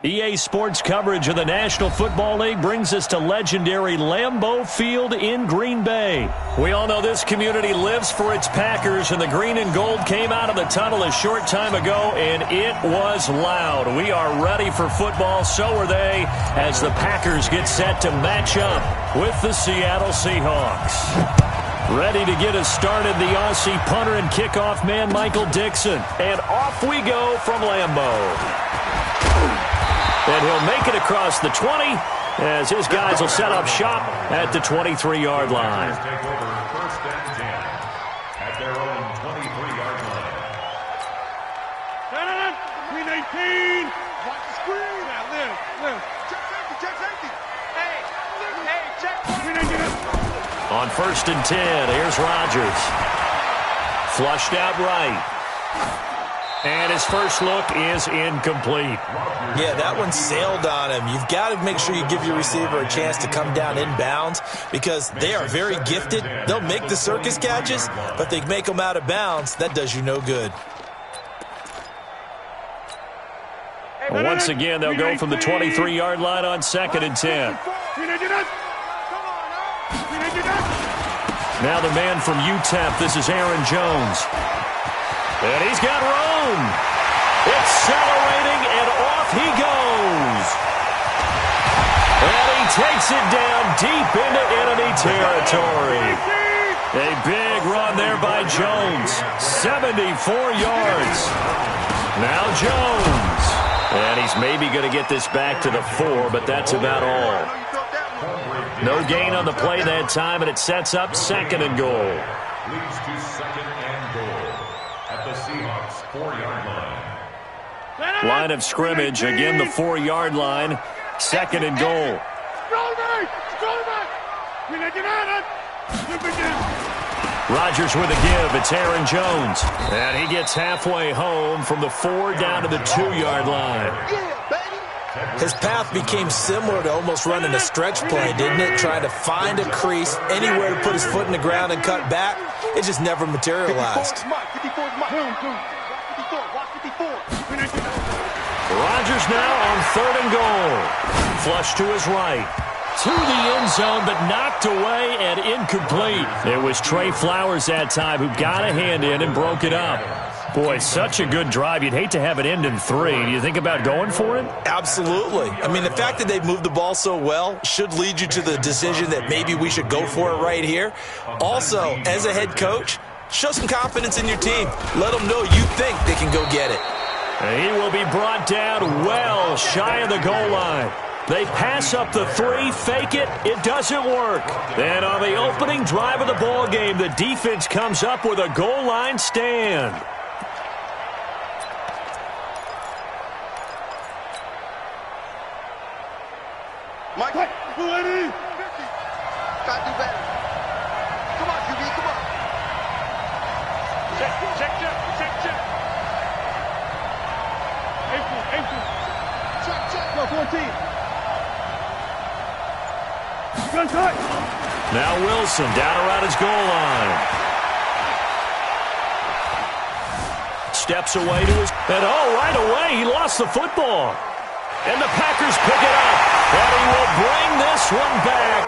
EA Sports coverage of the National Football League brings us to legendary Lambeau Field in Green Bay. We all know this community lives for its Packers, and the green and gold came out of the tunnel a short time ago, and it was loud. We are ready for football, so are they, as the Packers get set to match up with the Seattle Seahawks. Ready to get us started, the Aussie punter and kickoff man, Michael Dixon. And off we go from Lambeau. And he'll make it across the 20 as his guys will set up shop at the 23-yard line. Take over first and 10 at their own 23-yard line. 319. Watch the screen. Now, live. Check safety. Hey, check. 319. On first and 10, here's Rodgers. Flushed out right. And his first look is incomplete. Yeah, that one sailed on him. You've got to make sure you give your receiver a chance to come down inbounds because they are very gifted. They'll make the circus catches, but they make them out of bounds. That does you no good. Well, once again, they'll go from the 23-yard line on second and 10. Now the man from UTEP, this is Aaron Jones. And he's got room. Accelerating, and off he goes. And he takes it down deep into enemy territory. A big run there by Jones. 74 yards. Now Jones. And he's maybe going to get this back to the 4, but that's about all. No gain on the play that time, and it sets up second and goal. Leads to second and goal at the Seahawks 4-yard line. Line of scrimmage, again the 4-yard line. Second and goal. Rodgers with a give. It's Aaron Jones. And he gets halfway home from the 4 down to the 2-yard line. His path became similar to almost running a stretch play, didn't it? Trying to find a crease, anywhere to put his foot in the ground and cut back. It just never materialized. Rodgers now on third and goal. Flush to his right. To the end zone, but knocked away and incomplete. It was Trey Flowers that time who got a hand in and broke it up. Boy, such a good drive. You'd hate to have it end in 3. Do you think about going for it? Absolutely. I mean, the fact that they've moved the ball so well should lead you to the decision that maybe we should go for it right here. Also, as a head coach, show some confidence in your team. Let them know you think they can go get it. And he will be brought down well shy of the goal line. They pass up the 3, fake it, it doesn't work. Then on the opening drive of the ball game, the defense comes up with a goal line stand. Mike, gotta do better. Come on, QB, come on. Check. Check. Go, 14. Now Wilson down around his goal line. Steps away to his... And right away, he lost the football. And the Packers pick it up. And he will bring this one back.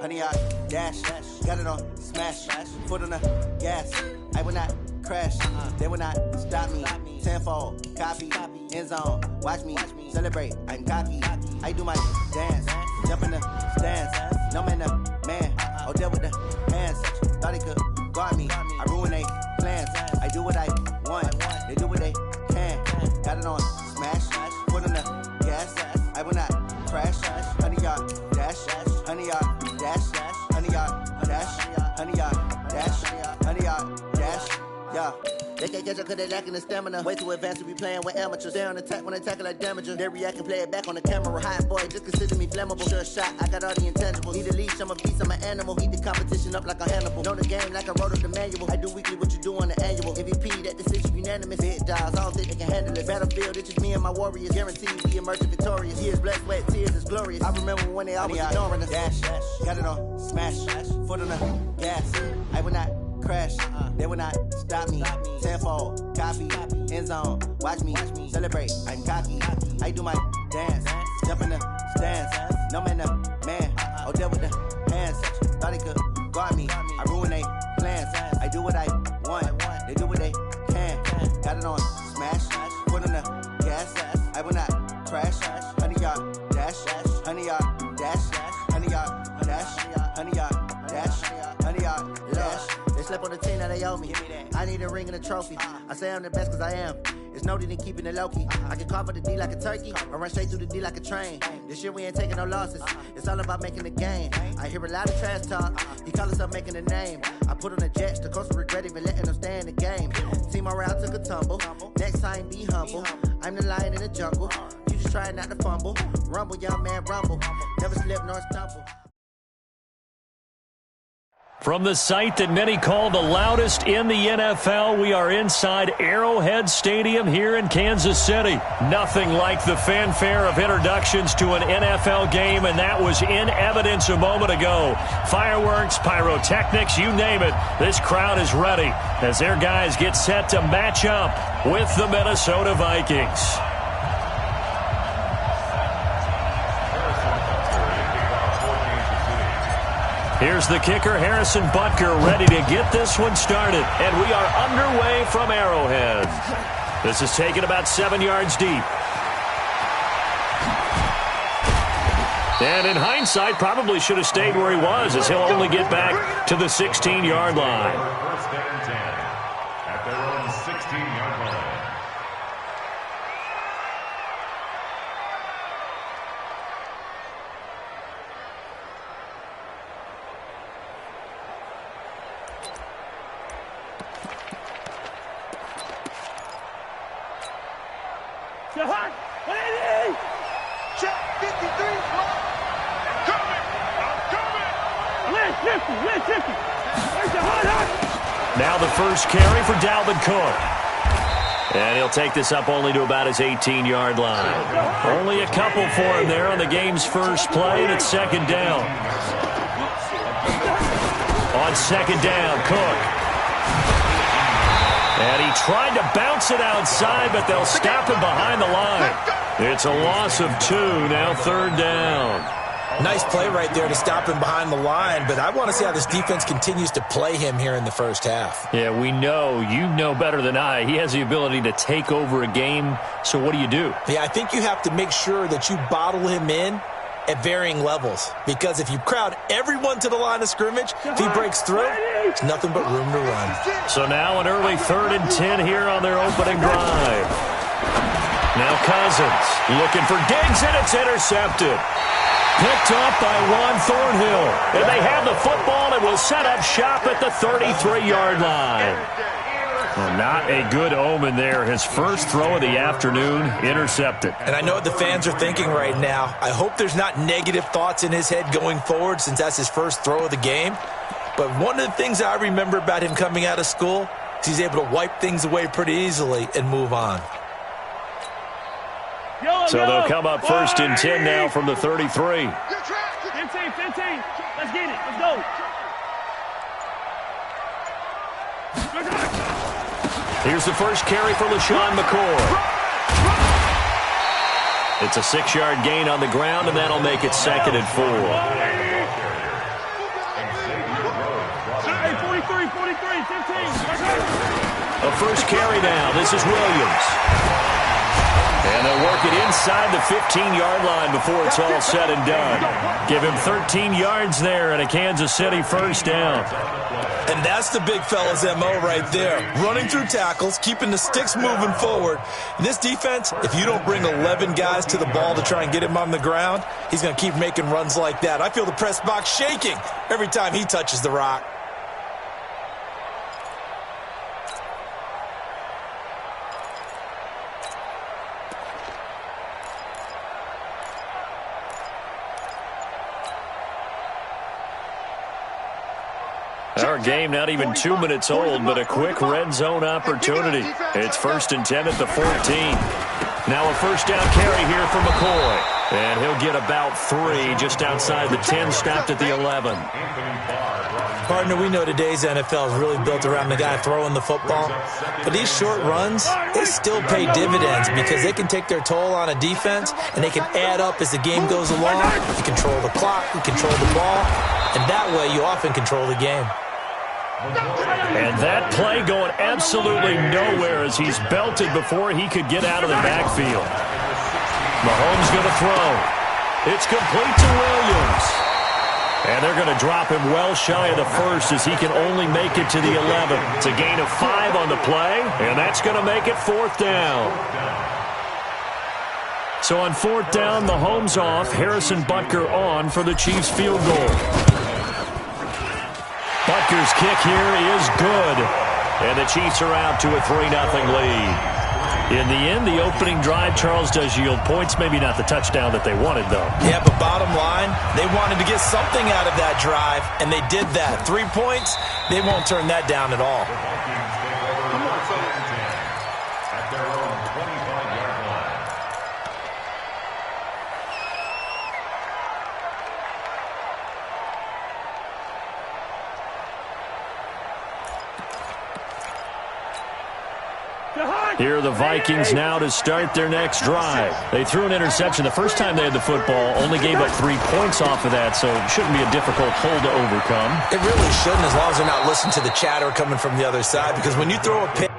Honey, I dash, got it on smash, foot on the gas. I will not crash, they will not stop me. Tenfold, copy, end zone, watch me celebrate. I'm cocky, I do my dance, jump in the stands. No man, the man, Odell with the hands. Thought he could guard me, I ruin they plans. I do what I want. They do what they can. Got it on smash. Foot on the gas. I will not crash. 100-yard dash. 100-yard dash. 100-yard dash. 100-yard dash. 100-yard dash. Yeah. They can't catch up cause they lacking the stamina. Way too advanced to be playing with amateurs. They on attack when they tackle like damager. They react and play it back on the camera. Hot boy, just consider me flammable. Sure shot, I got all the intangibles. Need a leash, I'm a beast, I'm an animal. Eat the competition up like a Hannibal. Know the game like I wrote up the manual. I do weekly what you do on the annual. MVP, that decision unanimous. Big dials, I don't think they can handle it. Battlefield, it's just me and my warriors. Guaranteed we emerge victorious. Years, blood, sweat, tears, it's glorious. I remember when they always ignoring us. Dash, got it on smash. Foot on the gas. I will not crash, they will not stop me. Tenfold, copy, end zone, watch me celebrate. I'm cocky, I do my dance, jump in the stands. No man, the man, oh there with the hands. Thought they could guard me, I ruin they plans. I do what I want, they do what they can. Got it on smash, foot on the gas. I will not crash. 100-yard dash, 100-yard dash, 100-yard dash, 100-yard dash, 100-yard dash. They slept on the team that they owe me. I need a ring and a trophy. I say I'm the best cause I am. It's noted in keeping it low-key. I can carve up the D like a turkey or run straight through the D like a train. This year we ain't taking no losses. It's all about making the game. I hear a lot of trash talk. He call himself making a name. I put on the Jets. The coach will regret even letting them stay in the game. Team morale took a tumble. Next time be humble. I'm the lion in the jungle. You just try not to fumble. Rumble, young man, rumble. Never slip nor stumble. From the site that many call the loudest in the NFL, we are inside Arrowhead Stadium here in Kansas City. Nothing like the fanfare of introductions to an NFL game, and that was in evidence a moment ago. Fireworks, pyrotechnics, you name it. This crowd is ready as their guys get set to match up with the Minnesota Vikings. Here's the kicker, Harrison Butker, ready to get this one started. And we are underway from Arrowhead. This is taken about 7 yards deep. And in hindsight, probably should have stayed where he was, as he'll only get back to the 16-yard line. First and 10 at their own 16-yard line. Check 53. Now the first carry for Dalvin Cook. And he'll take this up only to about his 18-yard line. Only a couple for him there on the game's first play, and it's second down. On second down, Cook. And he tried to bounce it outside, but they'll stop him behind the line. It's a loss of 2, now third down. Nice play right there to stop him behind the line, but I want to see how this defense continues to play him here in the first half. Yeah, we know. You know better than I. He has the ability to take over a game, so what do you do? Yeah, I think you have to make sure that you bottle him in at varying levels, because if you crowd everyone to the line of scrimmage, if he breaks through, it's nothing but room to run. So now an early 3rd and 10 here on their opening drive. Now Cousins looking for Diggs, and it's intercepted. Picked off by Juan Thornhill. And they have the football and will set up shop at the 33-yard line. Well, not a good omen there. His first throw of the afternoon intercepted. And I know what the fans are thinking right now. I hope there's not negative thoughts in his head going forward since that's his first throw of the game. But one of the things I remember about him coming out of school is he's able to wipe things away pretty easily and move on. So they'll come up 1st and 10 now from the 33. 15. Let's get it. Let's go. Here's the first carry for LaShawn McCoy. It's a 6-yard gain on the ground, and that'll make it 2nd and 4. Hey, 43, 15. A first carry now. This is Williams. And they'll work it inside the 15-yard line before it's all said and done. Give him 13 yards there and a Kansas City first down. And that's the big fella's MO right there. Running through tackles, keeping the sticks moving forward. In this defense, if you don't bring 11 guys to the ball to try and get him on the ground, he's going to keep making runs like that. I feel the press box shaking every time he touches the rock. Our game not even 2 minutes old, but a quick red zone opportunity. It's 1st and 10 at the 14. Now a first down carry here for McCoy. And he'll get about 3 just outside the 10, stopped at the 11. Partner, we know today's NFL is really built around the guy throwing the football. But these short runs, they still pay dividends because they can take their toll on a defense and they can add up as the game goes along. You control the clock, you control the ball, and that way you often control the game. And that play going absolutely nowhere as he's belted before he could get out of the backfield. Mahomes going to throw. It's complete to Williams. And they're going to drop him well shy of the first as he can only make it to the 11. It's a gain of 5 on the play, and that's going to make it 4th down. So on 4th down, Mahomes off, Harrison Butker on for the Chiefs field goal. Butker's kick here is good. And the Chiefs are out to a 3-0 lead. In the end, the opening drive, Charles, does yield points. Maybe not the touchdown that they wanted, though. Yeah, but bottom line, they wanted to get something out of that drive, and they did that. 3 points, they won't turn that down at all. At their own 25-yard line. Here are the Vikings now to start their next drive. They threw an interception the first time they had the football, only gave up 3 points off of that, so it shouldn't be a difficult hole to overcome. It really shouldn't, as long as they're not listening to the chatter coming from the other side, because when you throw a pick,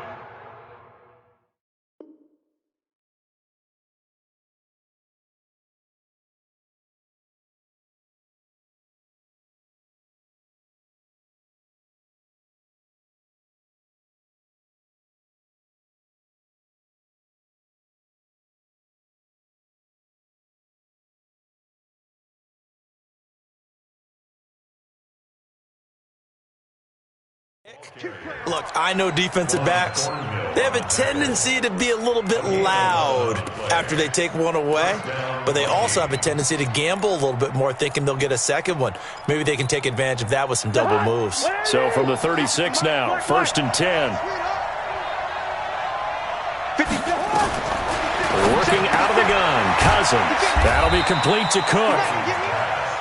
look, I know defensive backs, they have a tendency to be a little bit loud after they take one away, but they also have a tendency to gamble a little bit more, thinking they'll get a second one. Maybe they can take advantage of that with some double moves. So from the 36 now, 1st and 10. Working out of the gun, Cousins. That'll be complete to Cook.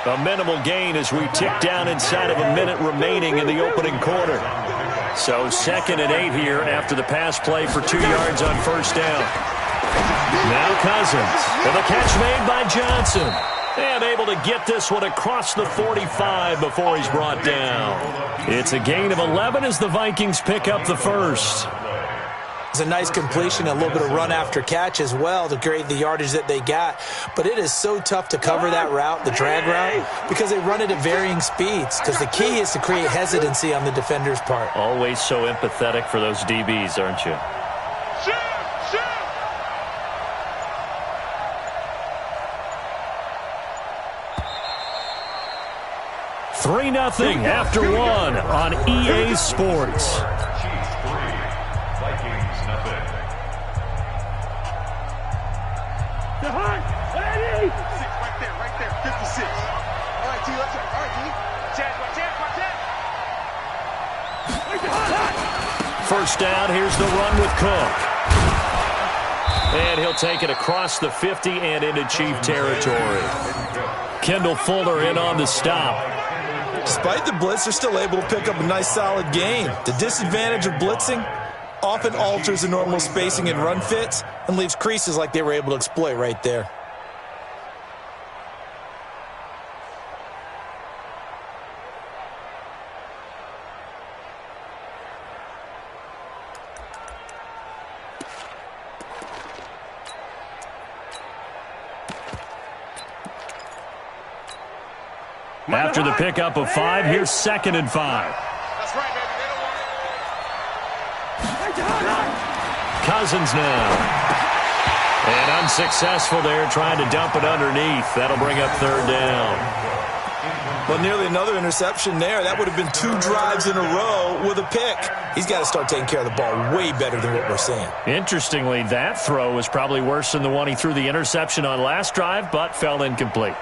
A minimal gain as we tick down inside of a minute remaining in the opening quarter. So 2nd and 8 here after the pass play for 2 yards on first down. Now Cousins. And the catch made by Johnson. And able to get this one across the 45 before he's brought down. It's a gain of 11 as the Vikings pick up the first. It's a nice completion, a little bit of run after catch as well to create the yardage that they got. But it is so tough to cover that route, the drag route, because they run it at varying speeds. Because the key is to create hesitancy on the defender's part. Always so empathetic for those DBs, aren't you? 3-0 after 1 on EA Sports. First down, here's the run with Cook. And he'll take it across the 50 and into Chief territory. Kendall Fuller in on the stop. Despite the blitz, they're still able to pick up a nice solid gain. The disadvantage of blitzing often alters the normal spacing and run fits and leaves creases like they were able to exploit right there. After the pickup of 5, here's 2nd and 5. That's right, baby. They don't want it. Cousins now. And unsuccessful there, trying to dump it underneath. That'll bring up 3rd down. Well, nearly another interception there. That would have been 2 drives in a row with a pick. He's got to start taking care of the ball way better than what we're seeing. Interestingly, that throw was probably worse than the one he threw the interception on last drive, but fell incomplete.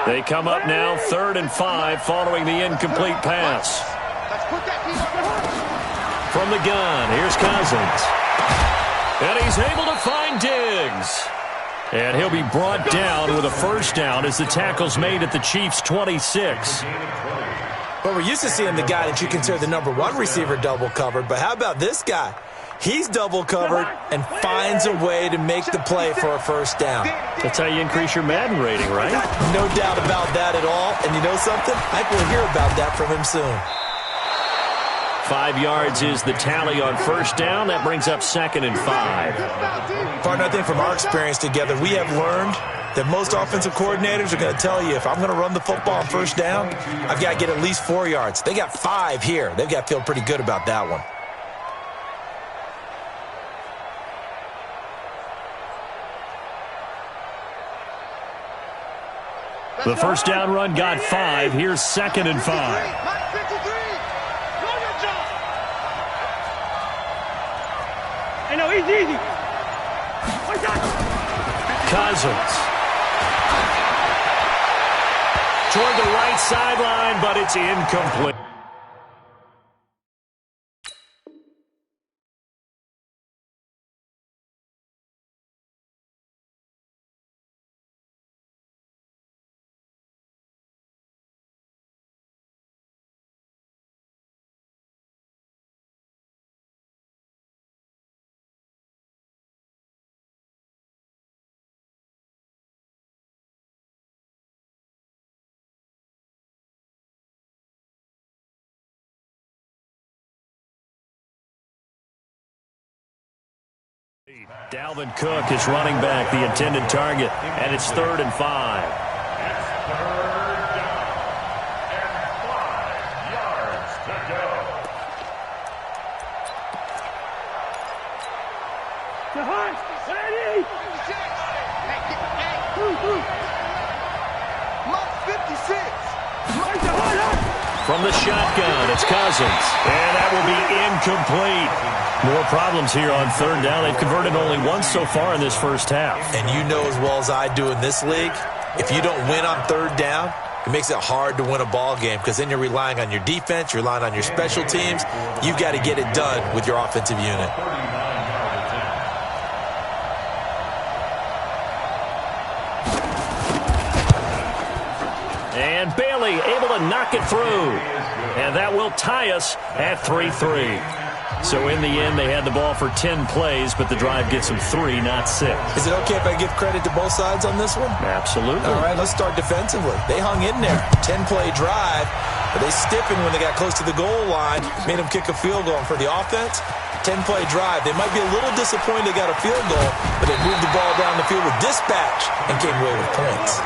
They come up now 3rd and 5 following the incomplete pass. From the gun, here's Cousins. And he's able to find Diggs. And he'll be brought down with a 1st down as the tackle's made at the Chiefs' 26. Well, we're used to seeing the guy that you consider the number 1 receiver double covered, but how about this guy? He's double covered and finds a way to make the play for a 1st down. That's how you increase your Madden rating, right? No doubt about that at all. And you know something? I think we'll hear about that from him soon. 5 yards is the tally on 1st down. That brings up 2nd and 5. Partner, I think from our experience together, we have learned that most offensive coordinators are going to tell you, if I'm going to run the football on 1st down, I've got to get at least 4 yards. They got 5 here. They've got to feel pretty good about that one. The 1st down run got 5. Here's 2nd and 5. Hey, no, easy. Cousins. Toward the right sideline, but it's incomplete. Dalvin Cook is running back, the intended target, and it's 3rd and 5. It's 3rd down and 5 yards to go. Ready? Mark 56. From the shotgun, it's Cousins, and that will be incomplete. More problems here on 3rd down. They've converted only once so far in this 1st half. And you know as well as I do in this league, if you don't win on 3rd down, it makes it hard to win a ball game because then you're relying on your defense, you're relying on your special teams. You've got to get it done with your offensive unit. And Bailey able to knock it through. And that will tie us at 3-3. So in the end, they had the ball for 10 plays, but the drive gets them 3, not 6. Is it okay if I give credit to both sides on this one? Absolutely. All right, let's start defensively. They hung in there. 10-play drive, but they stiffened when they got close to the goal line, made them kick a field goal. And for the offense, 10-play drive. They might be a little disappointed they got a field goal, but they moved the ball down the field with dispatch and came away with points.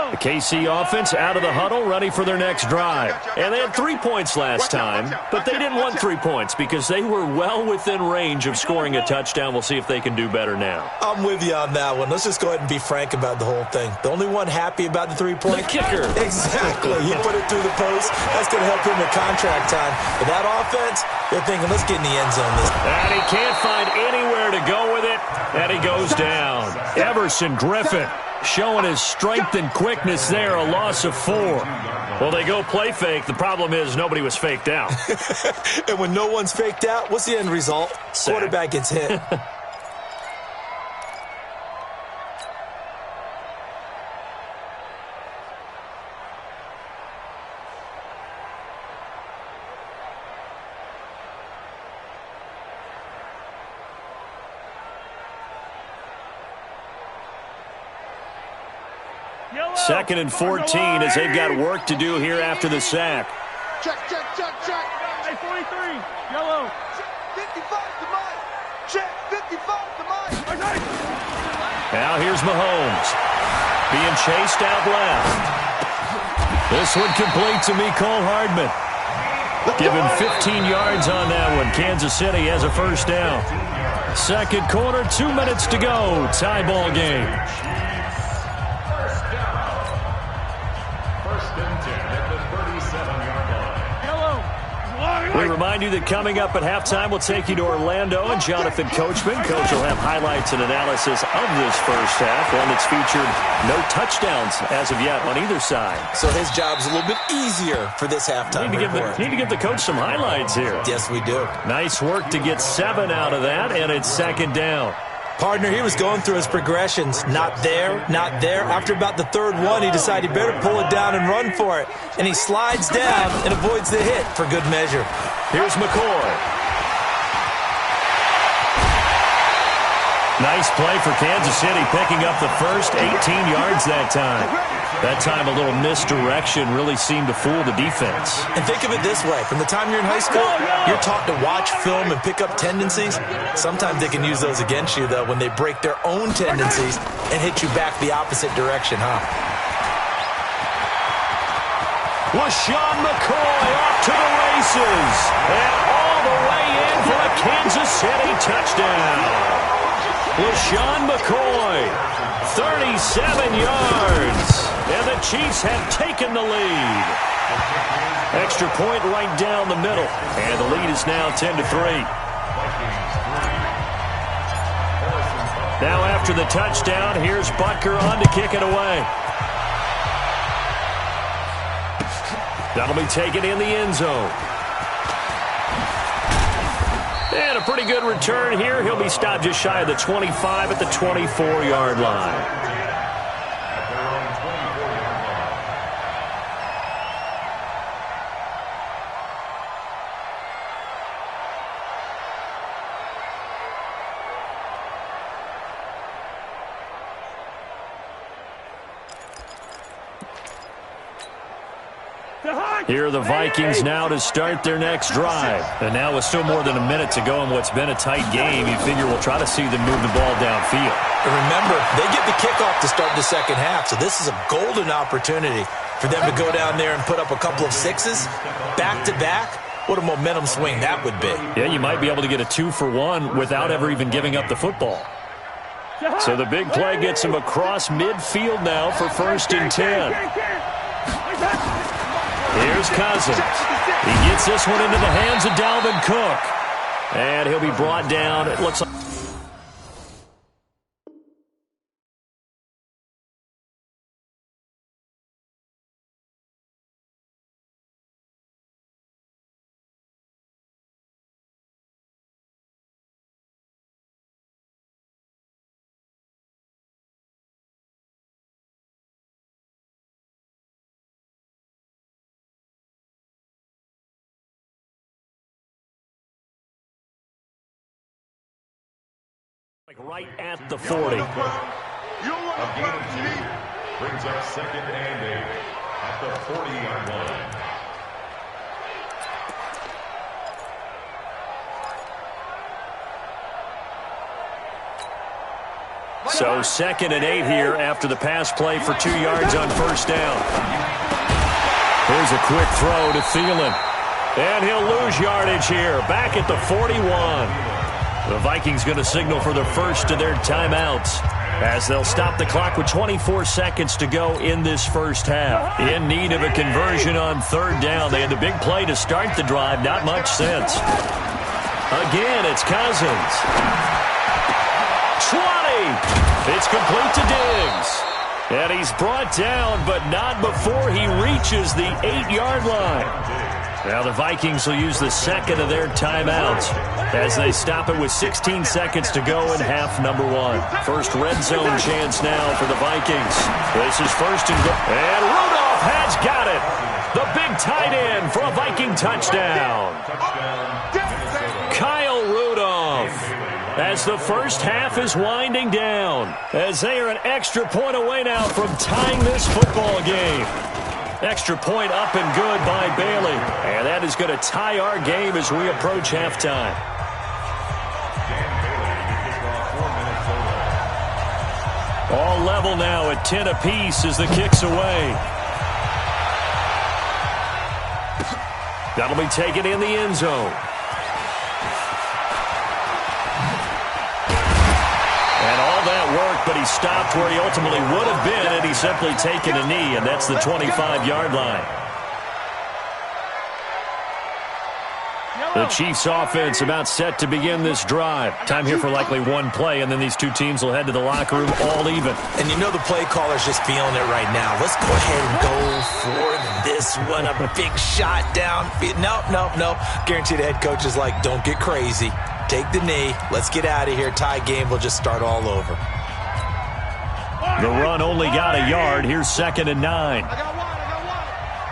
The KC offense out of the huddle, ready for their next drive. And they had 3 points last time, but they didn't want 3 points because they were well within range of scoring a touchdown. We'll see if they can do better now. I'm with you on that one. Let's just go ahead and be frank about the whole thing. The only one happy about the 3-point? The kicker. Exactly. He put it through the post. That's going to help him at contract time. But that offense, they're thinking, let's get in the end zone this time. And he can't find anywhere to go with it, and he goes down. Everson Griffin showing his strength and quickness there, a loss of 4. Well, they go play fake. The problem is nobody was faked out. And when no one's faked out, what's the end result? Sack. Quarterback gets hit. 2nd and 14 as they've got work to do here after the sack. Check. Hey, 43. Yellow. 55 to mine. Check. 55 to mine. Now here's Mahomes. Being chased out left. This one complete to Mecole Hardman. Given 15 yards on that one. Kansas City has a first down. Second quarter, 2 minutes to go. Tie ball game. First and 10 at the 37-yard line. Yellow. We remind you that coming up at halftime, we'll take you to Orlando and Jonathan Coachman. Coach will have highlights and analysis of this first half, one that's featured no touchdowns as of yet on either side. So his job's a little bit easier for this halftime report. Need to give the coach some highlights here. Yes, we do. Nice work to get 7 out of that, and it's second down. Partner, he was going through his progressions. Not there, not there. After about the third one, he decided he better pull it down and run for it. And he slides down and avoids the hit for good measure. Here's McCoy. Nice play for Kansas City, picking up the first 18 yards that time. That time a little misdirection really seemed to fool the defense. And think of it this way. From the time you're in high school, you're taught to watch film and pick up tendencies. Sometimes they can use those against you, though, when they break their own tendencies and hit you back the opposite direction, huh? LaShawn McCoy off to the races. And all the way in for a Kansas City touchdown. LaShawn McCoy, 37 yards. And the Chiefs have taken the lead. Extra point right down the middle. And the lead is now 10-3. Now after the touchdown, here's Butker on to kick it away. That'll be taken in the end zone. And a pretty good return here. He'll be stopped just shy of the 25 at the 24-yard line. Here are the Vikings now to start their next drive. And now with still more than a minute to go in what's been a tight game, you figure we'll try to see them move the ball downfield. And remember, they get the kickoff to start the second half, so this is a golden opportunity for them to go down there and put up a couple of sixes back-to-back. What a momentum swing that would be. Yeah, you might be able to get a 2-for-1 without ever even giving up the football. So the big play gets him across midfield now for 1st and 10. Here's Cousins. He gets this one into the hands of Dalvin Cook. And he'll be brought down. It looks like... right at the 40. A gain of 2 brings up 2nd and 8 at the 40-yard line. So 2nd and 8 here after the pass play for 2 yards on 1st down. Here's a quick throw to Thielen. And he'll lose yardage here. Back at the 41. The Vikings going to signal for the first of their timeouts as they'll stop the clock with 24 seconds to go in this first half. In need of a conversion on 3rd down. They had the big play to start the drive. Not much sense. Again, it's Cousins. 20. It's complete to Diggs. And he's brought down, but not before he reaches the 8-yard line. Now the Vikings will use the second of their timeouts as they stop it with 16 seconds to go in half number 1. First red zone chance now for the Vikings. This is 1st and goal. And Rudolph has got it. The big tight end for a Viking touchdown. Kyle Rudolph. as the first half is winding down, as they are an extra point away now from tying this football game. Extra point up and good by Bailey, and that is going to tie our game as we approach halftime. All level now at 10 apiece as the kick's away. That'll be taken in the end zone. And all that work, but he stopped where he ultimately would have been, and he's simply taken a knee, and that's the 25-yard line. The Chiefs offense about set to begin this drive. Time here for likely one play, and then these two teams will head to the locker room all even. And you know the play caller's just feeling it right now. Let's go ahead and go for this one. A big shot down. No. Guarantee the head coach is like, don't get crazy. Take the knee. Let's get out of here. Tie game. We'll just start all over. The run only got a yard. Here's 2nd and 9. I got one.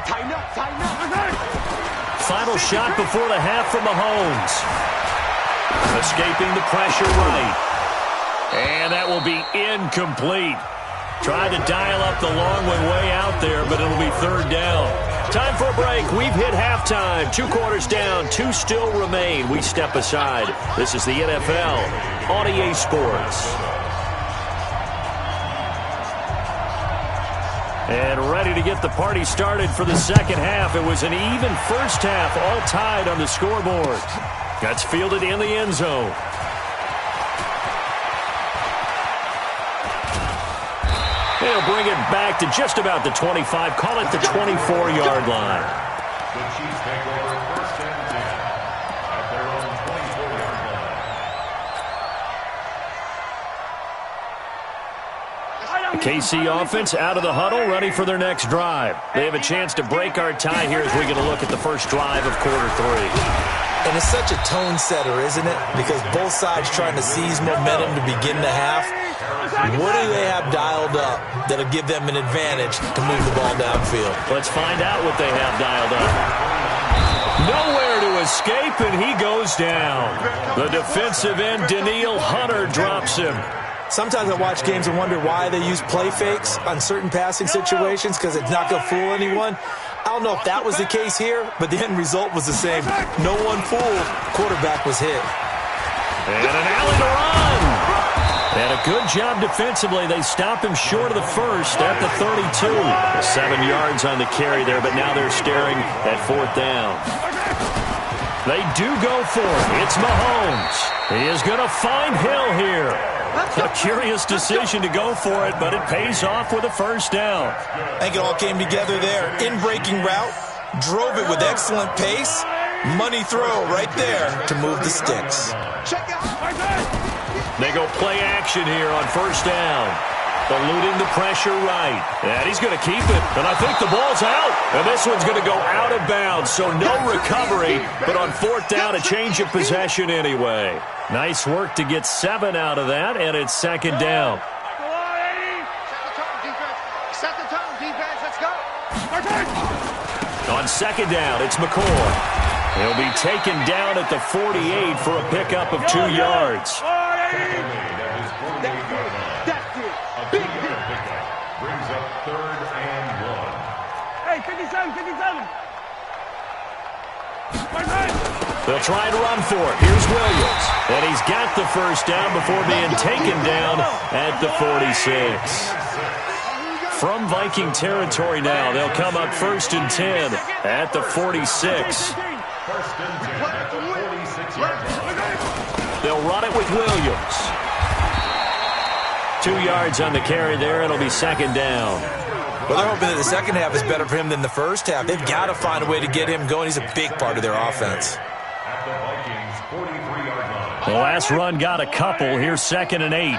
Tighten up. Final shot before the half from Mahomes. Escaping the pressure right. And that will be incomplete. Tried to dial up the long one way out there, but it'll be 3rd down. Time for a break. We've hit halftime. 2 quarters down. 2 still remain. We step aside. This is the NFL on EA Sports. And ready to get the party started for the second half. It was an even first half, all tied on the scoreboard. That's fielded in the end zone. They'll bring it back to just about the 25. Call it the 24-yard line. The Chiefs take over 1st and 10 at their own 24-yard line. KC offense out of the huddle, ready for their next drive. They have a chance to break our tie here as we get a look at the first drive of quarter 3. And it's such a tone setter, isn't it? Because both sides trying to seize momentum to begin the half. What do they have dialed up that'll give them an advantage to move the ball downfield? Let's find out what they have dialed up. Nowhere to escape, and he goes down. The defensive end, Danielle Hunter, drops him. Sometimes I watch games and wonder why they use play fakes on certain passing situations, because it's not going to fool anyone. I don't know if that was the case here, but the end result was the same. No one fooled. Quarterback was hit. And an alley to run. And a good job defensively. They stop him short of the first at the 32. 7 yards on the carry there, but now they're staring at 4th down. They do go for it. It's Mahomes. He is going to find Hill here. A curious decision to go for it, but it pays off with a 1st down. I think it all came together there. In-breaking route, drove it with excellent pace. Money throw right there to move the sticks. They go play action here on 1st down. Eluding the pressure right. And he's going to keep it. And I think the ball's out. And this one's going to go out of bounds, so no recovery. But on 4th down, a change of possession anyway. Nice work to get 7 out of that, and it's 2nd down. Set the tone, defense. Let's go. On 2nd down, it's McCoy. He'll be taken down at the 48 for a pickup of 2 yards. That's it. Big hit. Brings up 3rd and 1. Hey, 57. They'll try to run for it. Here's Williams. And he's got the 1st down before being taken down at the 46. From Viking territory now, they'll come up 1st and 10 at the 46. 1st and 10 at the 46-yard line. They'll run it with Williams. 2 yards on the carry there. It'll be 2nd down. Well, they're hoping that the second half is better for him than the first half. They've got to find a way to get him going. He's a big part of their offense. At the Vikings' 43-yard line. The last run got a couple. Here's 2nd and 8.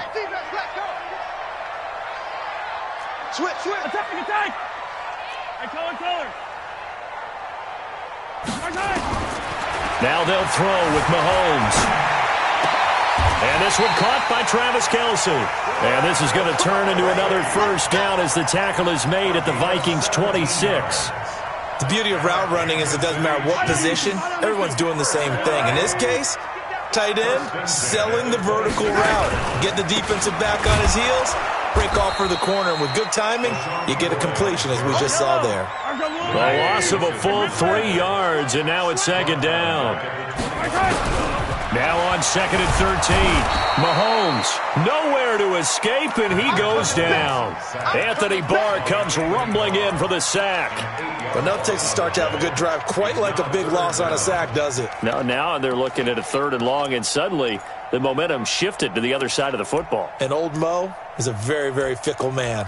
Switch. Attack. Hey, color. Now they'll throw with Mahomes. And this one caught by Travis Kelce. And this is going to turn into another 1st down as the tackle is made at the Vikings' 26. The beauty of route running is it doesn't matter what position, everyone's doing the same thing. In this case, Tight end, selling the vertical route. Get the defensive back on his heels, break off for the corner. And with good timing, you get a completion, as we just saw there. The loss of a full 3 yards, and now it's second down. Now on 2nd and 13. Mahomes, nowhere to escape, and he goes down. Anthony Barr comes rumbling in for the sack. But now it takes a start to have a good drive, quite like a big loss on a sack, does it? Now they're looking at a 3rd and long, and suddenly the momentum shifted to the other side of the football. And old Mo is a very, very fickle man.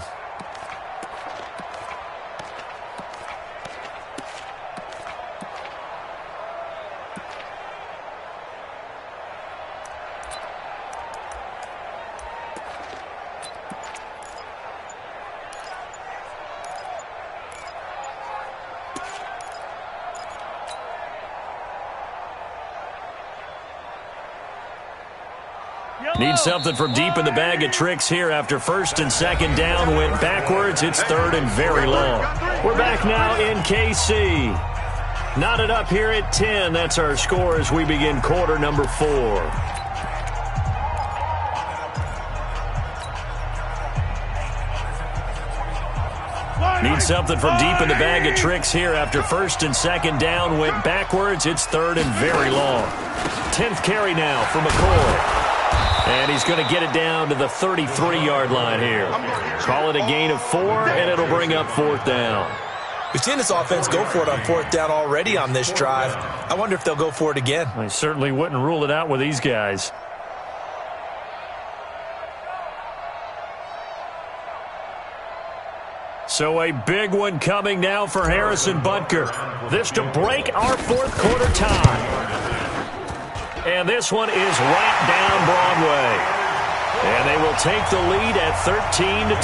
Need something from deep in the bag of tricks here after 1st and 2nd down went backwards. It's 3rd and very long. We're back now in KC. Knotted up here at 10. That's our score as we begin quarter number 4. Need something from deep in the bag of tricks here after 1st and 2nd down went backwards. It's 3rd and very long. 10th carry now for McCoy. And he's going to get it down to the 33-yard line here. Call it a gain of 4, and it'll bring up 4th down. We've seen this offense go for it on 4th down already on this drive. I wonder if they'll go for it again. I certainly wouldn't rule it out with these guys. So a big one coming now for Harrison Butker. This to break our 4th quarter tie. And this one is right down Broadway. And they will take the lead at 13-10.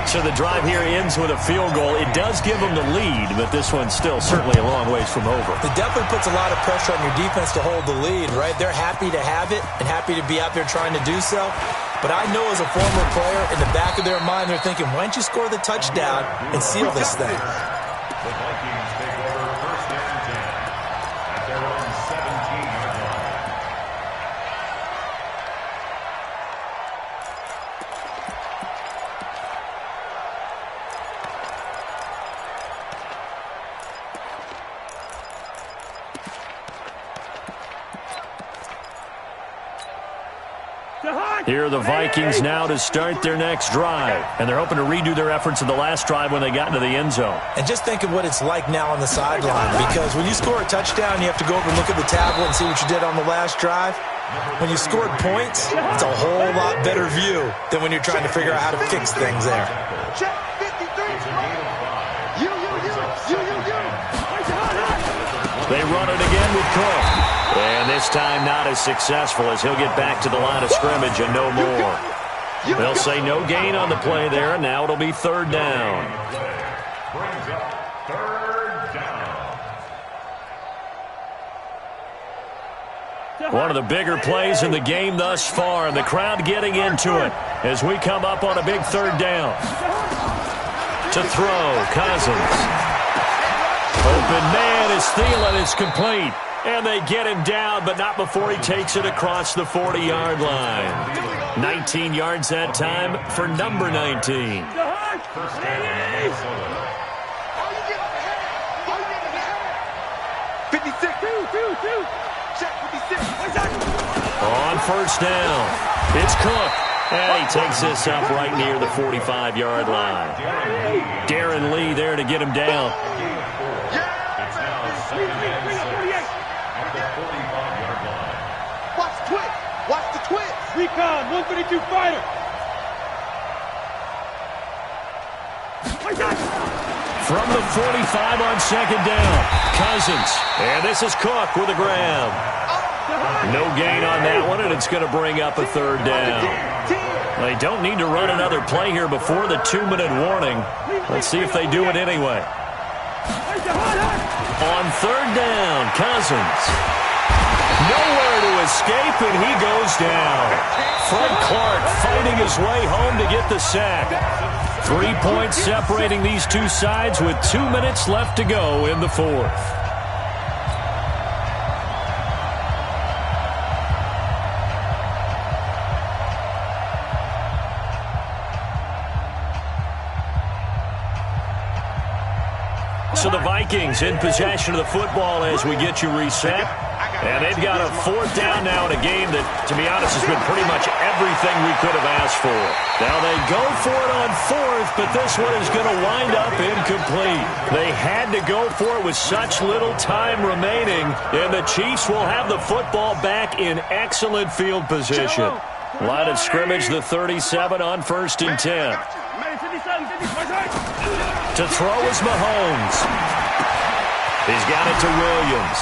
So the drive here ends with a field goal. It does give them the lead, but this one's still certainly a long ways from over. It definitely puts a lot of pressure on your defense to hold the lead, right? They're happy to have it and happy to be out there trying to do so. But I know as a former player, in the back of their mind, they're thinking, why don't you score the touchdown and seal this thing? The Vikings take over 1st and 10 at their own 17-yard line. Here are the Vikings now to start their next drive. And they're hoping to redo their efforts in the last drive when they got into the end zone. And just think of what it's like now on the sideline, because when you score a touchdown, you have to go over and look at the tablet and see what you did on the last drive. When you scored points, it's a whole lot better view than when you're trying to figure out how to fix things there. Check 53. You. They run it again with Cook. And this time not as successful as he'll get back to the line of scrimmage and no more. They'll say no gain on the play there, and now it'll be 3rd down. Brings up 3rd down. One of the bigger plays in the game thus far, and the crowd getting into it as we come up on a big 3rd down. To throw, Cousins. Open man is Thielen. It's complete. And they get him down, but not before he takes it across the 40-yard line. 19 yards that time for number 19. First down, Minnesota. 56. Check 56. On 1st down, it's Cook. And he takes this up right near the 45-yard line. Darren Lee there to get him down. It's now 2nd and 6 at the 45-yard line. Watch the twist. Recon, 152 fighter. From the 45 on 2nd down, Cousins. And this is Cook with a grab. No gain on that one, and it's going to bring up a 3rd down. They don't need to run another play here before the 2-minute warning. Let's see if they do it anyway. On 3rd down, Cousins. Nowhere to escape, and he goes down. Fred Clark fighting his way home to get the sack. 3 points separating these two sides with 2 minutes left to go in the 4th. So the Vikings in possession of the football as we get you reset. And they've got a 4th down now in a game that, to be honest, has been pretty much everything we could have asked for. Now they go for it on 4th, but this one is going to wind up incomplete. They had to go for it with such little time remaining, and the Chiefs will have the football back in excellent field position. Line of scrimmage, the 37 on 1st and 10. To throw is Mahomes. He's got it to Williams.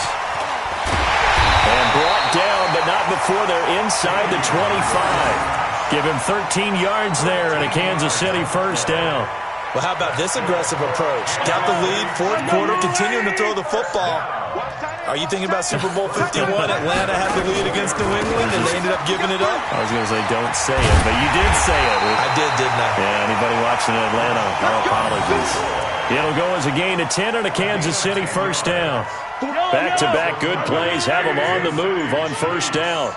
And brought down, but not before they're inside the 25. Give him 13 yards there and a Kansas City 1st down. Well, how about this aggressive approach? Got the lead, 4th quarter, continuing to throw the football. Are you thinking about Super Bowl 51? Atlanta had the lead against New England, and they ended up giving it up? I was going to say, don't say it, but you did say it. I did, didn't I? Yeah, anybody watching Atlanta, our apologies. It'll go as a gain of 10 and a Kansas City 1st down. Back-to-back good plays have them on the move on 1st down.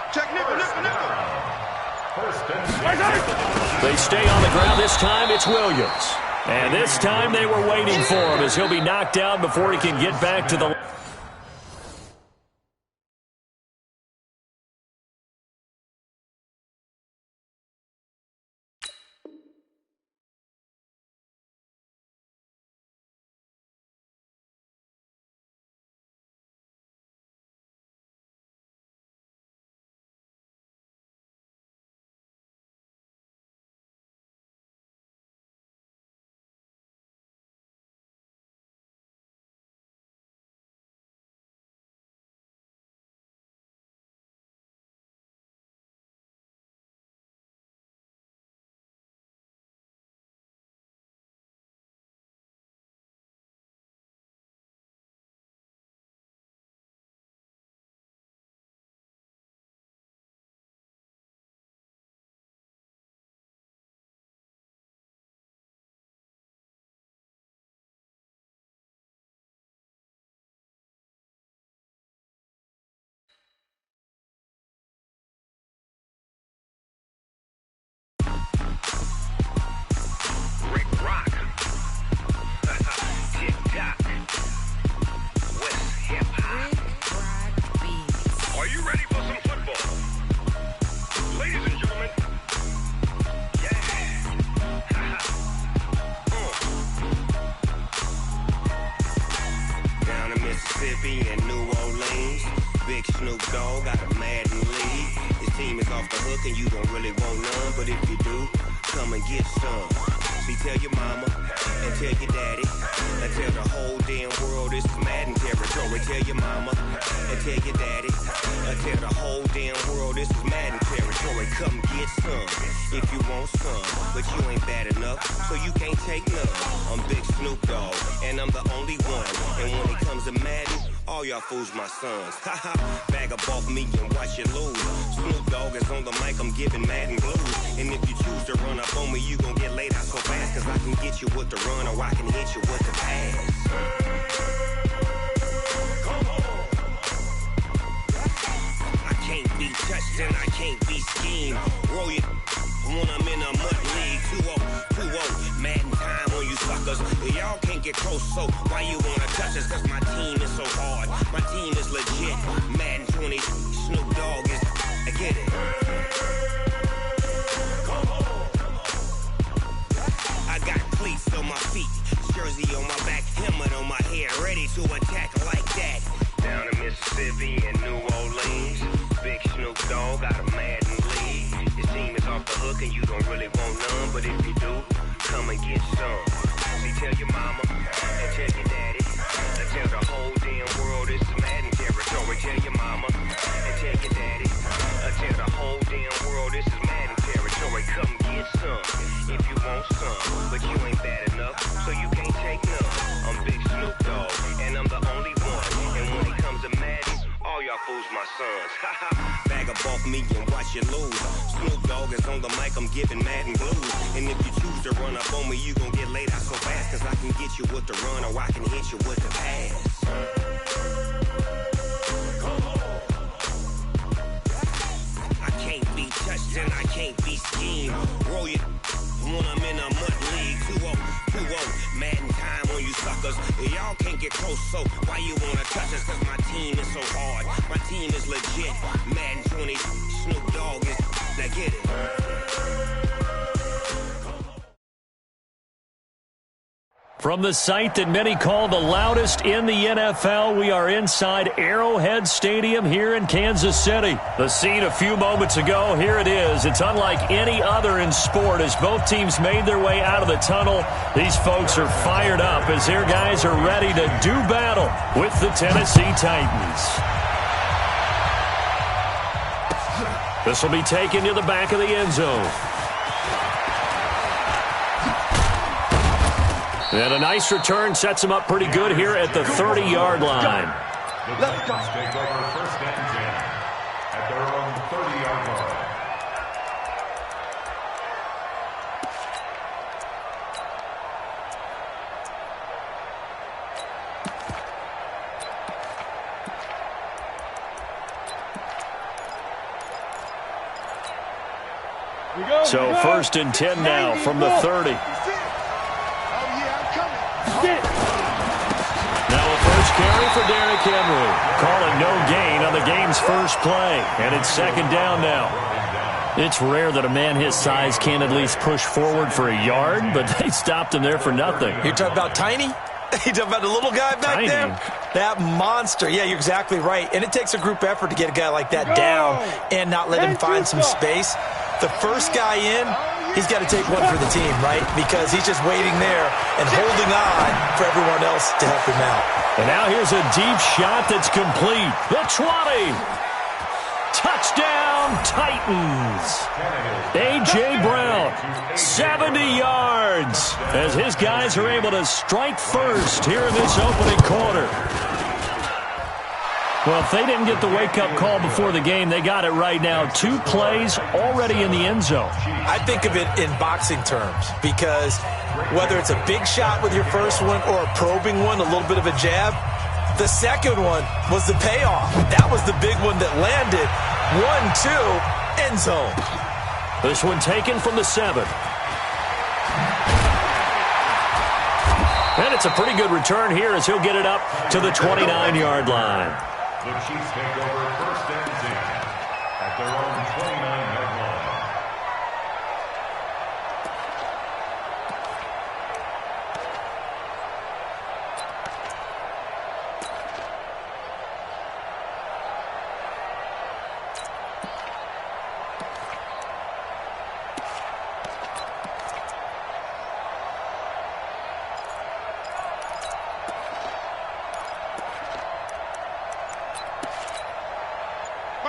They stay on the ground. This time it's Williams. And this time they were waiting for him as he'll be knocked down before he can get back to the... Mississippi and New Orleans. Big Snoop Dogg got a Madden lead. His team is off the hook and you don't really want none, but if you do, come and get some. See, tell your mama and tell your daddy and tell the whole damn world this is Madden territory. Tell your mama and tell your daddy and tell the whole damn world this is Madden territory. Come get some if you want some, but you ain't bad enough, so you can't take none. I'm Big Snoop Dogg and I'm the only one, and when it comes to Madden, all y'all fools my sons. Haha, bag up off me and watch you lose. Snoop Dogg is on the mic, I'm giving Madden blues. And if you choose to run up on me, you gon' get laid out so fast, cause I can get you with the run or I can hit you with the pass. I can't be touched and I can't be schemed. Roll you when I'm in a mud league. 2-0, Madden time on you suckers. Y'all can't get close, so why you wanna touch us? Cause my team is so hard, my team is legit. Madden 20, Snoop Dogg is, I get it. I got cleats on my feet, jersey on my back, helmet on my head, ready to attack like that. Down in Mississippi and New Orleans, Big Snoop Dogg got a Madden lead. His team is off the hook and you don't really want none, but if you do, come and get some. See, tell your mama and tell your daddy and tell the whole damn world this is Madden territory. Tell your mama and tell your daddy and tell the whole damn world this is Madden territory. Come get some if you want some, but you ain't bad enough, so you can't take none. I'm Big Snoop Dogg and I'm the only one, and when it comes to Madden, all y'all fools my sons. Bag up off me and watch you lose. Snoop Dogg is on the mic, I'm giving Madden blues. And if you choose to run up on me, you gon' get laid out so fast, cause I can get you with the run or I can hit you with the pass. I can't be touched and I can't be schemed. Roll you when I'm in a mud league. 2-0, Madden time on you you suckers. Y'all can't get close, so why you wanna touch us? Cause my team is so hard. My team is legit. Madden 20, Snoop Dogg is. Now get it. From the site that many call the loudest in the NFL, we are inside Arrowhead Stadium here in Kansas City. The scene a few moments ago, here it is. It's unlike any other in sport as both teams made their way out of the tunnel. These folks are fired up as their guys are ready to do battle with the Tennessee Titans. This will be taken to the back of the end zone. And a nice return sets him up pretty good here at the 30-yard line. The Titans take over first and 10 at their own 30-yard line. So first and 10 now from the 30. Now a first carry for Derrick Henry. Call it no gain on the game's first play. And it's second down now. It's rare that a man his size can at least push forward for a yard, but they stopped him there for nothing. You're talking about Tiny? You talking about the little guy back there? That monster. Yeah, you're exactly right. And it takes a group effort to get a guy like that down and not let him find some space. The first guy in, he's got to take one for the team, right? Because he's just waiting there and holding on for everyone else to help him out. And now here's a deep shot that's complete. The 20. Touchdown, Titans. A.J. Brown, 70 yards, as his guys are able to strike first here in this opening quarter. Well, if they didn't get the wake-up call before the game, they got it right now. 2 plays already in the end zone. I think of it in boxing terms because whether it's a big shot with your first one or a probing one, a little bit of a jab, the second one was the payoff. That was the big one that landed. 1-2, end zone. This one taken from the 7. And it's a pretty good return here as he'll get it up to the 29-yard line. The Chiefs take over first and 10 at their own 29-yard line.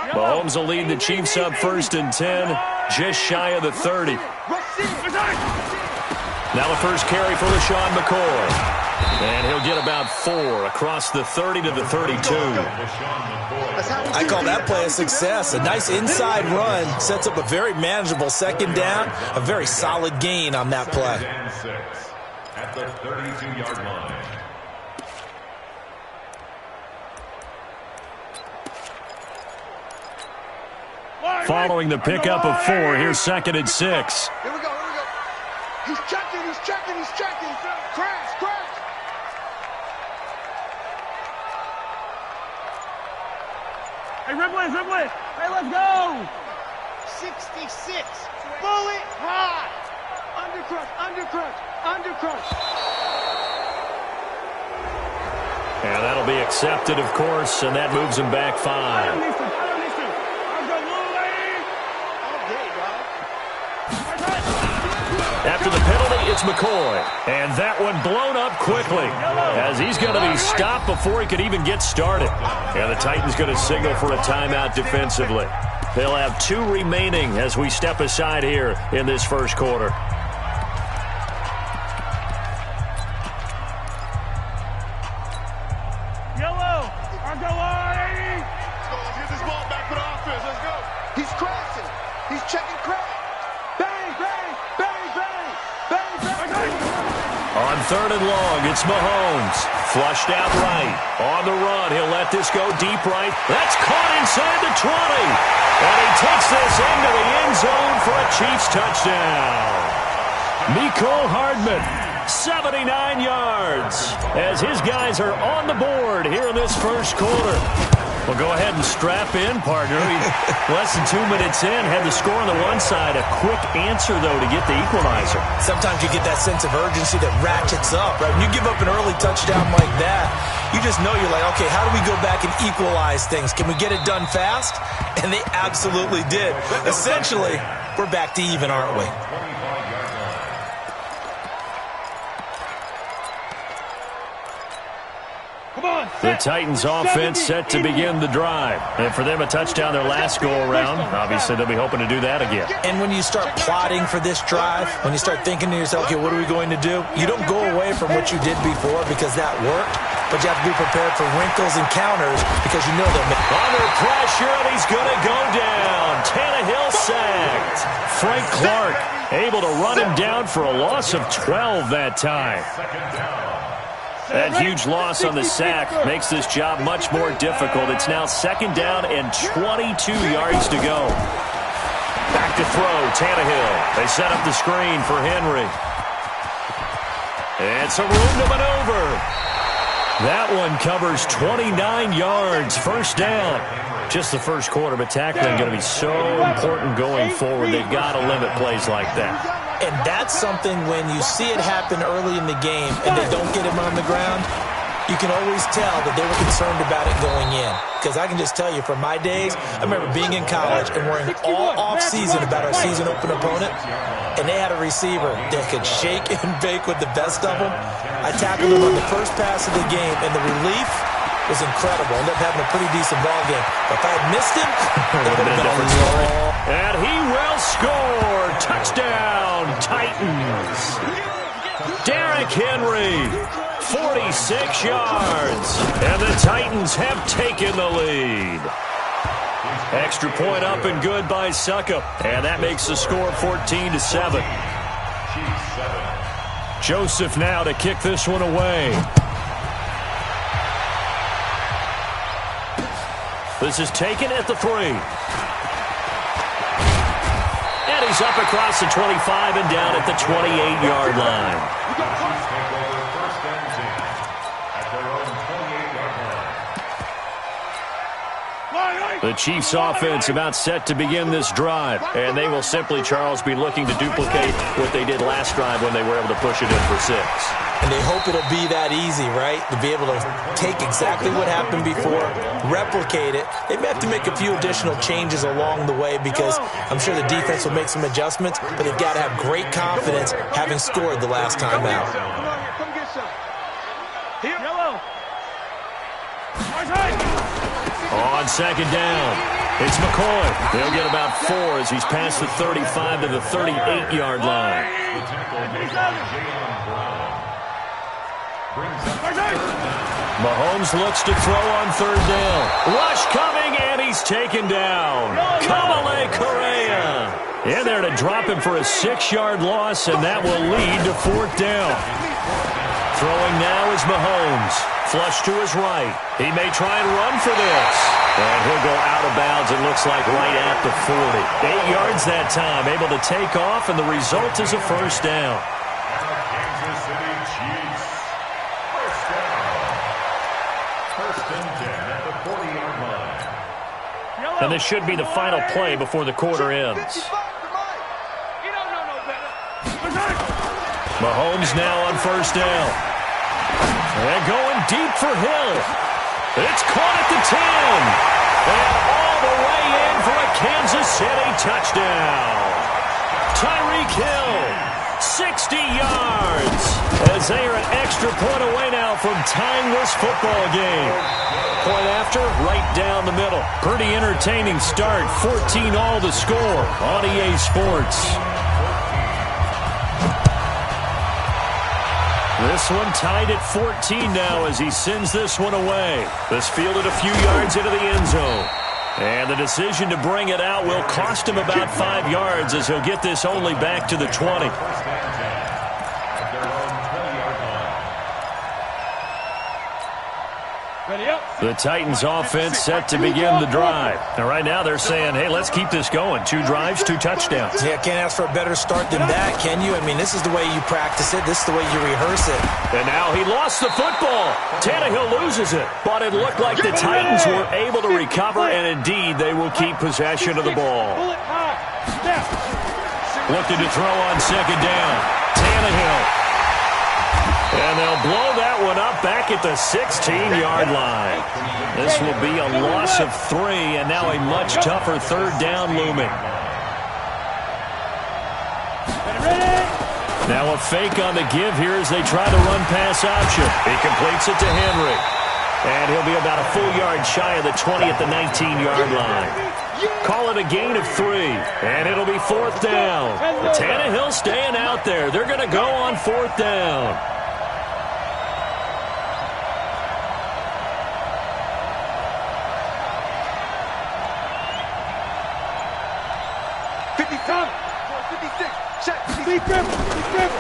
Mahomes will lead the Chiefs up first and 10, just shy of the 30. Now the first carry for LaShawn McCoy. And he'll get about 4 across the 30 to the 32. I call that play a success. A nice inside run sets up a very manageable second down, a very solid gain on that play. At the 32-yard line. Following the pickup of 4, here's second and 6. Here we go, here we go. He's checking, he's checking, he's checking. Crash, crash. Hey, Ripley, Ripley. Hey, let's go. 66. Bullet high. Undercrush, undercrush, undercrush. And that'll be accepted, of course, and that moves him back 5. After the penalty, it's McCoy. And that one blown up quickly as he's going to be stopped before he could even get started. And the Titans going to signal for a timeout defensively. They'll have 2 remaining as we step aside here in this first quarter. Yellow, I'll go on. Let's get this ball back for the offense. Let's go. He's crashing. He's checking crash. Bang, bang, bang, bang, bang, bang. On 3rd and long, it's Mahomes. Flushed out right. On the run, he'll let this go deep right. That's caught inside the 20. And he takes this into the end zone for a Chiefs touchdown. Mecole Hardman, 79 yards as his guys are on the board here in this first quarter. Well, go ahead and strap in, partner. Less than 2 minutes in, had the score on the one side. A quick answer, though, to get the equalizer. Sometimes you get that sense of urgency that ratchets up, right? When you give up an early touchdown like that, you just know you're like, okay, how do we go back and equalize things? Can we get it done fast? And they absolutely did. Essentially, we're back to even, aren't we? The Titans offense set to begin the drive. And for them, a touchdown their last go-around. Obviously, they'll be hoping to do that again. And when you start plotting for this drive, when you start thinking to yourself, okay, what are we going to do? You don't go away from what you did before because that worked, but you have to be prepared for wrinkles and counters because you know they'll make under pressure, and he's going to go down. Tannehill sacked. Frank Clark able to run him down for a loss of 12 that time. That huge loss on the sack makes this job much more difficult. It's now 2nd down and 22 yards to go. Back to throw, Tannehill. They set up the screen for Henry. And some room to maneuver. That one covers 29 yards, first down. Just the first quarter, but tackling going to be so important going forward. They've got to limit plays like that. And that's something when you see it happen early in the game and they don't get him on the ground, you can always tell that they were concerned about it going in. Because I can just tell you from my days, I remember being in college and worrying all off-season about our season open opponent, and they had a receiver that could shake and bake with the best of them. I tackled him on the first pass of the game, and the relief was incredible. Ended up having a pretty decent ball game. But if I had missed him, it would have been a different story. And he will score. Touchdown, Titans. Derrick Henry, 46 yards. And the Titans have taken the lead. Extra point up and good by Suckup. And that makes the score 14-7. Joseph now to kick this one away. This is taken at the 3. And he's up across the 25 and down at the 28-yard line. The Chiefs offense about set to begin this drive, and they will simply, Charles, be looking to duplicate what they did last drive when they were able to push it in for 6. And they hope it'll be that easy, right? To be able to take exactly what happened before, replicate it. They may have to make a few additional changes along the way because I'm sure the defense will make some adjustments, but they've got to have great confidence having scored the last time out. On 2nd down, it's McCoy. They'll get about 4 as he's past the 35 to the 38-yard line. Mahomes looks to throw on 3rd down. Rush coming, and he's taken down. Kamale Correa in there to drop him for a 6-yard loss, and that will lead to 4th down. Throwing now is Mahomes. Flush to his right. He may try and run for this. And he'll go out of bounds, it looks like, right at the 40. 8 yards that time, able to take off, and the result is a first down. And this should be the final play before the quarter ends. Mahomes now on 1st down. And going deep for Hill. It's caught at the 10. And all the way in for a Kansas City touchdown. Tyreek Hill, 60 yards. As they are an extra point away now from tying this football game. Point after, right down the middle. Pretty entertaining start. 14-all to score on EA Sports. This one tied at 14 now as he sends this one away. This fielded a few yards into the end zone. And the decision to bring it out will cost him about 5 yards as he'll get this only back to the 20. The Titans offense set to begin the drive. And right now they're saying, hey, let's keep this going. 2 drives, 2 touchdowns. Yeah, can't ask for a better start than that, can you? I mean, this is the way you practice it. This is the way you rehearse it. And now he lost the football. Tannehill loses it. But it looked like the Titans were able to recover, and indeed they will keep possession of the ball. Looking to throw on second down. Tannehill. And they'll blow that one up back at the 16-yard line. This will be a loss of 3, and now a much tougher third down looming. Now a fake on the give here as they try the run-pass option. He completes it to Henry. And he'll be about a full yard shy of the 20 at the 19-yard line. Call it a gain of 3, and it'll be 4th down. Tannehill staying out there. They're going to go on 4th down.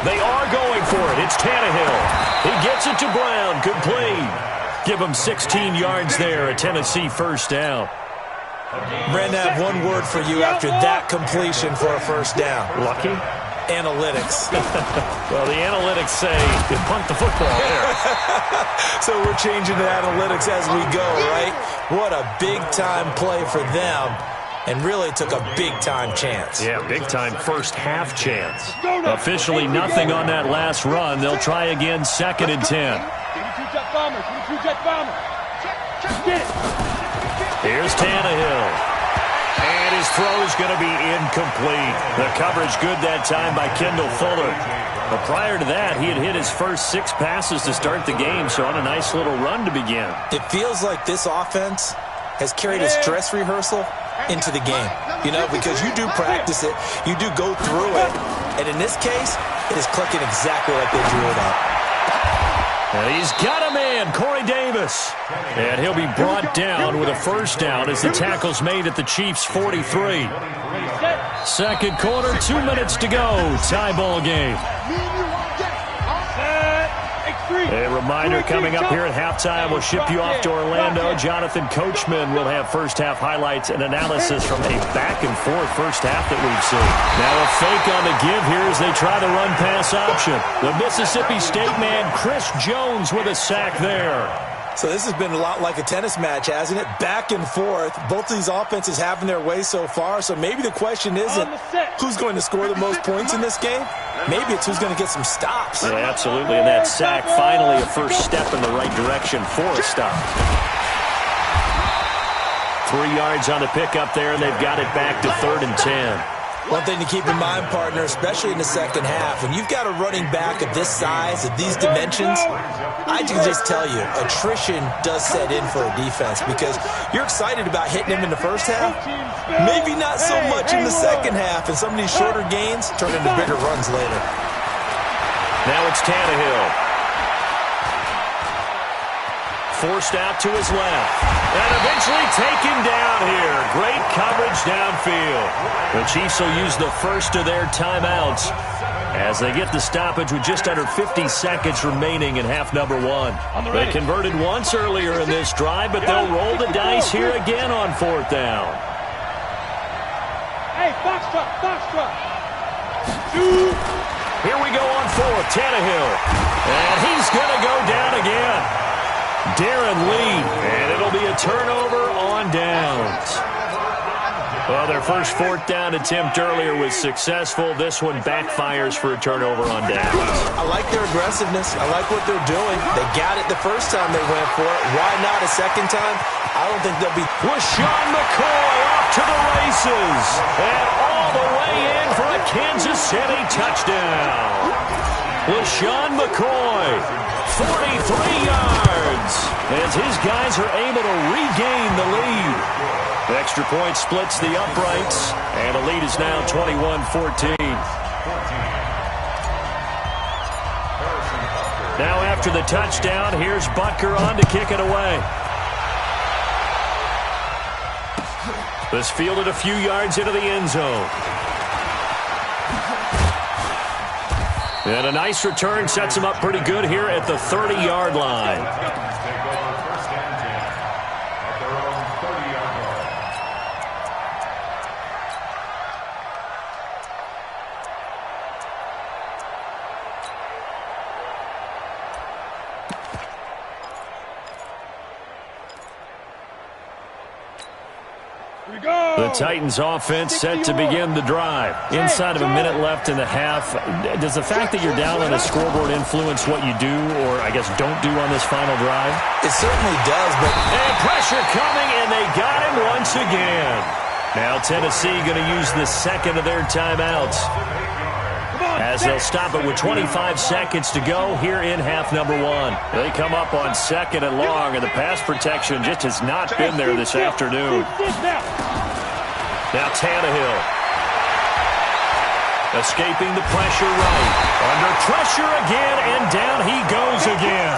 They are going for it. It's Tannehill. He gets it to Brown. Complete. Give him 16 yards there. A Tennessee first down. Brandon, I have one word for you after that completion for a first down. Lucky? Analytics. Well, the analytics say you punt the football there. So we're changing the analytics as we go, right? What a big-time play for them. And really took a big-time chance. Yeah, big-time first-half chance. Officially nothing on that last run. They'll try again, 2nd and 10. Here's Tannehill. And his throw's going to be incomplete. The coverage good that time by Kendall Fuller. But prior to that, he had hit his first 6 passes to start the game, so on a nice little run to begin. It feels like this offense has carried its dress rehearsal into the game, you know, because you do practice it, you do go through it, and in this case, it is clicking exactly like they drew it up. And he's got a man, Corey Davis. And he'll be brought down with a first down as the tackle's made at the Chiefs' 43. Second quarter, 2 minutes to go. Tie ball game. A reminder coming up here at halftime. We'll ship you off to Orlando. Jonathan Coachman will have first-half highlights and analysis from a back-and-forth first half that we've seen. Now a fake on the give here as they try the run-pass option. The Mississippi State man, Chris Jones, with a sack there. So this has been a lot like a tennis match, hasn't it? Back and forth. Both of these offenses having their way so far. So maybe the question isn't who's going to score the most points in this game. Maybe it's who's going to get some stops. Yeah, absolutely. And that sack, finally a first step in the right direction for a stop. 3 yards on the pickup there, and they've got it back to 3rd and 10. One thing to keep in mind, partner, especially in the second half, when you've got a running back of this size, of these dimensions, I can just tell you, attrition does set in for a defense because you're excited about hitting him in the first half, maybe not so much in the second half, and some of these shorter gains turn into bigger runs later. Now it's Tannehill. Forced out to his left. And eventually taken down here. Great coverage downfield. The Chiefs will use the first of their timeouts as they get the stoppage with just under 50 seconds remaining in half number 1. They converted once earlier in this drive, but they'll roll the dice here again on 4th down. Hey, foxtrot. Here we go on 4th. Tannehill. And he's going to go down again. Darren Lee, and it'll be a turnover on downs. Well, their first 4th down attempt earlier was successful. This one backfires for a turnover on downs. I like their aggressiveness. I like what they're doing. They got it the first time they went for it. Why not a second time? I don't think they'll be... LaShawn McCoy off to the races. And all the way in for a Kansas City touchdown. LaShawn McCoy, 43 yards, as his guys are able to regain the lead. The extra point splits the uprights, and the lead is now 21-14. Now after the touchdown, here's Butker on to kick it away. This fielded a few yards into the end zone. And a nice return sets him up pretty good here at the 30-yard line. The Titans offense set to begin the drive. Inside of a minute left in the half. Does the fact that you're down on the scoreboard influence what you do, or I guess don't do on this final drive? It certainly does, but... And pressure coming, and they got him once again. Now Tennessee going to use the second of their timeouts, as they'll stop it with 25 seconds to go here in half number one. They come up on second and long, and the pass protection just has not been there this afternoon. Now Tannehill, escaping the pressure right. Under pressure again, and down he goes again.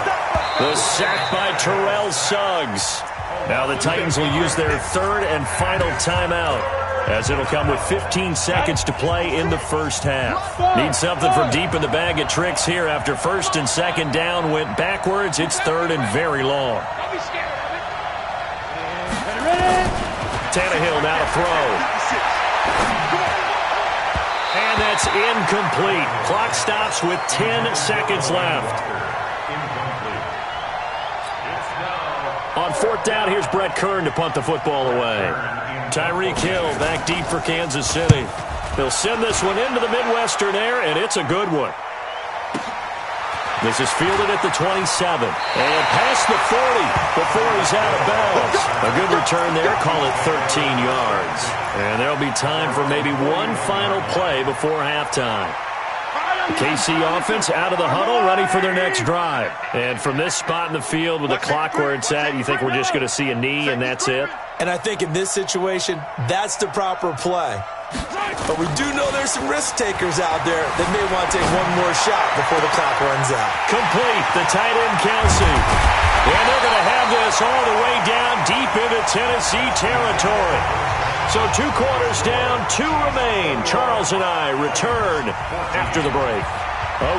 The sack by Terrell Suggs. Now the Titans will use their third and final timeout, as it'll come with 15 seconds to play in the first half. Need something from deep in the bag of tricks here after first and second down went backwards. It's third and very long. Tannehill now to throw. And that's incomplete. Clock stops with 10 seconds left. On fourth down, here's Brett Kern to punt the football away. Tyreek Hill back deep for Kansas City. They'll send this one into the Midwestern air, and it's a good one. This is fielded at the 27. And past the 40 before he's out of bounds. A good return there, call it 13 yards. And there'll be time for maybe one final play before halftime. KC offense out of the huddle, ready for their next drive. And from this spot in the field with the clock where it's at, you think we're just going to see a knee and that's it? And I think in this situation, that's the proper play. But we do know there's some risk takers out there that may want to take one more shot before the clock runs out. Complete, the tight end Kelsey. And they're going to have this all the way down deep into Tennessee territory. So 2 quarters down, 2 remain. Charles and I return after the break.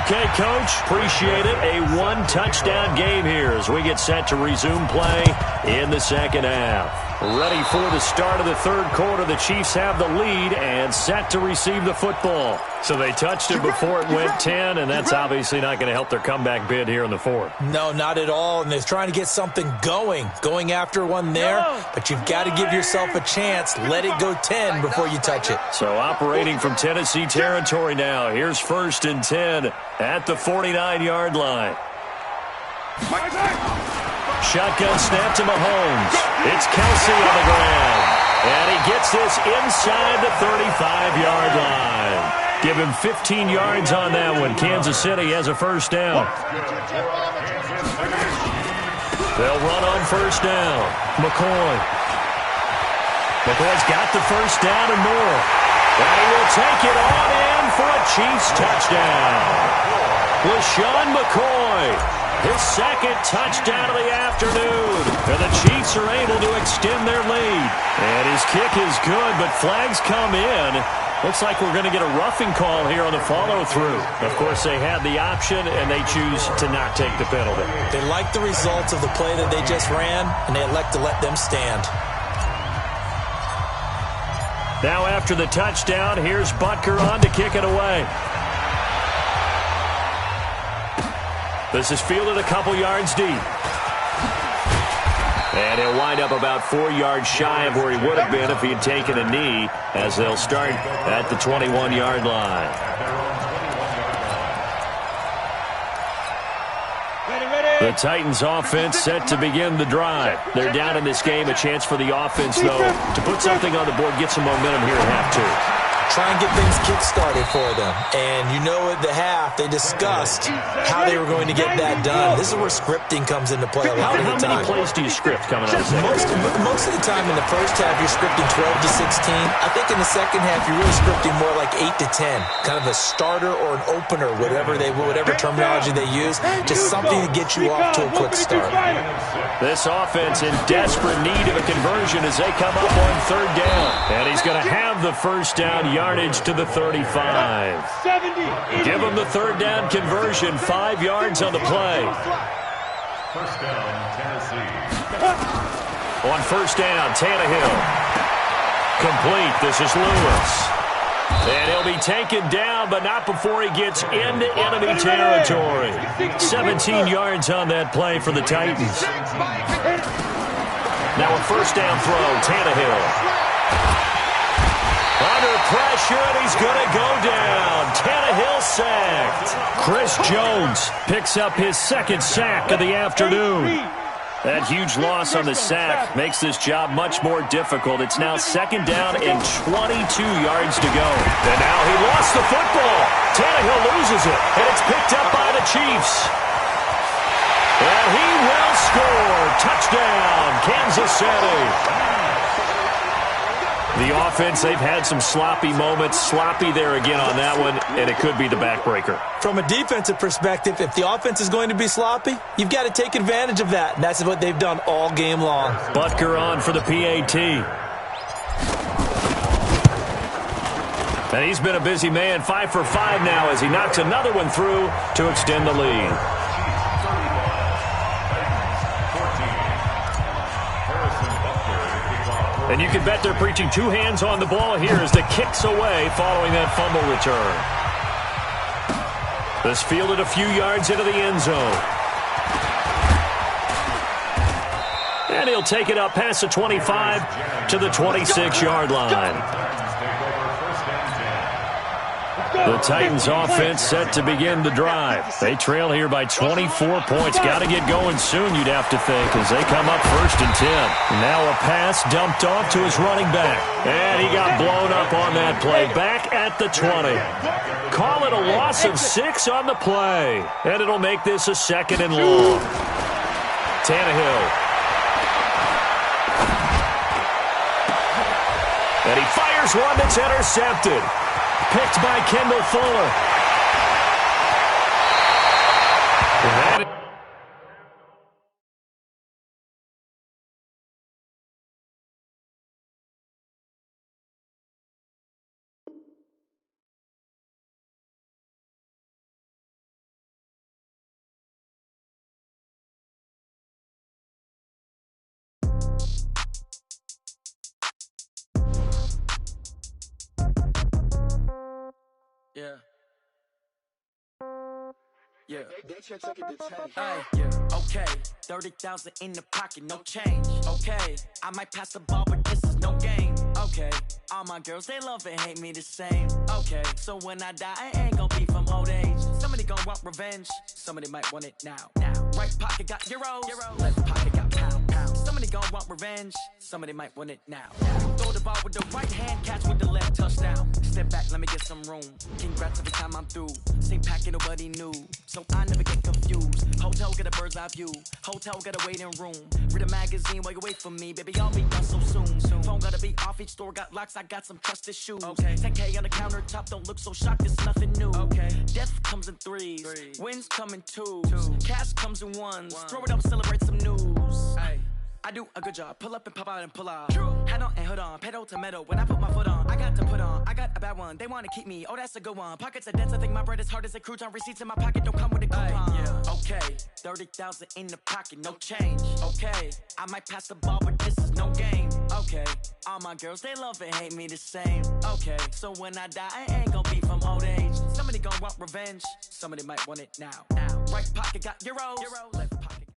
Okay, Coach, appreciate it. A 1-touchdown game here as we get set to resume play in the second half. Ready for the start of the third quarter. The Chiefs have the lead and set to receive the football. So they touched it before it went 10, and that's obviously not going to help their comeback bid here in the fourth. No, not at all, and they're trying to get something going after one there, but you've got to give yourself a chance. Let it go 10 before you touch it. So operating from Tennessee territory now. Here's first and 10 at the 49-yard line. Shotgun snap to Mahomes. It's Kelsey on the ground. And he gets this inside the 35-yard line. Give him 15 yards on that one. Kansas City has a first down. They'll run on first down. McCoy's got the first down and more. And he will take it on in for a Chiefs touchdown. LaShawn McCoy, his second touchdown of the afternoon. And the Chiefs are able to extend their lead. And his kick is good, but flags come in. Looks like we're going to get a roughing call here on the follow-through. Of course, they had the option, and they choose to not take the penalty. They like the results of the play that they just ran, and they elect to let them stand. Now after the touchdown, here's Butker on to kick it away. This is fielded a couple yards deep. And he'll wind up about 4 yards shy of where he would have been if he had taken a knee, as they'll start at the 21-yard line. The Titans offense set to begin the drive. They're down in this game. A chance for the offense, though, to put something on the board, get some momentum here at half two. Try and get things kick-started for them. And you know at the half, they discussed how they were going to get that done. This is where scripting comes into play a lot of the time. How many plays do you script coming out of the second? Most of the time in the first half, you're scripting 12 to 16. I think in the second half, you're really scripting more like 8 to 10. Kind of a starter or an opener, whatever terminology they use. Just something to get you off to a quick start. This offense in desperate need of a conversion as they come up on third down. And he's going to have the first down yardage to the 35. Give him the third down conversion, 5 yards on the play. First down, Tennessee. On first down, Tannehill. Complete. This is Lewis. And he'll be taken down, but not before he gets into enemy territory. 17 yards on that play for the Titans. Now a first down throw, Tannehill. Under pressure, and he's going to go down. Tannehill sacked. Chris Jones picks up his second sack of the afternoon. That huge loss on the sack makes this job much more difficult. It's now second down and 22 yards to go. And now he lost the football. Tannehill loses it, and it's picked up by the Chiefs. And he will score. Touchdown, Kansas City. The offense, they've had some sloppy moments. Sloppy there again on that one, and it could be the backbreaker. From a defensive perspective, if the offense is going to be sloppy, you've got to take advantage of that, and that's what they've done all game long. Butker on for the PAT. And he's been a busy man, 5 for 5 now as he knocks another one through to extend the lead. And you can bet they're preaching two hands on the ball here as the kick's away following that fumble return. This fielded a few yards into the end zone. And he'll take it up past the 25 to the 26-yard line. The Titans offense set to begin the drive. They trail here by 24 points. Got to get going soon, you'd have to think, as they come up 1st and 10. Now a pass dumped off to his running back. And he got blown up on that play. Back at the 20. Call it a loss of 6 on the play. And it'll make this a 2nd and long. Tannehill. And he fires one that's intercepted. Picked by Kendall Fuller. Yeah. Okay, 30,000 in the pocket, no change. Okay, I might pass the ball, but this is no game. Okay, all my girls, they love and hate me the same. Okay, so when I die, I ain't gonna be from old age. Somebody gonna want revenge, somebody might want it now. Right pocket got euros, left pocket got pound. Somebody gonna want revenge, somebody might want it now. Throw the ball with the right hand, catch with the left, touchdown. Step back, let me get some room. Congrats every time I'm through. Same packet, nobody knew, so I never get confused. Hotel get a bird's eye view. Hotel got a waiting room. Read a magazine while you wait for me, baby. I'll be done so soon. Phone gotta be off. Each store got locks. I got some trusted shoes. Okay. 10K on the countertop. Don't look so shocked. It's nothing new. Okay. Death comes in threes. Wins come in twos. Cash comes in ones. Throw it up, celebrate some news. Hey. I do a good job. Pull up and pop out and pull out. Head on and hood on. Pedal to metal. When I put my foot on, I got to put on. I got a bad one. They want to keep me. Oh, that's a good one. Pockets are dense. I think my bread is hard as a crouton. Receipts in my pocket don't come with a coupon. Okay. 30,000 in the pocket. No change. Okay. I might pass the ball, but this is no game. Okay. All my girls, they love and hate me the same. Okay. So when I die, I ain't gonna be from old age. Somebody gonna want revenge. Somebody might want it now. Right pocket got euros. Left pocket.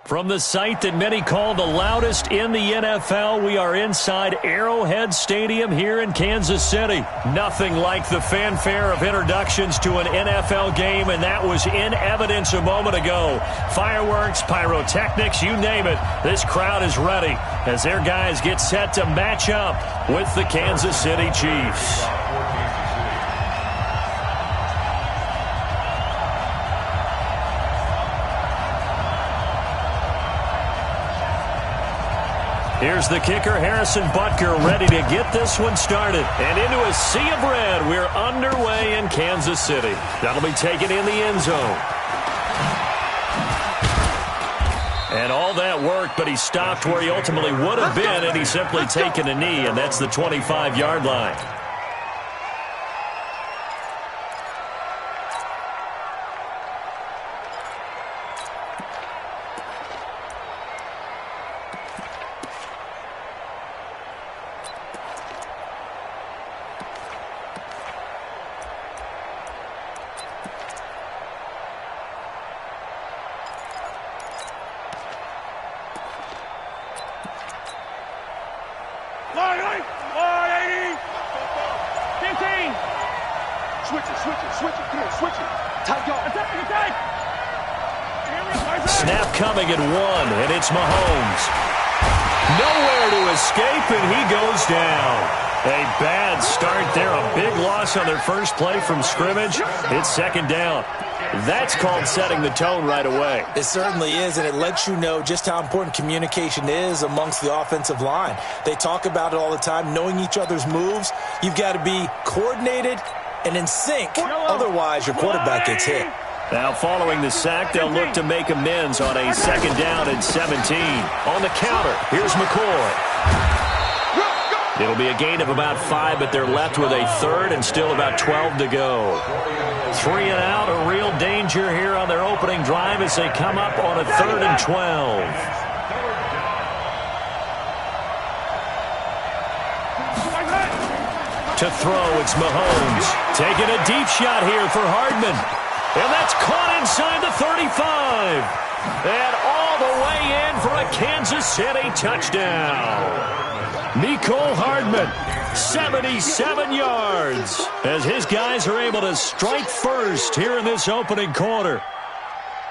From the site that many call the loudest in the NFL, we are inside Arrowhead Stadium here in Kansas City. Nothing like the fanfare of introductions to an NFL game, and that was in evidence a moment ago. Fireworks, pyrotechnics, you name it. This crowd is ready as their guys get set to match up with the Kansas City Chiefs. Here's the kicker, Harrison Butker, ready to get this one started. And into a sea of red, we're underway in Kansas City. That'll be taken in the end zone. And all that worked, but he stopped where he ultimately would have been, and he's simply taken a knee, and that's the 25-yard line. switch it. Come here, switch it. Tight yard. Attack. Snap coming at 1, and it's Mahomes. Nowhere to escape, and he goes down. A bad start there, a big loss on their first play from scrimmage. It's second down. That's called setting the tone right away. It certainly is, and it lets you know just how important communication is amongst the offensive line. They talk about it all the time, knowing each other's moves. You've got to be coordinated and in sync. Otherwise, your quarterback gets hit. Now, following the sack, they'll look to make amends on a second down and 17. On the counter, here's McCoy. It'll be a gain of about 5, but they're left with a third and still about 12 to go. 3 and out, a real danger here on their opening drive as they come up on a 3rd and 12. To throw, it's Mahomes. Taking a deep shot here for Hardman. And that's caught inside the 35. And all the way in for a Kansas City touchdown. Mecole Hardman, 77 yards, as his guys are able to strike first here in this opening quarter.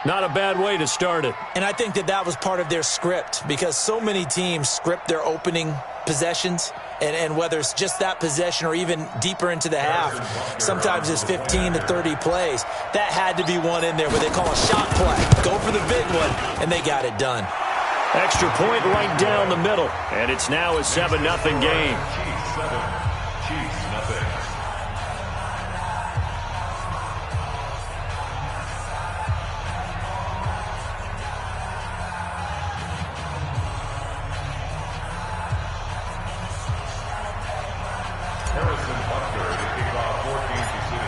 Not a bad way to start it. And I think that was part of their script, because so many teams script their opening possessions, and whether it's just that possession or even deeper into the half, sometimes it's 15 to 30 plays. That had to be one in there where they call a shot play. Go for the big one, and they got it done. Extra point right down the middle, and it's now a 7-0 game. Chiefs nothing.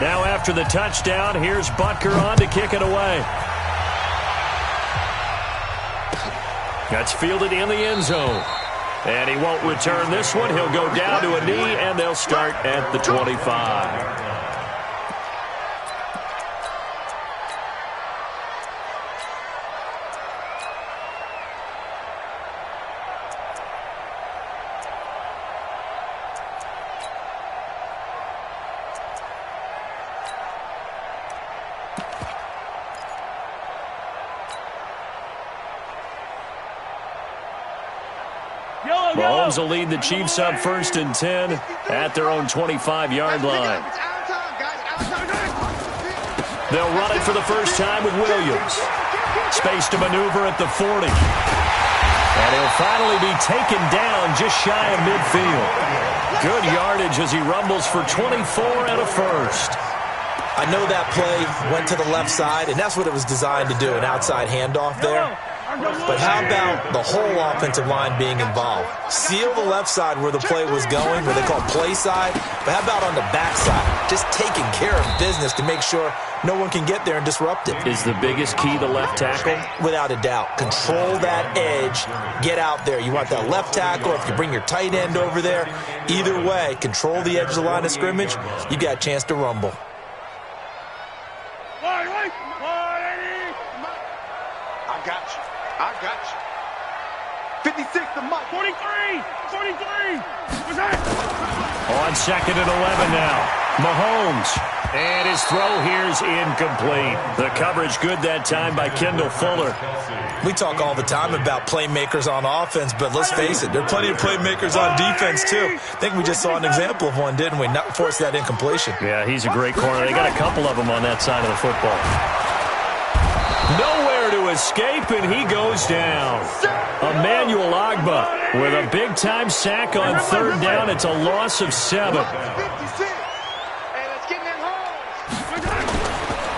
Now after the touchdown, here's Butker on to kick it away. That's fielded in the end zone. And he won't return this one. He'll go down to a knee, and they'll start at the 25. Mahomes will lead the Chiefs up 1st and 10 at their own 25-yard line. They'll run it for the first time with Williams. Space to maneuver at the 40. And he'll finally be taken down just shy of midfield. Good yardage as he rumbles for 24 and a first. I know that play went to the left side, and that's what it was designed to do, an outside handoff there. But how about the whole offensive line being involved? Seal the left side where the play was going, where they call play side. But how about on the back side? Just taking care of business to make sure no one can get there and disrupt it. Is the biggest key the left tackle? Without a doubt. Control that edge. Get out there. You want that left tackle. If you bring your tight end over there, either way, control the edge of the line of scrimmage. You got a chance to rumble. I got you. 56 to Mike. 43. What's that? On 2nd and 11 now. Mahomes. And his throw here's incomplete. The coverage good that time by Kendall Fuller. We talk all the time about playmakers on offense, but let's face it, there are plenty of playmakers on defense too. I think we just saw an example of one, didn't we? Not force that incompletion. Yeah, he's a great corner. They got a couple of them on that side of the football. Nowhere to escape, and he goes down. Emmanuel Ogbah with a big-time sack on 3rd down. It's a loss of 7.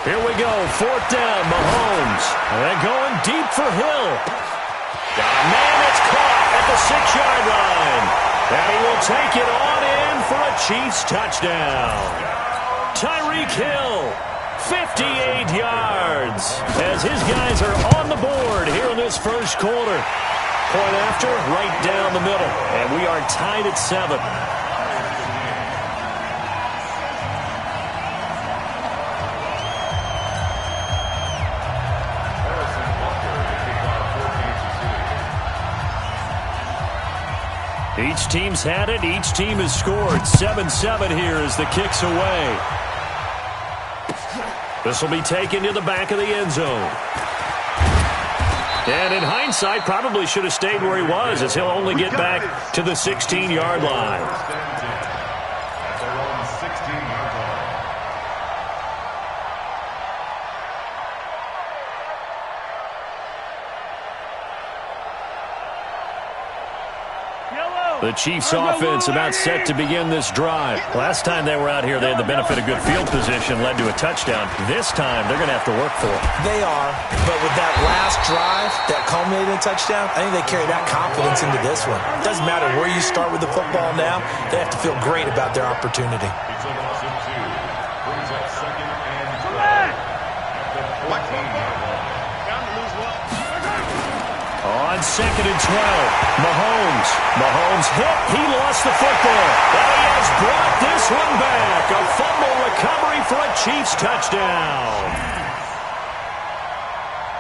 Here we go, 4th down, Mahomes. They're going deep for Hill. Got a man that's caught at the 6-yard line. And he will take it on in for a Chiefs touchdown. Tyreek Hill, 58 yards, as his guys are on the board here in this first quarter. Point after, right down the middle, and we are tied at 7. Each team's had it. Each team has scored. 7-7 here as the kick's away. This will be taken to the back of the end zone. And in hindsight, probably should have stayed where he was, as he'll only get back to the 16-yard line. The Chiefs offense about set to begin this drive. Last time they were out here, they had the benefit of good field position, led to a touchdown. This time, they're going to have to work for it. They are, but with that last drive that culminated in a touchdown, I think they carry that confidence into this one. It doesn't matter where you start with the football now. They have to feel great about their opportunity. It's a loss of 2. Brings up 2nd and 12 at the 14-yard line. On 2nd and 12, Mahomes hit. He lost the football. And he has brought this one back. A fumble recovery for a Chiefs touchdown.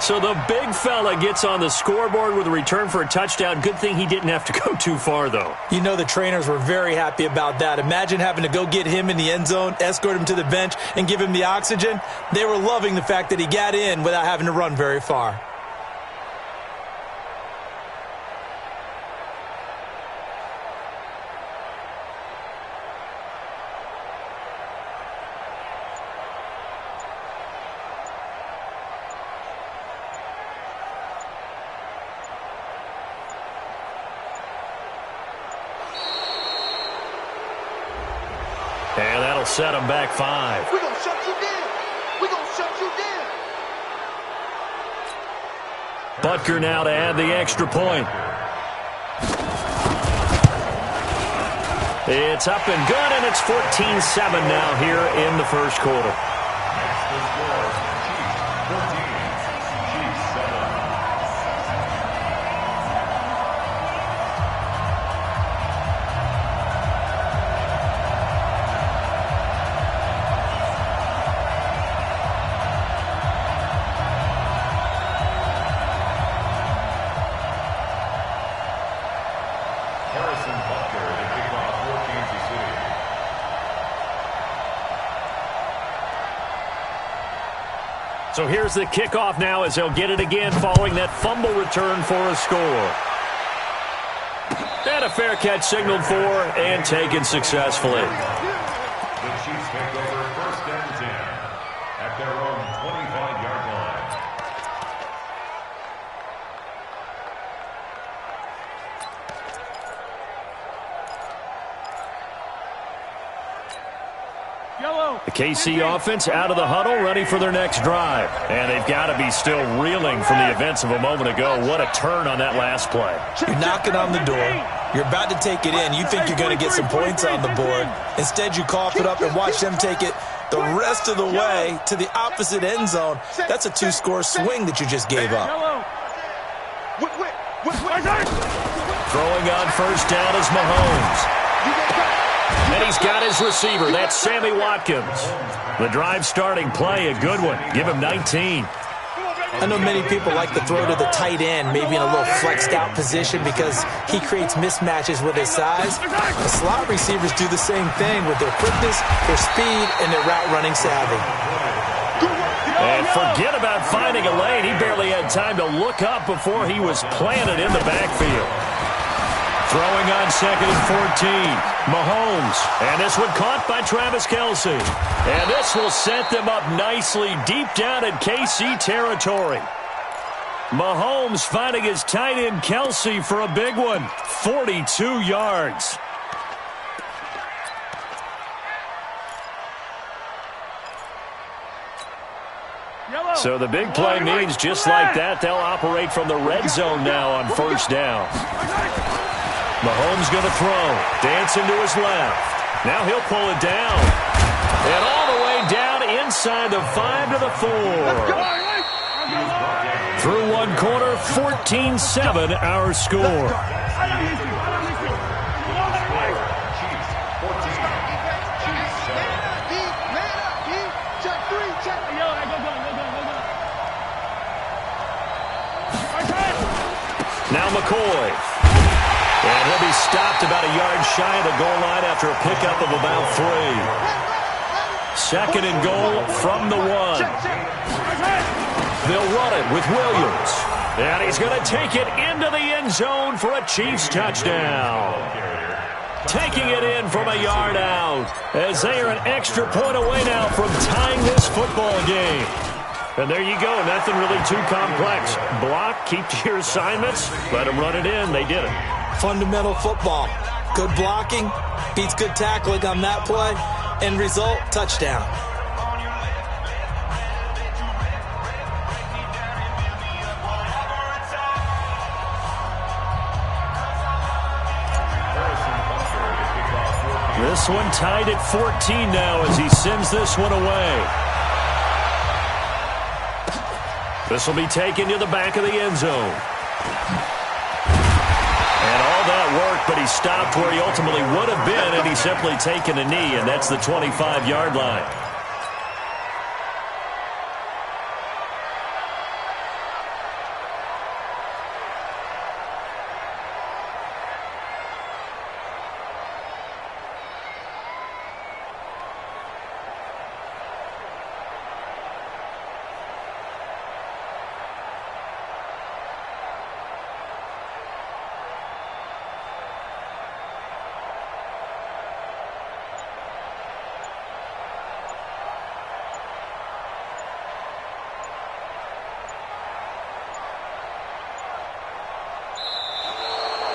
So the big fella gets on the scoreboard with a return for a touchdown. Good thing he didn't have to go too far, though. You know the trainers were very happy about that. Imagine having to go get him in the end zone, escort him to the bench, and give him the oxygen. They were loving the fact that he got in without having to run very far. And that'll set them back 5. We're going to shut you down. We're going to shut you down. Butker now to add the extra point. It's up and good, and it's 14-7 now here in the first quarter. Next the score, Chiefs 14, Chiefs 7. So here's the kickoff now as they'll get it again following that fumble return for a score. And a fair catch signaled for and taken successfully. The Chiefs take over 1st and 10 at their own 25-yard line. The KC offense out of the huddle, ready for their next drive. And they've got to be still reeling from the events of a moment ago. What a turn on that last play. You're knocking on the door. You're about to take it in. You think you're going to get some points on the board. Instead, you cough it up and watch them take it the rest of the way to the opposite end zone. That's a 2-score swing that you just gave up. Throwing on first down is Mahomes. And he's got his receiver. That's Sammy Watkins. The drive starting play, a good one. Give him 19. I know many people like to throw to the tight end, maybe in a little flexed out position because he creates mismatches with his size. The slot receivers do the same thing with their quickness, their speed, and their route running savvy. And forget about finding a lane. He barely had time to look up before he was planted in the backfield. Throwing on 2nd and 14, Mahomes. And this one caught by Travis Kelce. And this will set them up nicely deep down in KC territory. Mahomes finding his tight end Kelce for a big one. 42 yards. So the big play means just like that, they'll operate from the red zone now on first down. Mahomes going to throw. Dancing to his left. Now he'll pull it down. And all the way down inside the 5 to the 4. Through one quarter, 14-7 our score. Now McCoy. And he'll be stopped about a yard shy of the goal line after a pickup of about 3. 2nd and goal from the 1. They'll run it with Williams. And he's going to take it into the end zone for a Chiefs touchdown. Taking it in from a yard out, as they are an extra point away now from tying this football game. And there you go, nothing really too complex. Block, keep to your assignments, let them run it in. They did it. Fundamental football. Good blocking, beats good tackling on that play. End result, touchdown. This one tied at 14 now as he sends this one away. This will be taken to the back of the end zone. And all that worked, but he stopped where he ultimately would have been, and he's simply taken a knee, and that's the 25-yard line.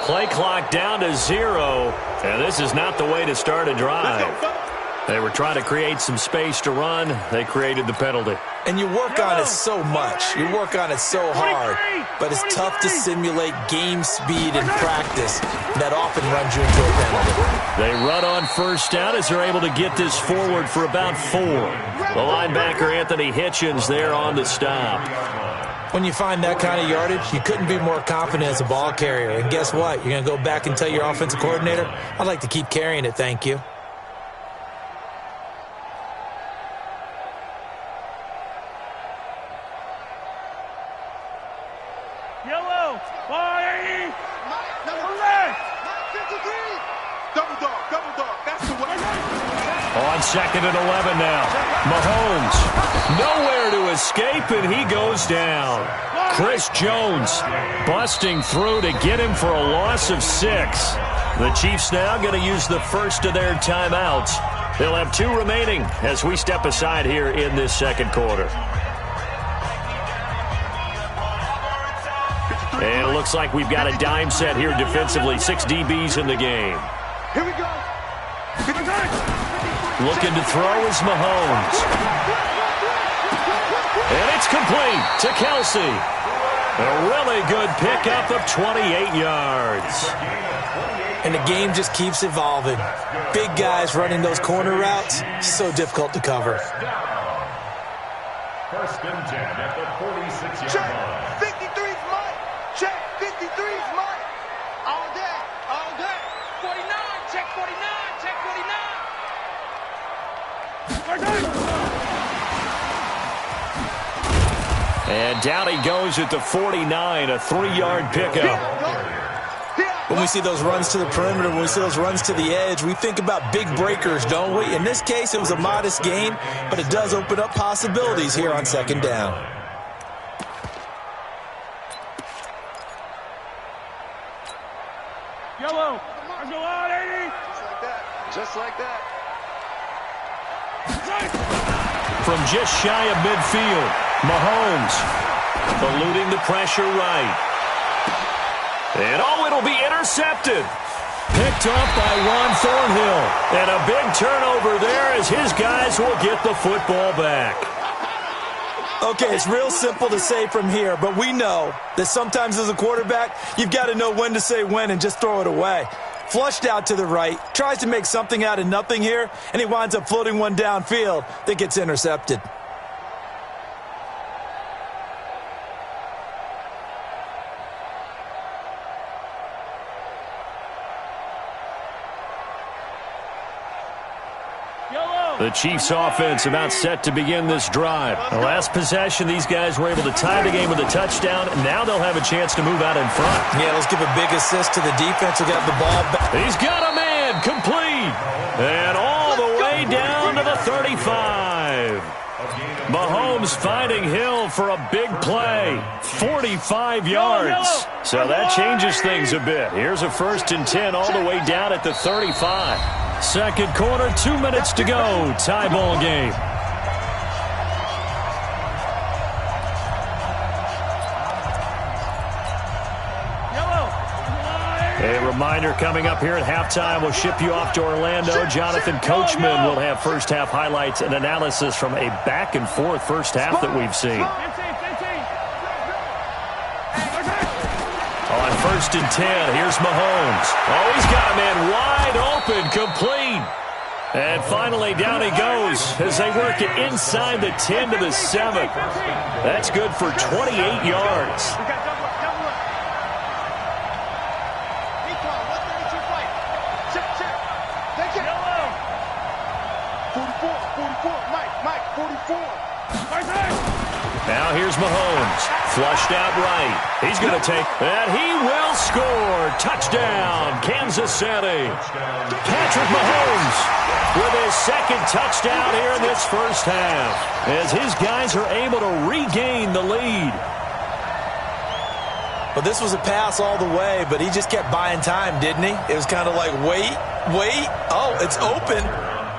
Play clock down to 0, and this is not the way to start a drive. They were trying to create some space to run. They created the penalty. And you work on it so much. You work on it so hard. But it's tough to simulate game speed in practice. That often runs you into a penalty. They run on first down as they're able to get this forward for about 4. The linebacker, Anthony Hitchens, there on the stop. When you find that kind of yardage, you couldn't be more confident as a ball carrier. And guess what? You're going to go back and tell your offensive coordinator, I'd like to keep carrying it, thank you. Yellow, 180. Double dog, that's the way. On 2nd and 11 now. Mahomes, nowhere to escape, and he goes down. Chris Jones busting through to get him for a loss of 6. The Chiefs now going to use the first of their timeouts. They'll have 2 remaining as we step aside here in this second quarter. And it looks like we've got a dime set here defensively. 6 DBs in the game. Here we go. Looking to throw is Mahomes. And it's complete to Kelsey. A really good pickup of 28 yards. And the game just keeps evolving. Big guys running those corner routes, so difficult to cover. 1st and 10 at the 46-yard line. Check, 53's mine. Check, 53's mine. All day, all day. 49, check 49, check 49. And down he goes at the 49, a 3-yard pickup. When we see those runs to the perimeter, when we see those runs to the edge, we think about big breakers, don't we? In this case, it was a modest gain, but it does open up possibilities here on 2nd down. Yellow, let's go on, 80. Just like that. From just shy of midfield, Mahomes eluding the pressure right. And it'll be intercepted. Picked off by Ron Thornhill. And a big turnover there as his guys will get the football back. Okay, it's real simple to say from here, but we know that sometimes as a quarterback, you've got to know when to say when and just throw it away. Flushed out to the right, tries to make something out of nothing here, and he winds up floating one downfield that gets intercepted. The Chiefs offense about set to begin this drive. The last possession, these guys were able to tie the game with a touchdown. Now they'll have a chance to move out in front. Yeah, let's give a big assist to the defense who got the ball back. He's got a man complete. And all the way down to the 35. Mahomes finding Hill for a big play. 45 yards. So that changes things a bit. Here's a 1st and 10 all the way down at the 35. Second quarter, 2 minutes to go. Tie ball game. A reminder coming up here at halftime, we'll ship you off to Orlando. Jonathan Coachman will have first half highlights and analysis from a back and forth first half that we've seen. On 1st and 10, here's Mahomes. Oh, he's got a man wide open, complete. And finally down he goes as they work it inside the 10 to the 7. That's good for 28 yards. Now here's Mahomes. Flushed out right. He's going to take, and he will score. Touchdown, Kansas City. Patrick Mahomes with his second touchdown here in this first half as his guys are able to regain the lead. Well, this was a pass all the way, but he just kept buying time, didn't he? It was kind of like, wait. Oh, it's open.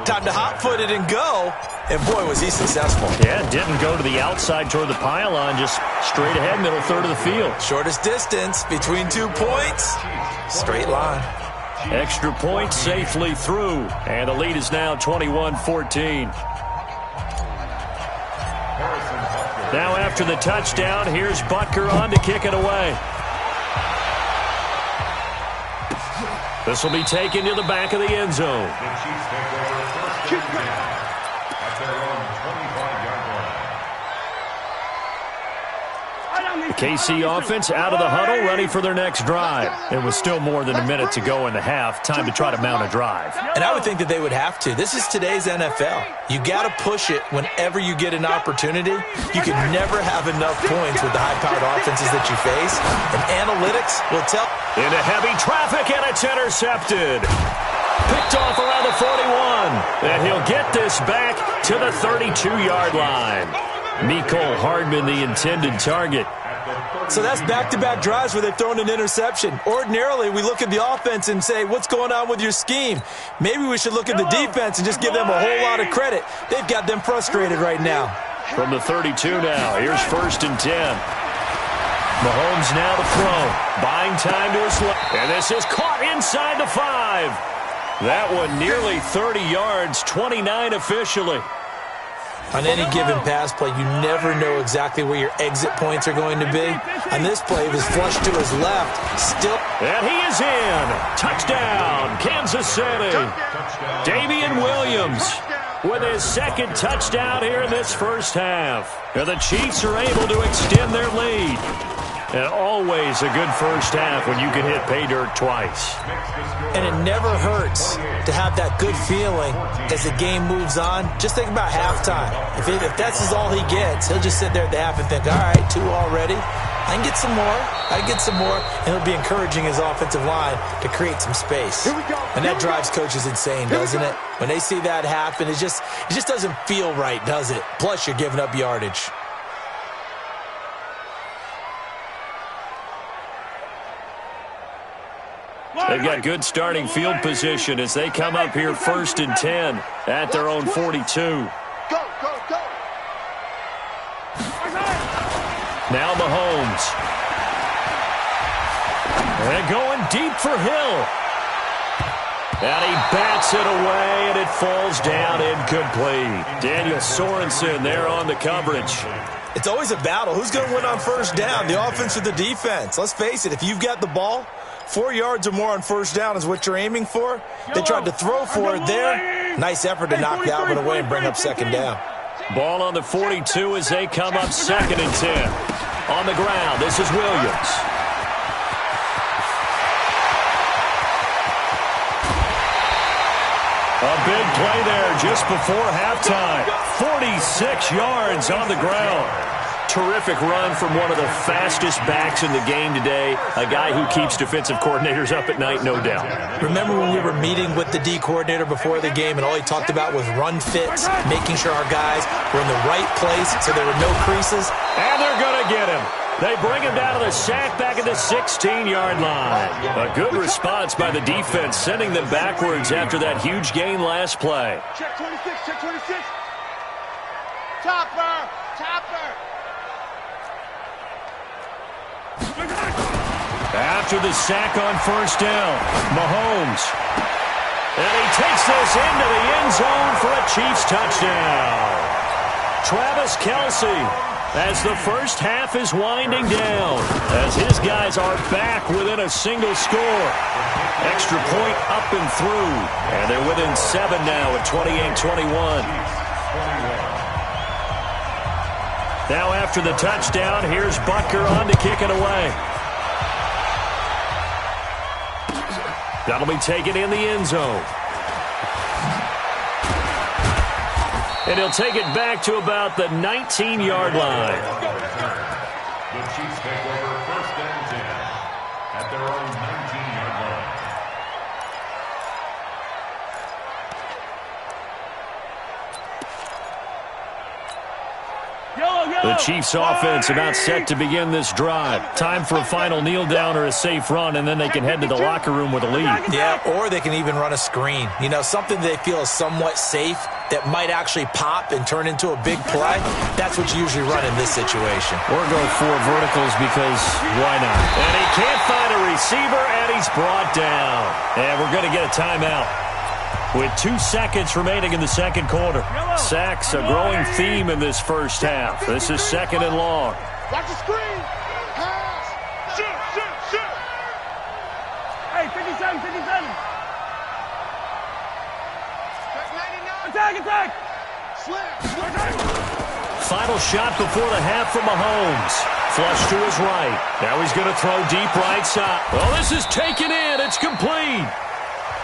Time to hot-foot it and go. And, boy, was he successful. Yeah, didn't go to the outside toward the pylon, just straight ahead, middle third of the field. Shortest distance between 2 points. Straight line. Extra point safely through. And the lead is now 21-14. Now after the touchdown, here's Butker on to kick it away. This will be taken to the back of the end zone. The KC offense out of the huddle, ready for their next drive. It was still more than a minute to go in the half. Time to try to mount a drive. And I would think that they would have to. This is today's NFL. You got to push it whenever you get an opportunity. You can never have enough points with the high-powered offenses that you face. And analytics will tell. Into heavy traffic, and it's intercepted. Picked off around the 41. And he'll get this back to the 32-yard line. Mecole Hardman, the intended target. So that's back-to-back drives where they've thrown an interception. Ordinarily, we look at the offense and say, what's going on with your scheme? Maybe we should look at the defense and just give them a whole lot of credit. They've got them frustrated right now. From the 32 now, here's 1st and 10. Mahomes now to throw. Buying time to his left. And this is caught inside the 5. That one nearly 30 yards, 29 officially. On any given pass play, you never know exactly where your exit points are going to be. On this play, it was flushed to his left. Still. And he is in. Touchdown, Kansas City. Damian Williams with his second touchdown here in this first half. And the Chiefs are able to extend their lead. And always a good first half when you can hit pay dirt twice. And it never hurts to have that good feeling as the game moves on. Just think about halftime. If that's all he gets, he'll just sit there at the half and think, all right, 2 already. I can get some more. And he'll be encouraging his offensive line to create some space. And that drives coaches insane, doesn't it? When they see that happen, it just doesn't feel right, does it? Plus, you're giving up yardage. They've got good starting field position as they come up here 1st and 10 at their own 42. Go. Now Mahomes. And going deep for Hill. And he bats it away, and it falls down incomplete. Daniel Sorensen there on the coverage. It's always a battle. Who's going to win on first down, the offense or the defense? Let's face it, if you've got the ball, 4 yards or more on first down is what you're aiming for. They tried to throw for it there. Nice effort to knock Dalvin away and bring up second down. Ball on the 42 as they come up 2nd and 10. On the ground, this is Williams. A big play there just before halftime. 46 yards on the ground. terrific run from one of the fastest backs in the game today, a guy who keeps defensive coordinators up at night, no doubt. Remember when we were meeting with the D coordinator before the game and all he talked about was run fits, making sure our guys were in the right place so there were no creases? And they're going to get him. They bring him down to the sack back at the 16-yard line. A good response by the defense, sending them backwards after that huge gain last play. Check 26, check 26. Topper, topper. After the sack on first down, Mahomes. And he takes this into the end zone for a Chiefs touchdown. Travis Kelce, as the first half is winding down, as his guys are back within a single score. Extra point up and through, and they're within 7 now at 28-21. Now after the touchdown, here's Butker on to kick it away. That'll be taken in the end zone. And he'll take it back to about the 19-yard line. The Chiefs take over first and 10 at their own 19-yard line. The Chiefs offense about set to begin this drive. Time for a final kneel down or a safe run, and then they can head to the locker room with a lead. Yeah, or they can even run a screen. You know, something they feel is somewhat safe that might actually pop and turn into a big play. That's what you usually run in this situation. Or go 4 verticals because why not? And he can't find a receiver, and he's brought down. And we're going to get a timeout. With 2 seconds remaining in the second quarter. Sacks, a growing theme in this first half. This is second and long. Watch the screen. Pass. Shoot, shoot, shoot. Hey, 57, 57. Attack, attack. Slam. Final shot before the half from Mahomes. Flush to his right. Now he's going to throw deep right side. Well, this is taken in. It's complete.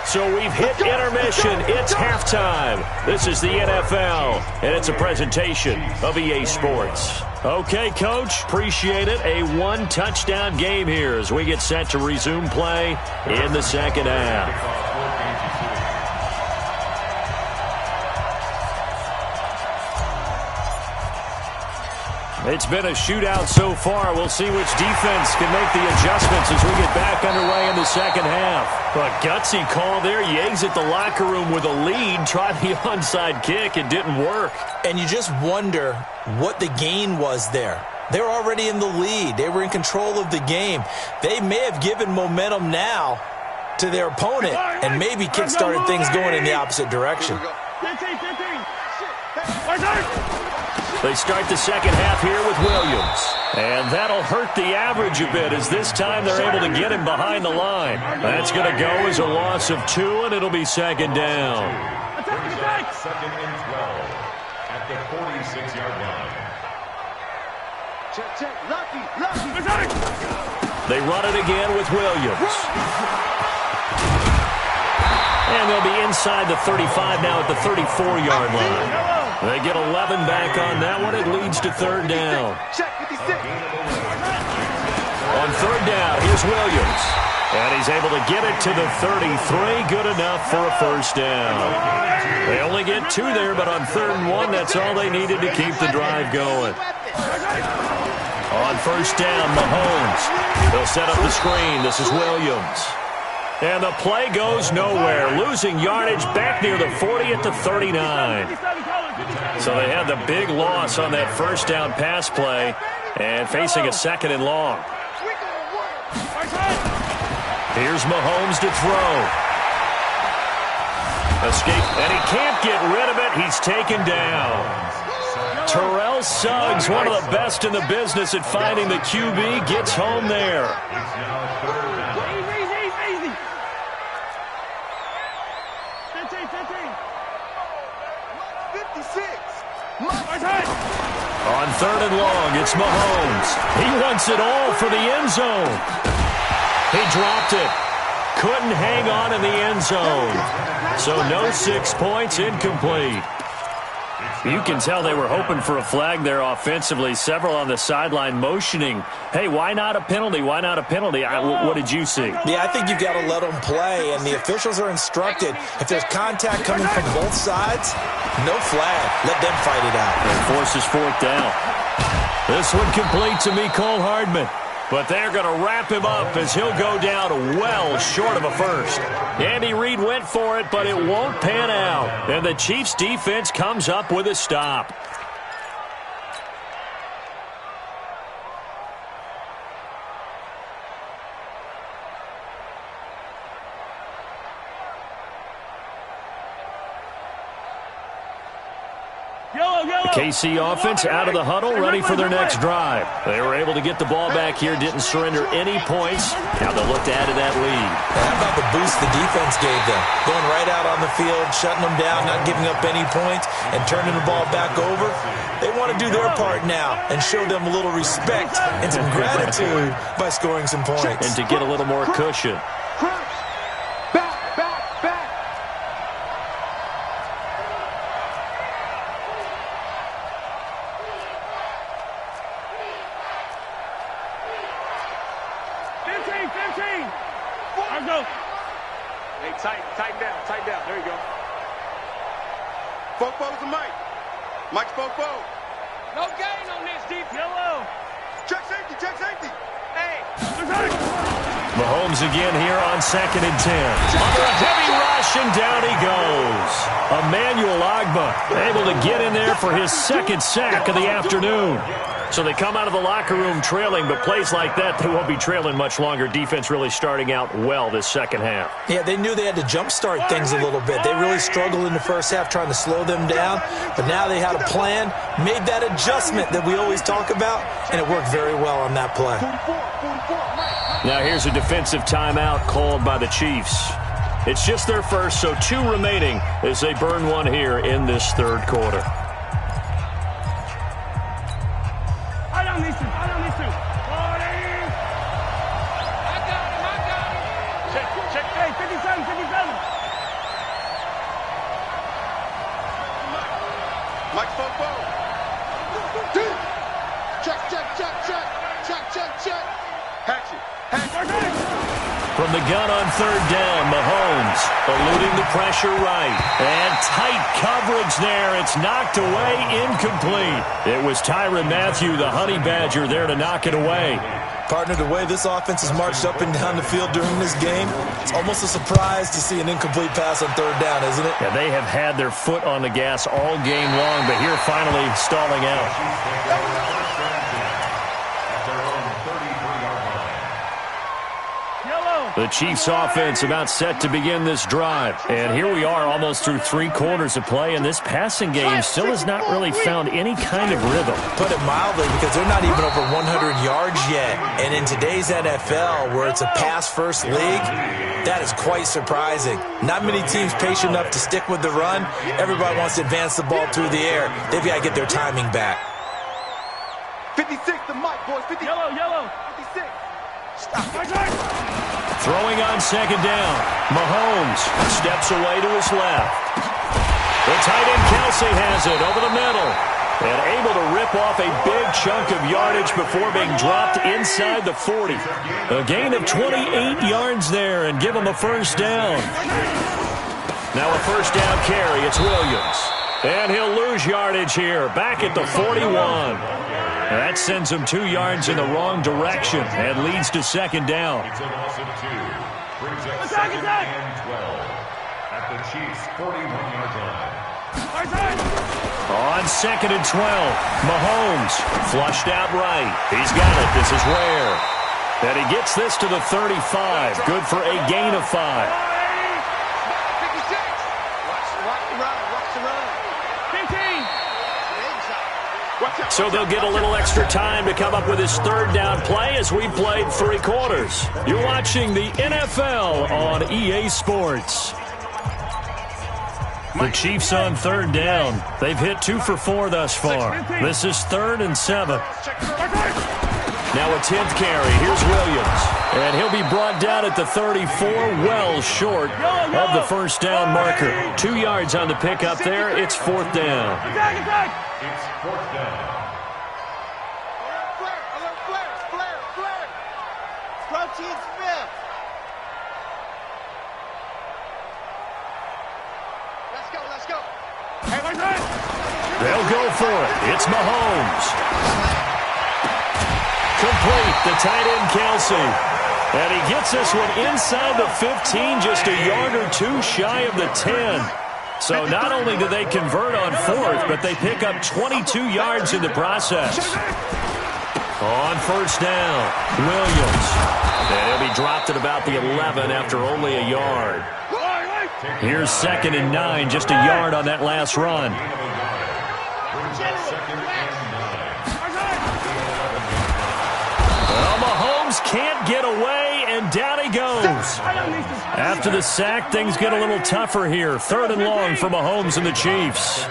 So we've hit intermission. It's halftime. This is the NFL, and it's a presentation of EA Sports. Okay, Coach, appreciate it. A 1-touchdown game here as we get set to resume play in the second half. It's been a shootout so far. We'll see which defense can make the adjustments as we get back underway in the second half. A gutsy call there. You exit the locker room with a lead. Try the onside kick. It didn't work. And you just wonder what the gain was there. They were already in the lead. They were in control of the game. They may have given momentum now to their opponent and maybe kick-started things going in the opposite direction. 15, 15. They start the second half here with Williams. And that'll hurt the average a bit as this time they're able to get him behind the line. That's going to go as a loss of 2, and it'll be second down. Second and 12 at the 46-yard line. Check, check. Lucky. They run it again with Williams. And they'll be inside the 35 now at the 34-yard line. They get 11 back on that one. It leads to third down. Check 56. On third down, here's Williams. And he's able to get it to the 33. Good enough for a first down. They only get 2 there, but on third and 1, that's all they needed to keep the drive going. On first down, Mahomes. They'll set up the screen. This is Williams. And the play goes nowhere. Losing yardage back near the 40 at the 39. So they had the big loss on that first down pass play and facing a second and long. Here's Mahomes to throw. Escape, and he can't get rid of it. He's taken down. Terrell Suggs, one of the best in the business at finding the QB, gets home there. On third and long, it's Mahomes. He wants it all for the end zone. He dropped it. Couldn't hang on in the end zone. So no 6 points, incomplete. You can tell they were hoping for a flag there offensively. Several on the sideline motioning, hey, why not a penalty? Why not a penalty? What did you see? Yeah, I think you've got to let them play, and the officials are instructed. If there's contact coming from both sides, no flag. Let them fight it out. And forces fourth down. This one complete to Mecole Hardman. But they're going to wrap him up as he'll go down well short of a first. Andy Reid went for it, but it won't pan out. And the Chiefs' defense comes up with a stop. The KC offense out of the huddle, ready for their next drive. They were able to get the ball back here, didn't surrender any points. Now they'll look to add to that lead. How about the boost the defense gave them? Going right out on the field, shutting them down, not giving up any points, and turning the ball back over. They want to do their part now and show them a little respect and some gratitude by scoring some points. And to get a little more cushion. Tighten down. There you go. Fofo's the Mike. Mike's Fofo. No gain on this deep. Yellow. Check safety. Hey. Mahomes again here on 2nd and 10. Under a heavy rush, and down he goes. Emmanuel Ogbah able to get in there for his second sack of the afternoon. So they come out of the locker room trailing, but plays like that, they won't be trailing much longer. Defense really starting out well this second half. Yeah, they knew they had to jumpstart things a little bit. They really struggled in the first half trying to slow them down, but now they had a plan, made that adjustment that we always talk about, and it worked very well on that play. Now here's a defensive timeout called by the Chiefs. It's just their first, so 2 remaining as they burn one here in this third quarter. I don't need to. 40. I got him. Check. Hey, 57. Mike Fofo. Check. Hatchet. From the gun on third down, Mahomes eluding the pressure right. And tight coverage there. It's knocked away, incomplete. It was Tyrann Mathieu, the Honey Badger, there to knock it away. Partner, the way this offense has marched up and down the field during this game, it's almost a surprise to see an incomplete pass on third down, isn't it? Yeah, they have had their foot on the gas all game long, but here finally stalling out. The Chiefs offense about set to begin this drive. And here we are almost through 3 quarters of play, and this passing game still has not really found any kind of rhythm. Put it mildly, because they're not even over 100 yards yet. And in today's NFL, where it's a pass-first league, that is quite surprising. Not many teams patient enough to stick with the run. Everybody wants to advance the ball through the air. They've got to get their timing back. 56, the Mike, boys. 50. Yellow. 56. Stop. Throwing on second down. Mahomes steps away to his left. The tight end Kelsey has it over the middle. And able to rip off a big chunk of yardage before being dropped inside the 40. A gain of 28 yards there and give him a first down. Now a first down carry. It's Williams. And he'll lose yardage here. Back at the 41. That sends him 2 yards in the wrong direction and leads to second down. It's a loss of 2. Brings up 2nd and 12 at the Chiefs' 41-yard line. On 2nd and 12, Mahomes flushed out right. He's got it. This is Ware. And he gets this to the 35. Good for a gain of 5. 56. Watch the run. 15. So they'll get a little extra time to come up with his third down play as we played 3 quarters. You're watching the NFL on EA Sports. The Chiefs on third down. They've hit 2 for 4 thus far. This is 3rd and 7. Now a 10th carry. Here's Williams. And he'll be brought down at the 34, well short of the first down marker. 2 yards on the pickup there. It's 4th down. It's 4th down. Flare. Protein Smith. Let's go. Hey, They'll go for it. It's Mahomes. Complete, the tight end Kelsey. And he gets this one inside the 15, just a yard or two shy of the 10. So not only do they convert on 4th, but they pick up 22 yards in the process. On first down, Williams. And he'll be dropped at about the 11 after only a yard. Here's 2nd and 9, just a yard on that last run. Well, Mahomes can't get away, and down he goes. After the sack, things get a little tougher here. 3rd and long for Mahomes and the Chiefs.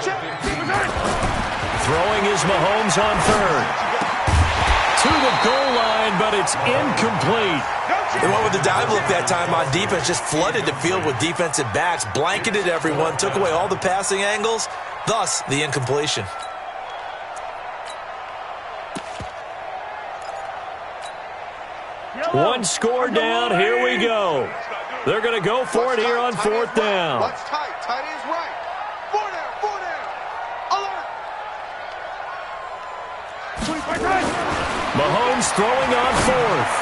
Throwing is Mahomes on 3rd. To the goal line, but it's incomplete. They went with the dive look that time on defense, just flooded the field with defensive backs, blanketed everyone, took away all the passing angles, thus the incompletion. One score down, here we go. They're going to go for it here on 4th down. Watch tight. Tight end's right. 4 down. Alert. Mahomes throwing on 4th.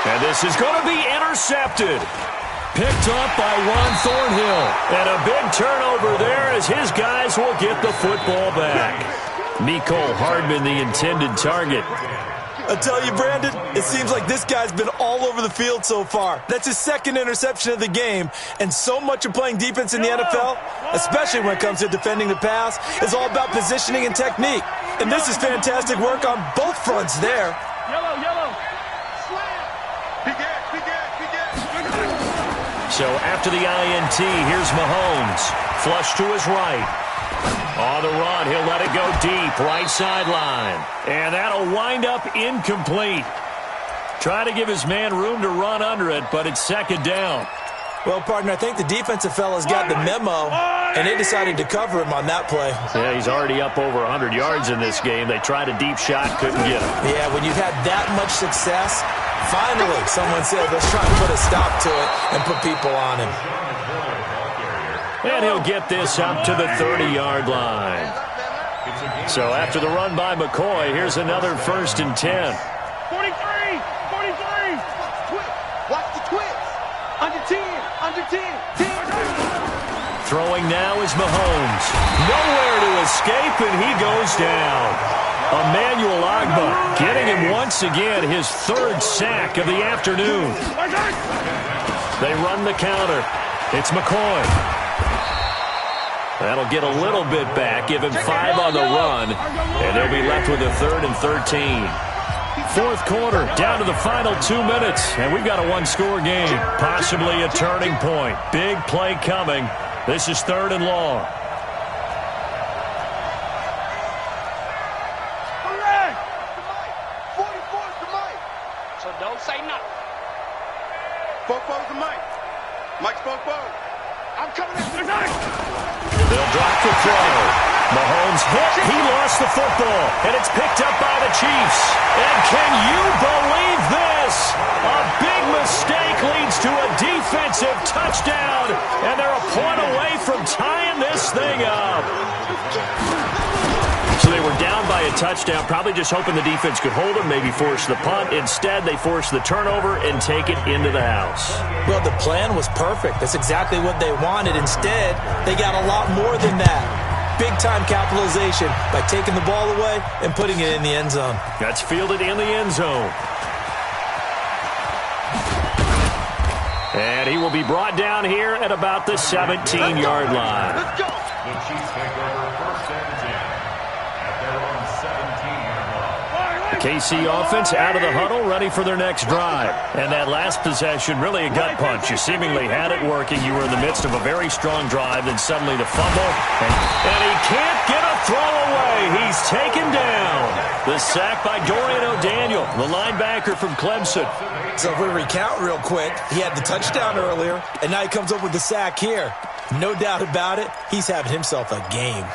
And this is going to be intercepted. Picked up by Juan Thornhill. And a big turnover there as his guys will get the football back. Mecole Hardman, the intended target. I tell you, Brandon, it seems like this guy's been all over the field so far. That's his 2nd interception of the game. And so much of playing defense in the NFL, especially when it comes to defending the pass, is all about positioning and technique. And this is fantastic work on both fronts there. Yellow. So after the INT, here's Mahomes. Flush to his right. On the run, he'll let it go deep, right sideline. And that'll wind up incomplete. Try to give his man room to run under it, but it's 2nd down. Well, partner, I think the defensive fella's got the memo, and they decided to cover him on that play. Yeah, he's already up over 100 yards in this game. They tried a deep shot, couldn't get him. Yeah, when you've had that much success, finally someone said, let's try and put a stop to it and put people on him. And he'll get this up to the 30-yard line. So after the run by McCoy, here's another 1st and 10. 43. Watch the twist. Under 10. Throwing now is Mahomes. Nowhere to escape, and he goes down. Emmanuel Ogbah getting him once again his 3rd sack of the afternoon. They run the counter. It's McCoy. That'll get a little bit back, give him 5 on the run, and they'll be left with a 3rd and 13. 4th quarter, down to the final 2 minutes, and we've got a 1-score game, possibly a turning point. Big play coming. This is 3rd and long. Correct. 44's the mic. So don't say nothing. Fofo's the mic. Mike's Fofo. I'm coming after the knife. They'll drop the throw. Mahomes hit. He lost the football. And it's picked up by the Chiefs. And can you believe this? A big mistake leads to a defensive touchdown. And they're a point away from tying this thing up. So they were down by a touchdown, probably just hoping the defense could hold them, maybe force the punt. Instead, they force the turnover and take it into the house. Well, the plan was perfect. That's exactly what they wanted. Instead, they got a lot more than that. Big-time capitalization by taking the ball away and putting it in the end zone. That's fielded in the end zone. And he will be brought down here at about the 17-yard line. Let's go. The Chiefs take over 1st and 10 at their own 17-yard line. The KC offense out of the huddle, ready for their next drive. And that last possession, really a gut punch. You seemingly had it working. You were in the midst of a very strong drive, then suddenly the fumble. And he can't get a throw away. He's taken down. The sack by Dorian O'Daniel, the linebacker from Clemson. So if we recount real quick, he had the touchdown earlier, and now he comes up with the sack here. No doubt about it, he's having himself a game.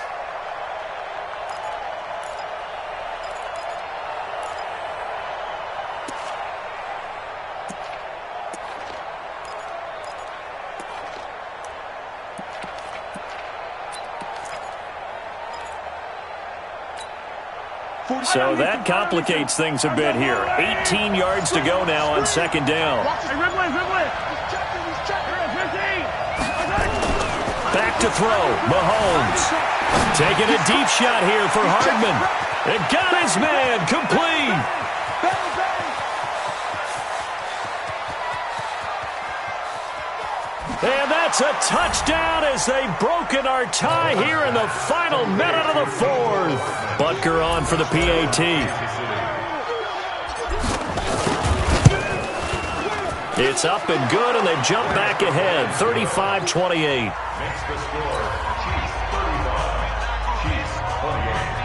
So that complicates things a bit here. 18 yards to go now on second down. Back to throw. Mahomes taking a deep shot here for Hardman. It got his man complete. And that's a touchdown as they've broken our tie here in the final minute of the fourth. Butker on for the PAT. It's up and good, and they've jumped back ahead, 35-28. Makes the score, Chiefs 35, Chiefs 28.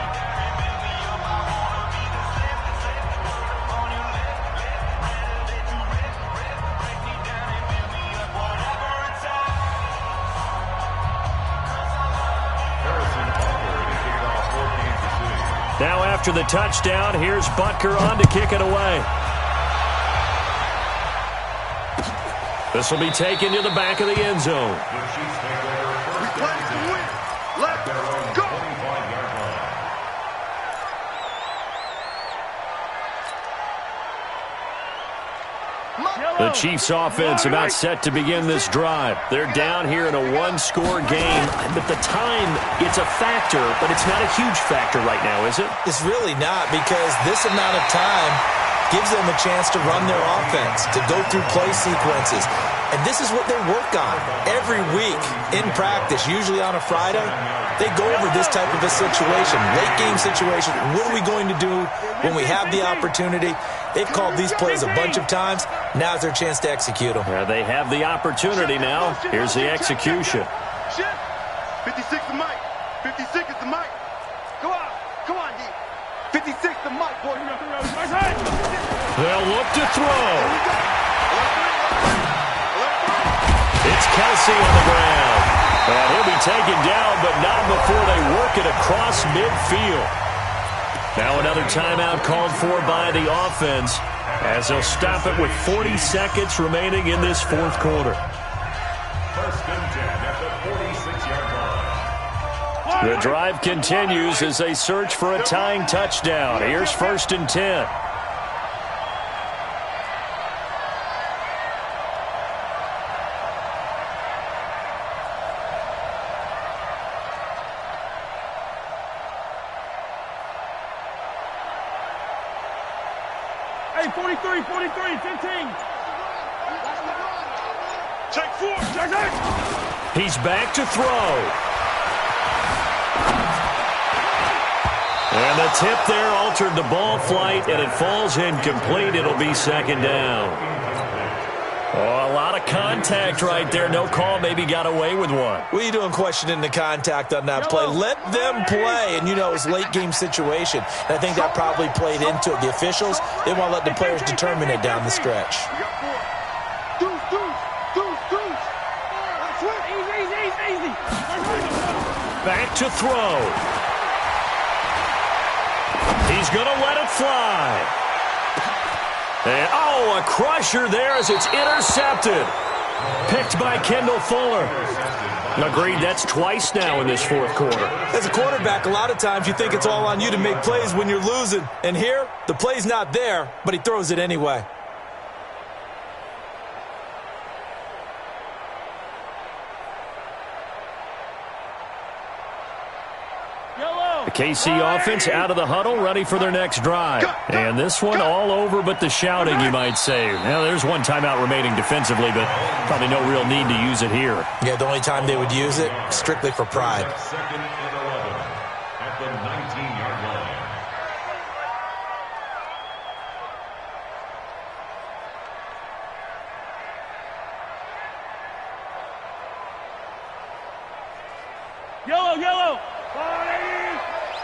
Now after the touchdown, here's Butker on to kick it away. This will be taken to the back of the end zone. The Chiefs offense about set to begin this drive. They're down here in a one-score game. But the time, it's a factor, but it's not a huge factor right now, is it? It's really not, because this amount of time gives them a chance to run their offense, to go through play sequences. And this is what they work on every week in practice, usually on a Friday. They go over this type of a situation, late game situation. What are we going to do when we have the opportunity? They've called these plays a bunch of times. Now's their chance to execute them. Yeah, they have the opportunity now. Here's the execution. 56 to Mike. 56 is the Mike. Go on. Come on, D. 56 to Mike, boy. They'll look to throw. It's Kelsey on the ground. And he'll be taken down, but not before they work it across midfield. Now another timeout called for by the offense as they'll stop it with 40 seconds remaining in this fourth quarter. First and 10 at the 46-yard line. The drive continues as they search for a tying touchdown. Here's first and 10. Hey, 43, 15. Check 4, check 8. He's back to throw. And the tip there altered the ball flight, and it falls incomplete. It'll be second down. Oh, a lot of contact right there. No call. Maybe got away with one. What are you doing questioning the contact on that play? Let them play. And, you know, it's a late-game situation. And I think that probably played into it. The officials, they want to let the players determine it down the stretch. Easy. Back to throw. He's going to let it fly. And, oh, a crusher there as it's intercepted. Picked by Kendall Fuller. Agreed, that's twice now in this fourth quarter. As a quarterback, a lot of times you think it's all on you to make plays when you're losing. And here, the play's not there, but he throws it anyway. The KC offense out of the huddle, ready for their next drive. And this one all over but the shouting, you might say. Now, there's one timeout remaining defensively, but probably no real need to use it here. Yeah, the only time they would use it, strictly for pride. Second and 11 at the 19-yard line. Yellow.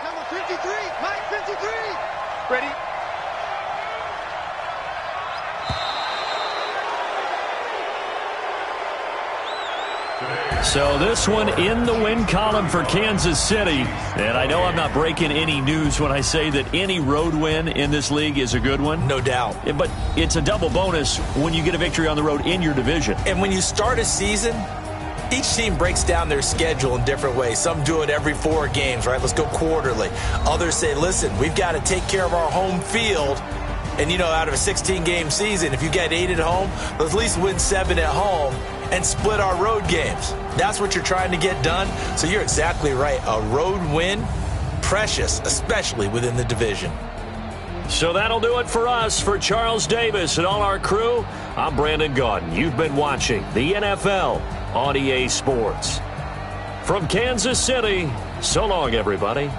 Number 53, Mike 53. Ready? So this one in the win column for Kansas City. And I know I'm not breaking any news when I say that any road win in this league is a good one. No doubt. But it's a double bonus when you get a victory on the road in your division. And when you start a season, each team breaks down their schedule in different ways. Some do it every 4 games, right? Let's go quarterly. Others say, listen, we've got to take care of our home field. And, you know, out of a 16-game season, if you get 8 at home, let's at least win 7 at home and split our road games. That's what you're trying to get done. So you're exactly right. A road win, precious, especially within the division. So that'll do it for us. For Charles Davis and all our crew, I'm Brandon Gaudin. You've been watching the NFL on EA Sports. From Kansas City, so long, everybody.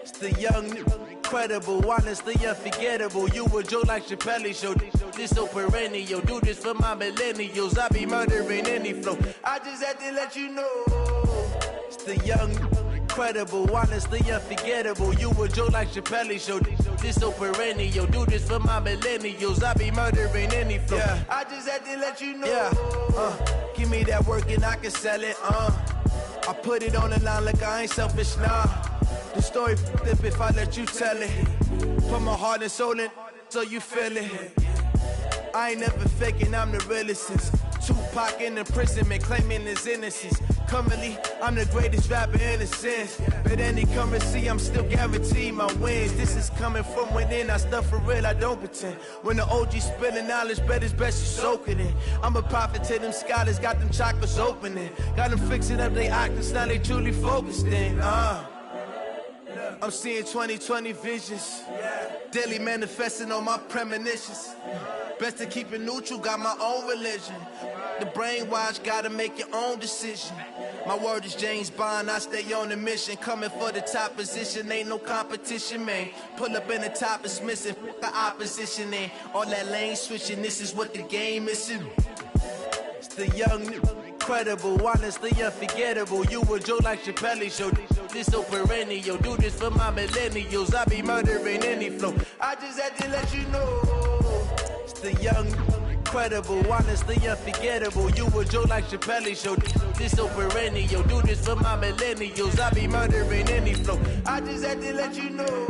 It's the young, incredible, honestly unforgettable. You a joke like Chappelle Show. This so perennial. Do this for my millennials. I be murdering any flow. I just had to let you know. It's the young, incredible, honestly unforgettable. You a joke like Chappelle Show. This so perennial. Do this for my millennials. I be murdering any flow. Yeah. I just had to let you know. Yeah. Give me that work and I can sell it. I put it on the line like I ain't selfish, nah. The story flip if I let you tell it. Put my heart and soul in so you feel it. I ain't never faking, I'm the realest since Tupac in imprisonment, claiming his innocence. Currently, I'm the greatest rapper in a sense. But any currency, I'm still guaranteed my wins. This is coming from within, I stuff for real, I don't pretend. When the OG spilling knowledge, bet it's best you soak it in. I'm a prophet to them scholars, got them chakras opening. Got them fixing up they octaves, now they truly focused in. I'm seeing 2020 visions. Daily manifesting on my premonitions. Best to keep it neutral, got my own religion. The brainwash, gotta make your own decision. My word is James Bond, I stay on the mission. Coming for the top position, ain't no competition, man. Pull up in the top, it's missing, the opposition in. All that lane switching, this is what the game is. It's the young, incredible, honestly unforgettable. You a joke like Chappelle Show. This so perennial. Do this for my millennials. I be murdering any flow. I just had to let you know. It's the young, incredible, honestly unforgettable. You a joke like Chappelle Show. This so perennial. Do this for my millennials. I be murdering any flow. I just had to let you know.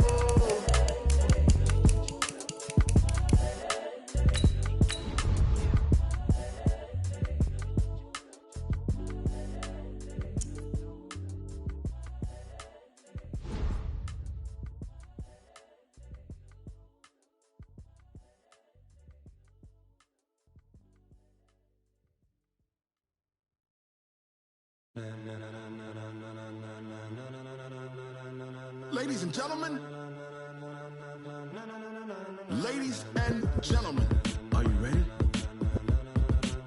Ladies and gentlemen, ladies and gentlemen, are you ready?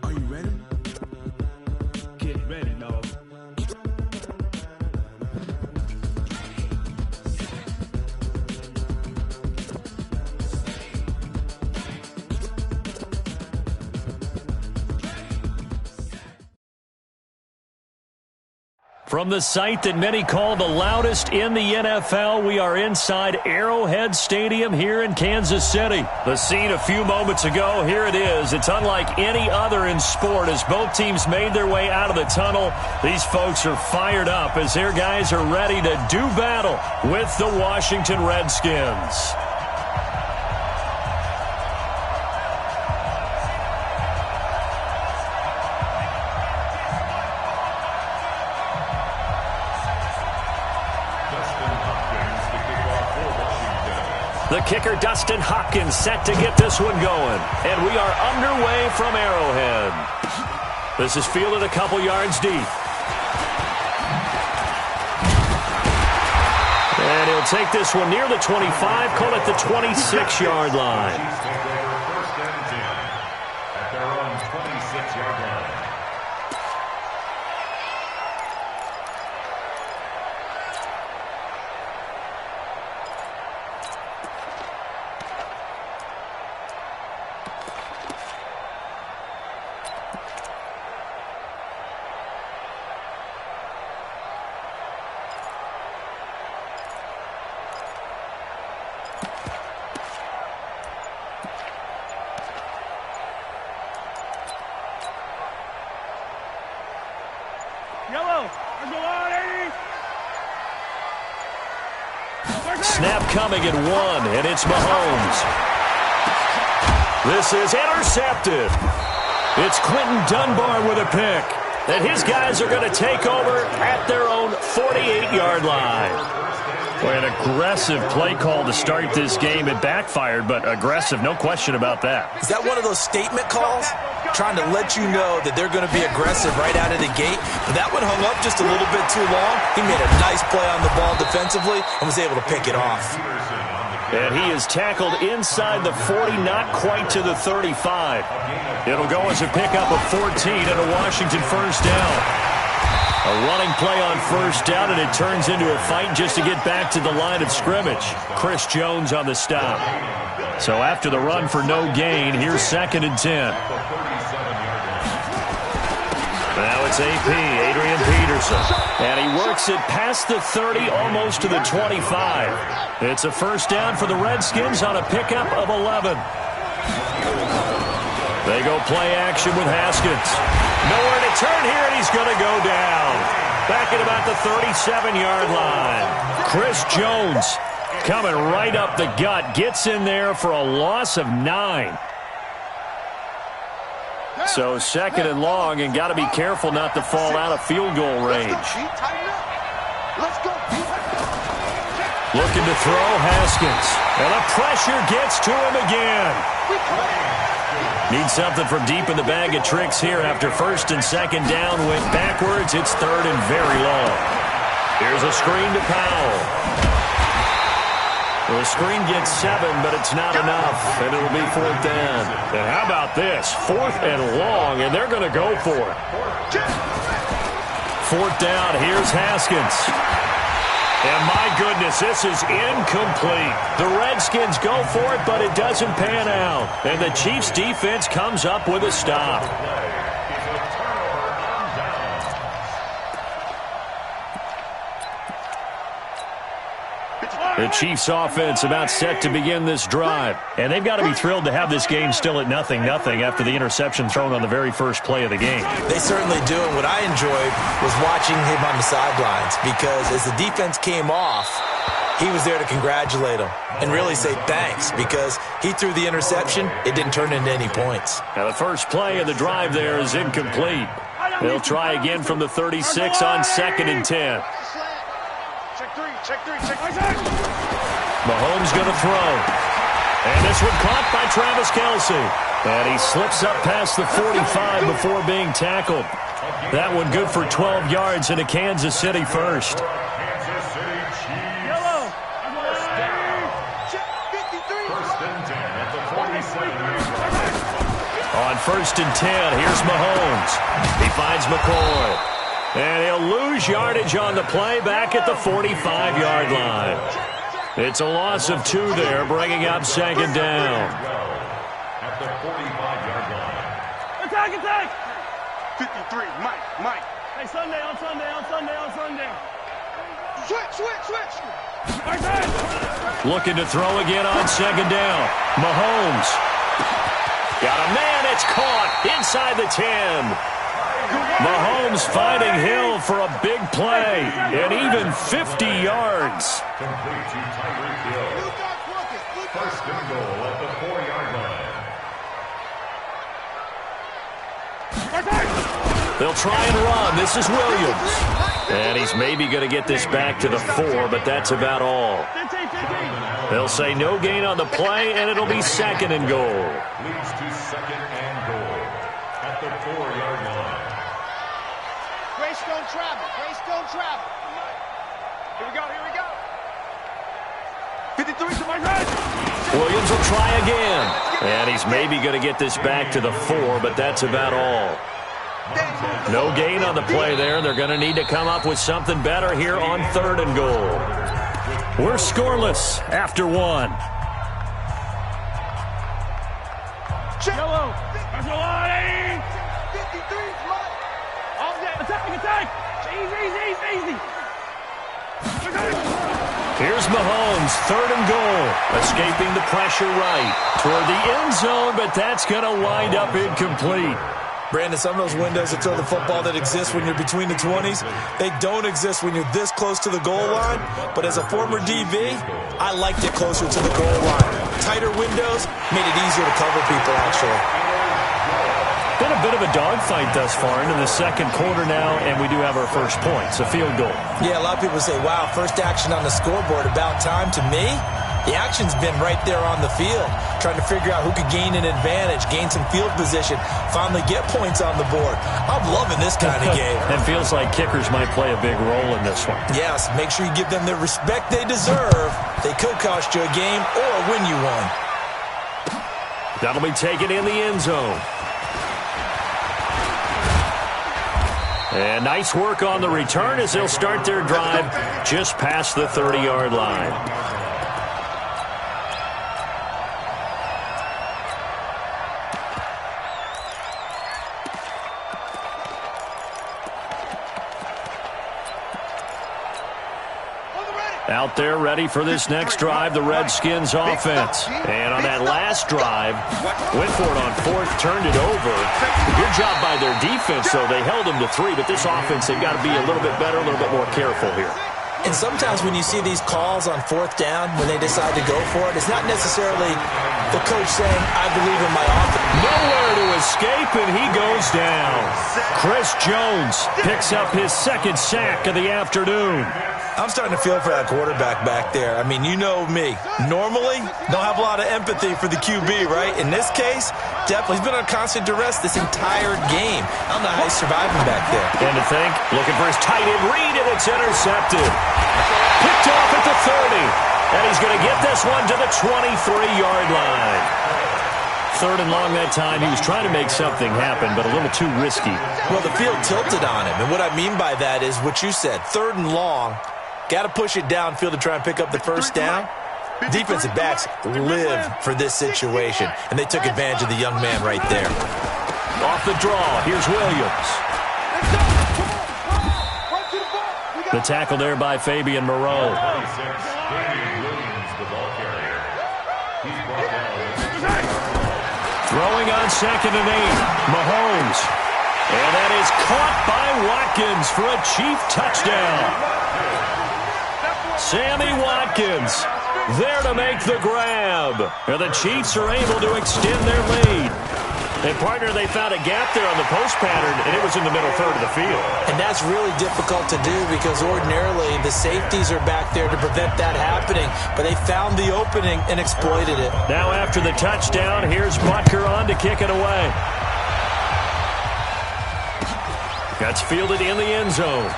Are you ready? Get ready, dog. From the site that many call the loudest in the NFL, we are inside Arrowhead Stadium here in Kansas City. The scene a few moments ago, here it is. It's unlike any other in sport as both teams made their way out of the tunnel. These folks are fired up as their guys are ready to do battle with the Washington Redskins. The kicker, Dustin Hopkins, set to get this one going. And we are underway from Arrowhead. This is fielded a couple yards deep. And he'll take this one near the 25, call it the 26-yard line. First and 10 at their own 26-yard line. Snap coming at one, and it's Mahomes. This is intercepted. It's Quentin Dunbar with a pick. And his guys are going to take over at their own 48-yard line. Boy, an aggressive play call to start this game. It backfired, but aggressive, no question about that. Is that one of those statement calls? Trying to let you know that they're going to be aggressive right out of the gate. But that one hung up just a little bit too long. He made a nice play on the ball defensively and was able to pick it off. And he is tackled inside the 40, not quite to the 35. It'll go as a pickup of 14 and a Washington first down. A running play on first down, and it turns into a fight just to get back to the line of scrimmage. Chris Jones on the stop. So after the run for no gain, here's 2nd and 10. Now it's AP, Adrian Peterson. And he works it past the 30, almost to the 25. It's a first down for the Redskins on a pickup of 11. They go play action with Haskins. Nowhere to turn here, and he's going to go down. Back at about the 37-yard line. Chris Jones coming right up the gut. Gets in there for a loss of 9. So 2nd and long, and got to be careful not to fall out of field goal range. Looking to throw, Haskins. And the pressure gets to him again. Needs something from deep in the bag of tricks here after 1st and 2nd down. Went backwards. It's 3rd and very long. Here's a screen to Powell. Well, the screen gets 7, but it's not enough, and it'll be 4th down. And how about this? 4th and long, and they're going to go for it. 4th down, here's Haskins. And my goodness, this is incomplete. The Redskins go for it, but it doesn't pan out. And the Chiefs' defense comes up with a stop. The Chiefs' offense about set to begin this drive. And they've got to be thrilled to have this game still at 0-0 after the interception thrown on the very first play of the game. They certainly do. And what I enjoyed was watching him on the sidelines, because as the defense came off, he was there to congratulate them and really say thanks, because he threw the interception. It didn't turn into any points. Now the first play of the drive there is incomplete. They'll try again from the 36 on 2nd and 10. Check three. Mahomes going to throw. And this one caught by Travis Kelce. And he slips up past the 45 before being tackled. That one good for 12 yards into Kansas City first. Kansas City Chiefs. First and 10 at the 47-yard line. On 1st and 10, here's Mahomes. He finds McCoy. And he'll lose yardage on the play back at the 45-yard line. It's a loss of 2 there, bringing up 2nd down. At the 45-yard line. Attack! 53, Mike. Hey, Sunday. Switch. Looking to throw again on 2nd down. Mahomes. Got a man, it's caught inside the 10. Mahomes finding Hill for a big play, and even 50 yards. Complete to Tyreek Hill. First and goal at the 4-yard line. They'll try and run. This is Williams. And he's maybe going to get this back to the 4, but that's about all. They'll say no gain on the play, and it'll be 2nd and goal. Leads to 2nd and goal at the 4-yard line. Grace don't travel. Here we go. 53 to my right. Williams will try again. And he's maybe going to get this back to the 4, but that's about all. No gain on the play there. They're going to need to come up with something better here on 3rd and goal. We're scoreless after 1. Yellow. That's a line. 53 is mine. All day. Attack. Easy. Here's Mahomes, 3rd and goal. Escaping the pressure right toward the end zone, but that's going to wind up incomplete. Brandon, some of those windows to throw the football that exist when you're between the 20s, they don't exist when you're this close to the goal line. But as a former DV, I liked it closer to the goal line. Tighter windows made it easier to cover people, actually. Been a bit of a dogfight thus far into the 2nd quarter now, and we do have our first point. It's a field goal. Yeah, a lot of people say, wow, first action on the scoreboard, about time. To me, the action's been right there on the field, trying to figure out who could gain an advantage, gain some field position, finally get points on the board. I'm loving this kind of game. It feels like kickers might play a big role in this one. Yes, make sure you give them the respect they deserve. They could cost you a game or win you one. That'll be taken in the end zone. And nice work on the return as they'll start their drive just past the 30-yard line. Out there ready for this next drive, the Redskins offense. And on that last drive, went for it on fourth, turned it over. Good job by their defense, though. They held them to 3, but this offense, they've got to be a little bit better, a little bit more careful here. And sometimes when you see these calls on fourth down, when they decide to go for it, it's not necessarily the coach saying, I believe in my offense. Nowhere to escape, and he goes down. Chris Jones picks up his second sack of the afternoon. I'm starting to feel for that quarterback back there. I mean, you know me. Normally, don't have a lot of empathy for the QB, right? In this case, definitely. He's been on constant duress this entire game. I don't know how he's surviving back there. And to think, looking for his tight end read, and it's intercepted. Picked off at the 30. And he's going to get this one to the 23-yard line. Third and long that time. He was trying to make something happen, but a little too risky. Well, the field tilted on him. And what I mean by that is what you said. Third and long. Got to push it downfield to try and pick up the first down. Defensive backs live for this situation, and they took advantage of the young man right there. Off the draw, here's Williams. The tackle there by Fabian Moreau. Throwing on 2nd and 8, Mahomes. And that is caught by Watkins for a Chief touchdown. Sammy Watkins there to make the grab. And the Chiefs are able to extend their lead. And, partner, they found a gap there on the post pattern, and it was in the middle third of the field. And that's really difficult to do because ordinarily the safeties are back there to prevent that happening. But they found the opening and exploited it. Now after the touchdown, here's Butker on to kick it away. That's fielded in the end zone.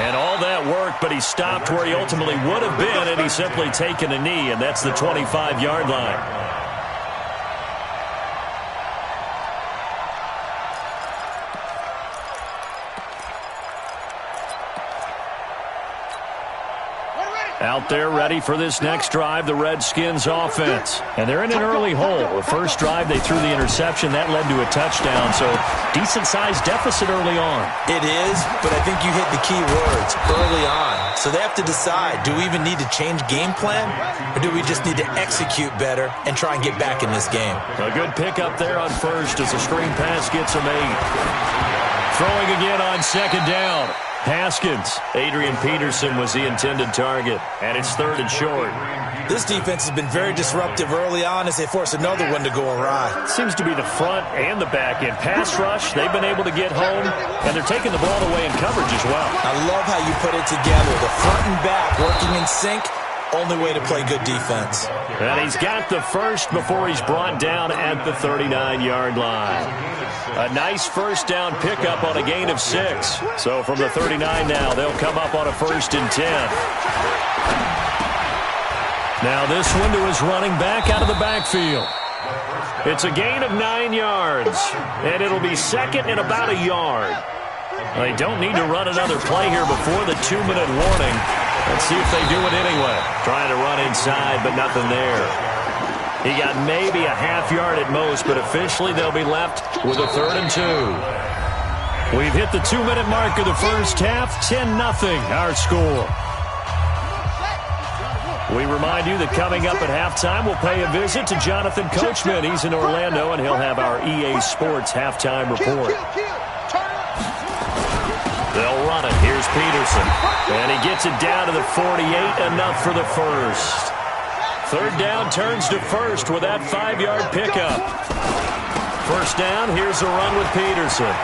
And all that worked, but he stopped where he ultimately would have been, and he's simply taken a knee, and that's the 25-yard line. Out there ready for this next drive, the Redskins offense. And they're in an early hole. The first drive, they threw the interception. That led to a touchdown, so decent-sized deficit early on. It is, but I think you hit the key words, early on. So they have to decide, do we even need to change game plan, or do we just need to execute better and try and get back in this game? A good pickup there on first as the screen pass gets him 8. Throwing again on 2nd down. Haskins. Adrian Peterson was the intended target, and it's 3rd and short. This defense has been very disruptive early on as they force another one to go awry. Seems to be the front and the back end. Pass rush, they've been able to get home, and they're taking the ball away in coverage as well. I love how you put it together. The front and back working in sync. Only way to play good defense. And he's got the first before he's brought down at the 39-yard line. A nice first down pickup on a gain of 6. So from the 39 now, they'll come up on a 1st and 10. Now this one to his running back out of the backfield. It's a gain of 9 yards, and it'll be 2nd and about a yard. They don't need to run another play here before the 2-minute warning. Let's see if they do it anyway. Trying to run inside, but nothing there. He got maybe a half yard at most, but officially they'll be left with a 3rd and 2. We've hit the 2-minute mark of the first half. 10-0 our score. We remind you that coming up at halftime, we'll pay a visit to Jonathan Coachman. He's in Orlando, and he'll have our EA Sports halftime report. They'll run it. Here's Peterson. And he gets it down to the 48, enough for the first. 3rd down turns to 1st with that 5-yard pickup. 1st down, here's the run with Peterson.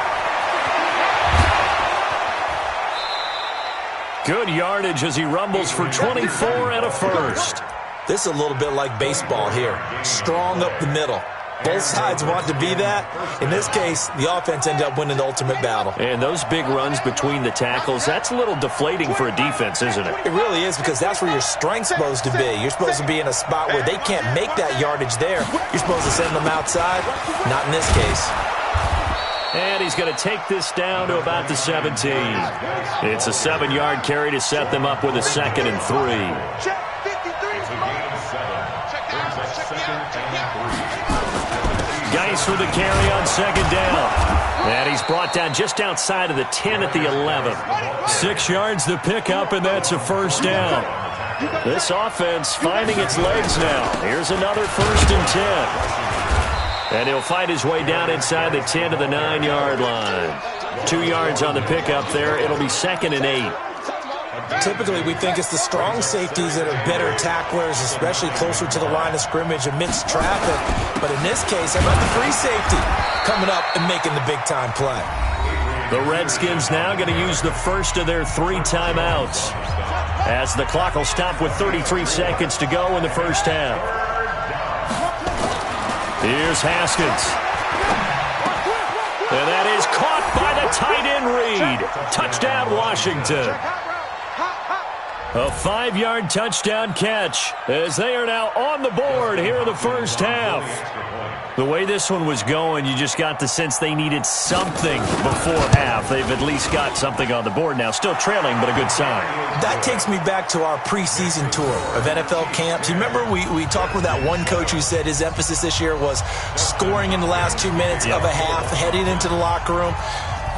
Good yardage as he rumbles for 24 and a 1st. This is a little bit like baseball here. Strong up the middle. Both sides want to be that. In this case, the offense ended up winning the ultimate battle. And those big runs between the tackles, that's a little deflating for a defense, isn't it? It really is, because that's where your strength's supposed to be. You're supposed to be in a spot where they can't make that yardage there. You're supposed to send them outside. Not in this case. And he's going to take this down to about the 17. It's a 7-yard carry to set them up with a 2nd and 3. Check 53. It's a gain of 7. Brings up 2nd and 3. Geis with the carry on 2nd down. And he's brought down just outside of the 10 at the 11. 6 yards to pick up, and that's a 1st down. This offense finding its legs now. Here's another 1st and 10. And he'll fight his way down inside the 10 to the 9-yard line. 2 yards on the pickup there. It'll be 2nd and 8. Typically, we think it's the strong safeties that are better tacklers, especially closer to the line of scrimmage amidst traffic. But in this case, how about the free safety coming up and making the big-time play? The Redskins now going to use the first of their 3 timeouts, as the clock will stop with 33 seconds to go in the first half. Here's Haskins. And that is caught by the tight end Reed. Touchdown, Washington. A 5-yard touchdown catch as they are now on the board here in the first half. The way this one was going, you just got the sense they needed something before half. They've at least got something on the board now. Still trailing, but a good sign. That takes me back to our preseason tour of NFL camps. You remember we talked with that one coach who said his emphasis this year was scoring in the last 2 minutes of a half, heading into the locker room.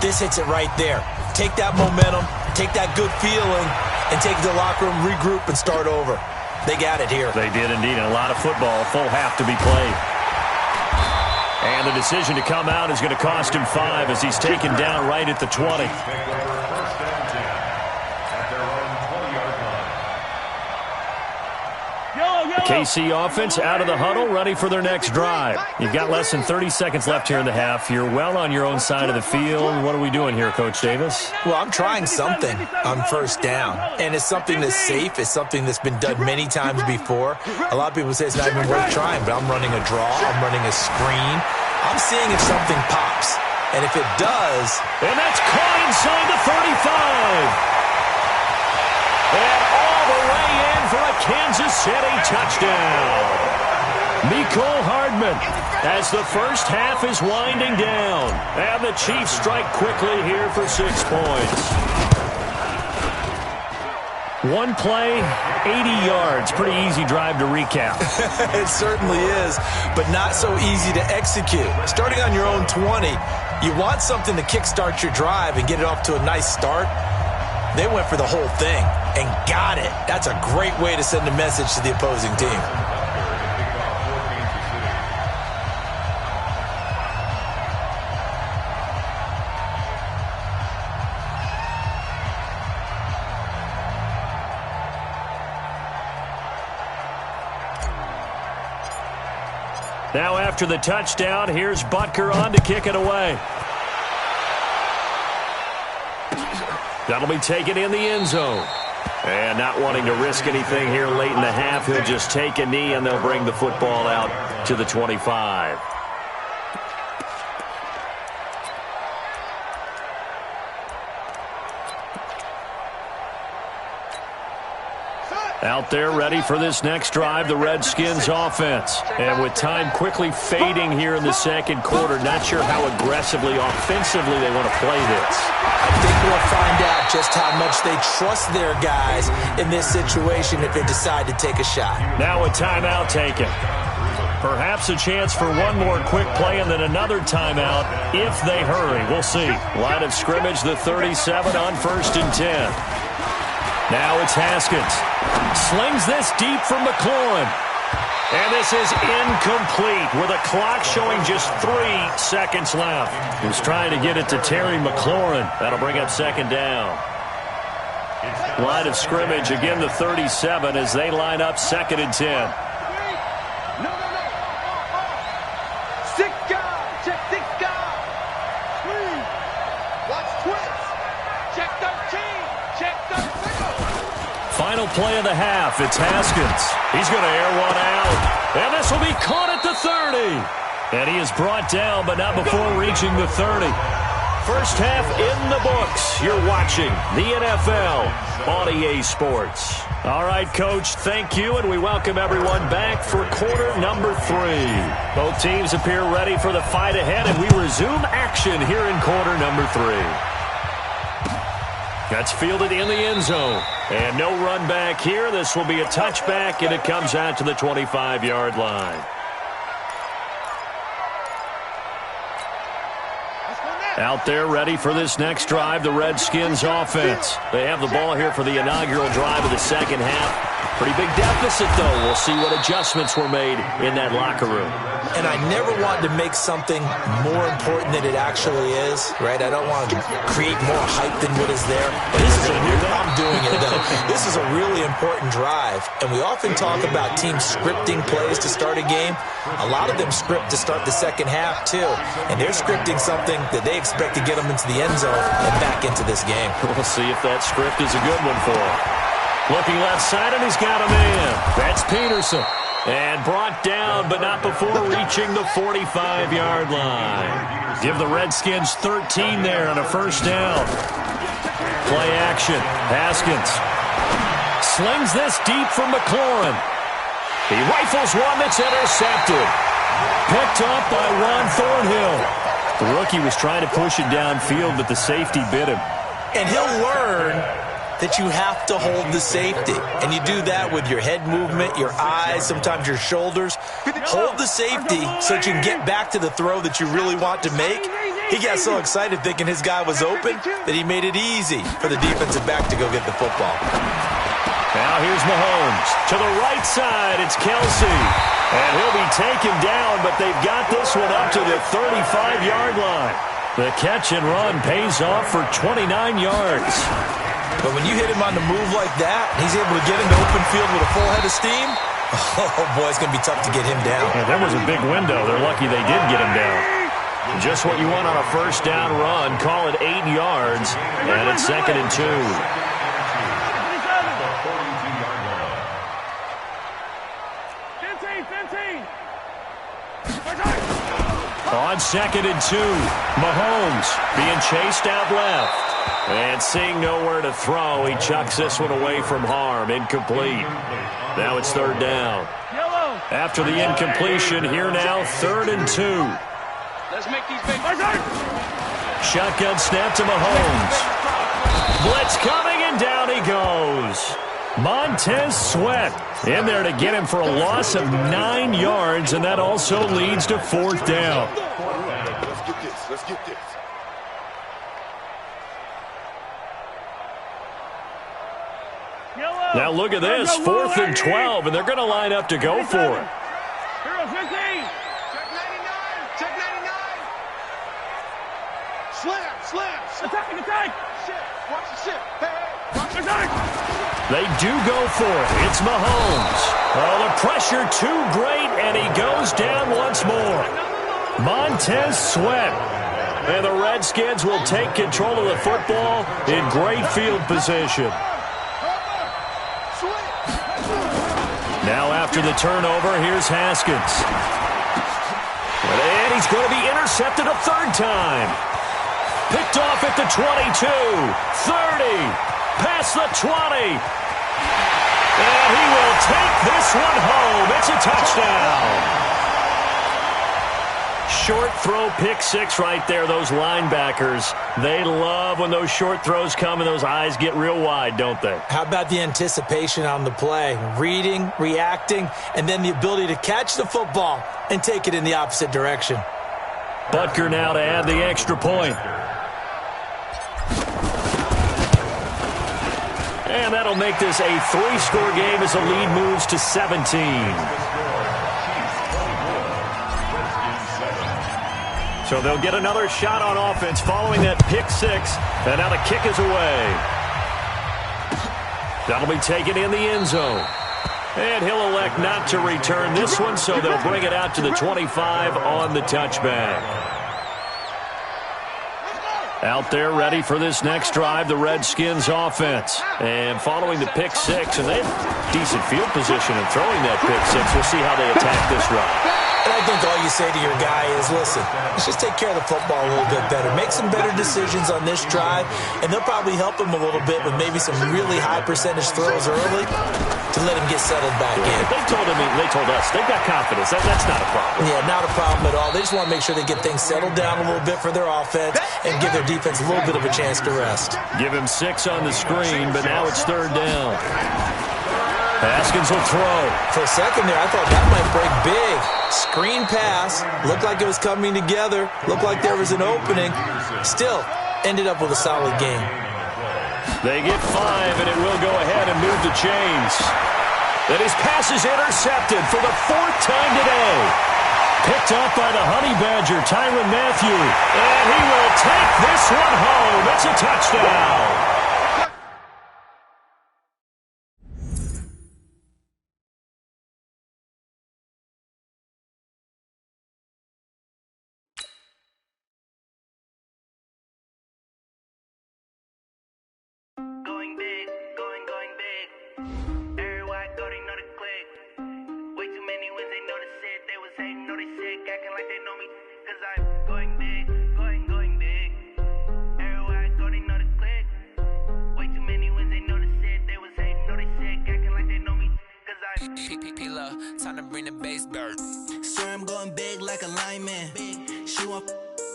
This hits it right there. Take that momentum, take that good feeling, and take it to the locker room, regroup, and start over. They got it here. They did indeed. A lot of football, full half to be played. And the decision to come out is going to cost him 5 as he's taken down right at the 20. KC offense out of the huddle, ready for their next drive. You've got less than 30 seconds left here in the half. You're well on your own side of the field. What are we doing here, Coach Davis? Well, I'm trying something on 1st down, and it's something that's safe. It's something that's been done many times before. A lot of people say it's not even worth trying, but I'm running a draw. I'm running a screen. I'm seeing if something pops, and if it does... And that's caught inside the 35. And all the way in for a Kansas City touchdown. Mecole Hardman as the first half is winding down. And the Chiefs strike quickly here for 6 points. One play, 80 yards. Pretty easy drive to recap. It certainly is, but not so easy to execute. Starting on your own 20, you want something to kickstart your drive and get it off to a nice start. They went for the whole thing and got it. That's a great way to send a message to the opposing team. Now after the touchdown, here's Butker on to kick it away. That'll be taken in the end zone. And not wanting to risk anything here late in the half, he'll just take a knee and they'll bring the football out to the 25. Out there ready for this next drive, the Redskins offense. And with time quickly fading here in the second quarter, not sure how aggressively, offensively they want to play this. I think we'll find out just how much they trust their guys in this situation if they decide to take a shot. Now a timeout taken. Perhaps a chance for one more quick play and then another timeout if they hurry. We'll see. Line of scrimmage, the 37 on 1st and 10. Now it's Haskins. Slings this deep from McLaurin. And this is incomplete with a clock showing just 3 seconds left. He's trying to get it to Terry McLaurin. That'll bring up 2nd down. Line of scrimmage, again the 37 as they line up 2nd and 10. No. 6 guys. Check 6 guys. Squeeze. Watch twist. Check 13. Check 13. Final play of the half. It's Haskins. He's going to air one out. And this will be caught at the 30. And he is brought down, but not before reaching the 30. First half in the books. You're watching the NFL on EA Sports. All right, Coach, thank you, and we welcome everyone back for quarter number 3. Both teams appear ready for the fight ahead, and we resume action here in quarter number 3. That's fielded in the end zone. And no run back here. This will be a touchback, and it comes out to the 25-yard line. Out there ready for this next drive, the Redskins offense. They have the ball here for the inaugural drive of the second half. Pretty big deficit, though. We'll see what adjustments were made in that locker room. And I never want to make something more important than it actually is, right? I don't want to create more hype than what is there. But I'm doing it, though. This is a really important drive. And we often talk about teams scripting plays to start a game. A lot of them script to start the second half, too. And they're scripting something that they expect to get them into the end zone and back into this game. We'll see if that script is a good one for him. Looking left side, and he's got a man. That's Peterson. And brought down, but not before reaching the 45-yard line. Give the Redskins 13 there on a first down. Play action. Haskins slings this deep from McLaurin. He rifles one that's intercepted. Picked up by Juan Thornhill. The rookie was trying to push it downfield, but the safety bit him. And he'll learn that you have to hold the safety. And you do that with your head movement, your eyes, sometimes your shoulders. Hold the safety so that you can get back to the throw that you really want to make. He got so excited thinking his guy was open that he made it easy for the defensive back to go get the football. Now here's Mahomes. To the right side, it's Kelsey. And he'll be taken down, but they've got this one up to the 35-yard line. The catch and run pays off for 29 yards. But when you hit him on the move like that, he's able to get into open field with a full head of steam, oh, boy, it's going to be tough to get him down. Yeah, there was a big window. They're lucky they did get him down. Just what you want on a first down run. Call it 8 yards, and it's 2nd and 2. On 2nd and 2, Mahomes being chased out left. And seeing nowhere to throw, he chucks this one away from harm. Incomplete. Now it's 3rd down. After the incompletion, here now, 3rd and 2. Let's make these big. Shotgun snap to Mahomes. Blitz coming, and down he goes. Montez Sweat in there to get him for a loss of 9 yards, and that also leads to 4th down. Let's get this. Let's get this. Now look at this, 4th and 12, and they're going to line up to go for it. Hero 15. Check 99. Check 99. Slam. Attack. Shit. Watch the shit. Hey. Watch the Attack. They do go for it. It's Mahomes. Oh, the pressure too great, and he goes down once more. Montez Sweat. And the Redskins will take control of the football in great field position. Now after the turnover, here's Haskins. And he's going to be intercepted a 3rd time. Picked off at the 22, 30, past the 20. And he will take this one home. It's a touchdown. Short throw, pick 6 right there. Those linebackers, they love when those short throws come and those eyes get real wide, don't they? How about the anticipation on the play? Reading, reacting, and then the ability to catch the football and take it in the opposite direction. Butker now to add the extra point. And that'll make this a 3-score game as the lead moves to 17. So they'll get another shot on offense following that pick 6. And now the kick is away. That'll be taken in the end zone. And he'll elect not to return this one, so they'll bring it out to the 25 on the touchback. Out there ready for this next drive, the Redskins offense. And following the pick 6, and they have decent field position in throwing that pick 6. We'll see how they attack this run. And I think all you say to your guy is, listen, let's just take care of the football a little bit better. Make some better decisions on this drive, and they'll probably help him a little bit with maybe some really high percentage throws early to let him get settled back in. They told us they've got confidence. That's not a problem. Yeah, not a problem at all. They just want to make sure they get things settled down a little bit for their offense and give their defense a little bit of a chance to rest. Give him 6 on the screen, but now it's 3rd down. Haskins will throw. For a second there, I thought that might break big. Screen pass. Looked like it was coming together. Looked like there was an opening. Still, ended up with a solid game. They get 5, and it will go ahead and move the chains. And his pass is intercepted for the 4th time today. Picked up by the Honey Badger, Tyrann Mathieu. And he will take this one home. It's a touchdown. Time to bring the bass dirt. Sir, I'm going big like a lineman. She want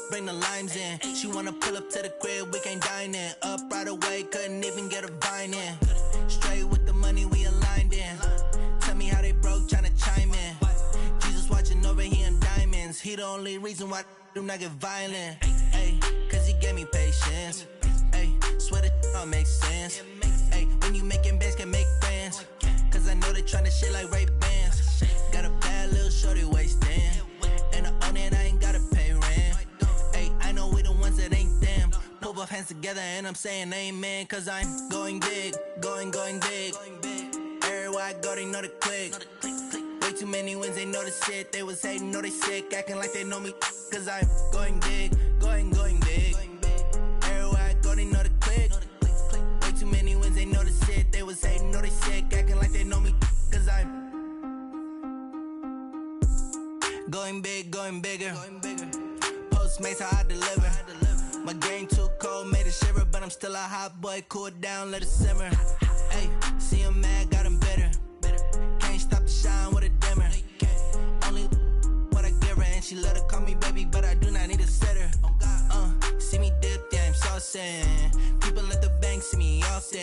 bring the limes in. She wanna pull up to the crib, we can't dine in. Up right away, couldn't even get a vine in. Straight with the money we aligned in. Tell me how they broke, tryna chime in. Jesus watching over here in diamonds. He the only reason why do not get violent. Ay, cause he gave me patience. Ay, swear that all makes sense. Ay, when you making bands can make friends. Cause I know they tryna shit like Ray Bans. Got a bad little shorty wasting. And I own it, I ain't gotta pay rent. Hey, I know we the ones that ain't them. Pull both hands together and I'm saying amen. Cause I'm going big, going big. Everywhere I go, they know the click. Way too many wins, they know the shit. They was hating, know they sick, acting like they know me. Cause I'm going big, going big. Everywhere I go, they know the click. Way too many wins, they know the shit. They was hating, know they sick, acting like they know me. Cause I'm going big, going bigger. Postmates, how I deliver. My game too cold, made it shiver. But I'm still a hot boy, cool down, let it simmer. Hey, see him mad, got him bitter. Can't stop the shine with a dimmer. Only what I give her, and she let her call me baby, but I do not need a sitter. See me dip, yeah, I'm saucing. People at the bank see me often.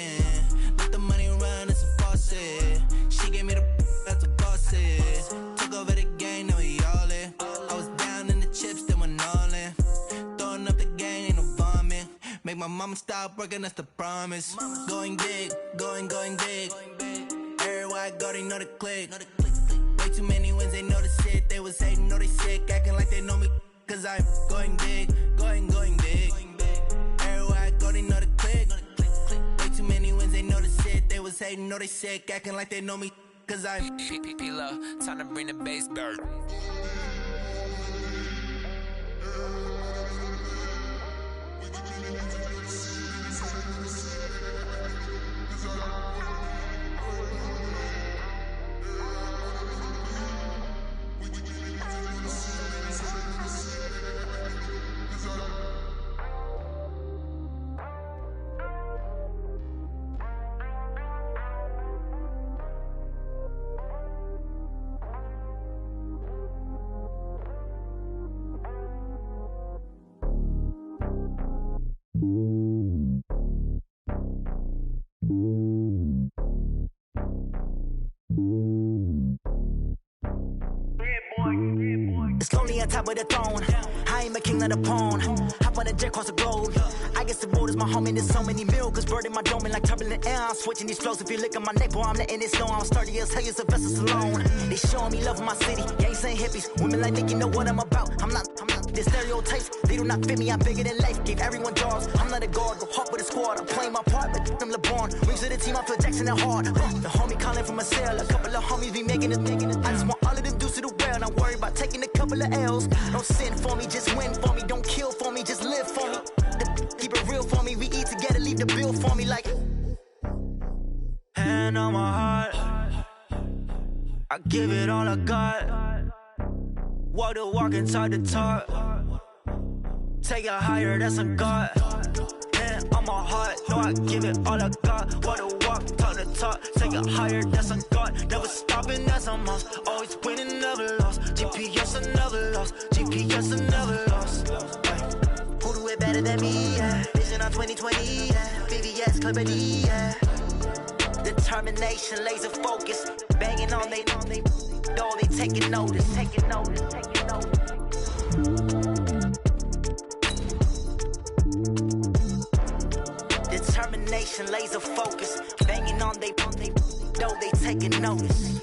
Let the money run, it's a faucet. She gave me the that's a boss is. Took over the game, now we all in. I was down in the chips, then went all in. Throwing up the game, ain't no vomit. Make my mama stop working, that's the promise. Going big, going big. Everywhere I go, they know the click. Way too many wins, they know the shit. They was hating, know they sick, acting like they know me. Cause I'm going big, going big. Everywhere I go, they know the click. Way too many wins, they know the shit. They was hating, know they sick, acting like they know me. Cause I'm P-P-P-Love, time to bring the bass dirt. It's lonely on top of the throne. I ain't a king of the pawn. Hop on a jet across the globe. I guess the road is my home and there's so many miracles burning my dome and like turbulent air. I'm switching these flows. If you look at my neck, boy, I'm letting it snow. I'm sturdy as hell, as a vessel alone. They showing me love in my city. Gangs ain't hippies. Women like Nick, you know what I'm about. I'm not the stereotypes. They do not fit me. I'm bigger than life. Gave everyone jobs. I'm not a guard. Go hard with a squad. I'm playing my part, but I'm LeBron. Rings to the team. I feel Jackson and hard. The homie calling from a cell. A couple of homies be making it. I just want all of them dudes to do well. Not worry about taking a couple of L's. Don't sin for me, just win for me. Don't kill for me, just live for me. Keep it real for me. We eat together, leave the bill for me like. Hand on my heart, I give it all I got. Walk the walk inside the talk. Take it higher, that's a God. Hand on my heart, know I give it all I got. Walk the walk, talk the talk. Take it higher, that's a God. Never stopping, that's a must. Always winning, never lost. GPS, I never lost. GPS, I never lost. Who do it better than me, yeah? Vision on 2020, yeah. VVS, Clipper D, yeah. Determination, laser focus. Banging on they, no, they taking notice, taking notice, taking notice. Determination, laser focus. Banging on they, no, they taking notice.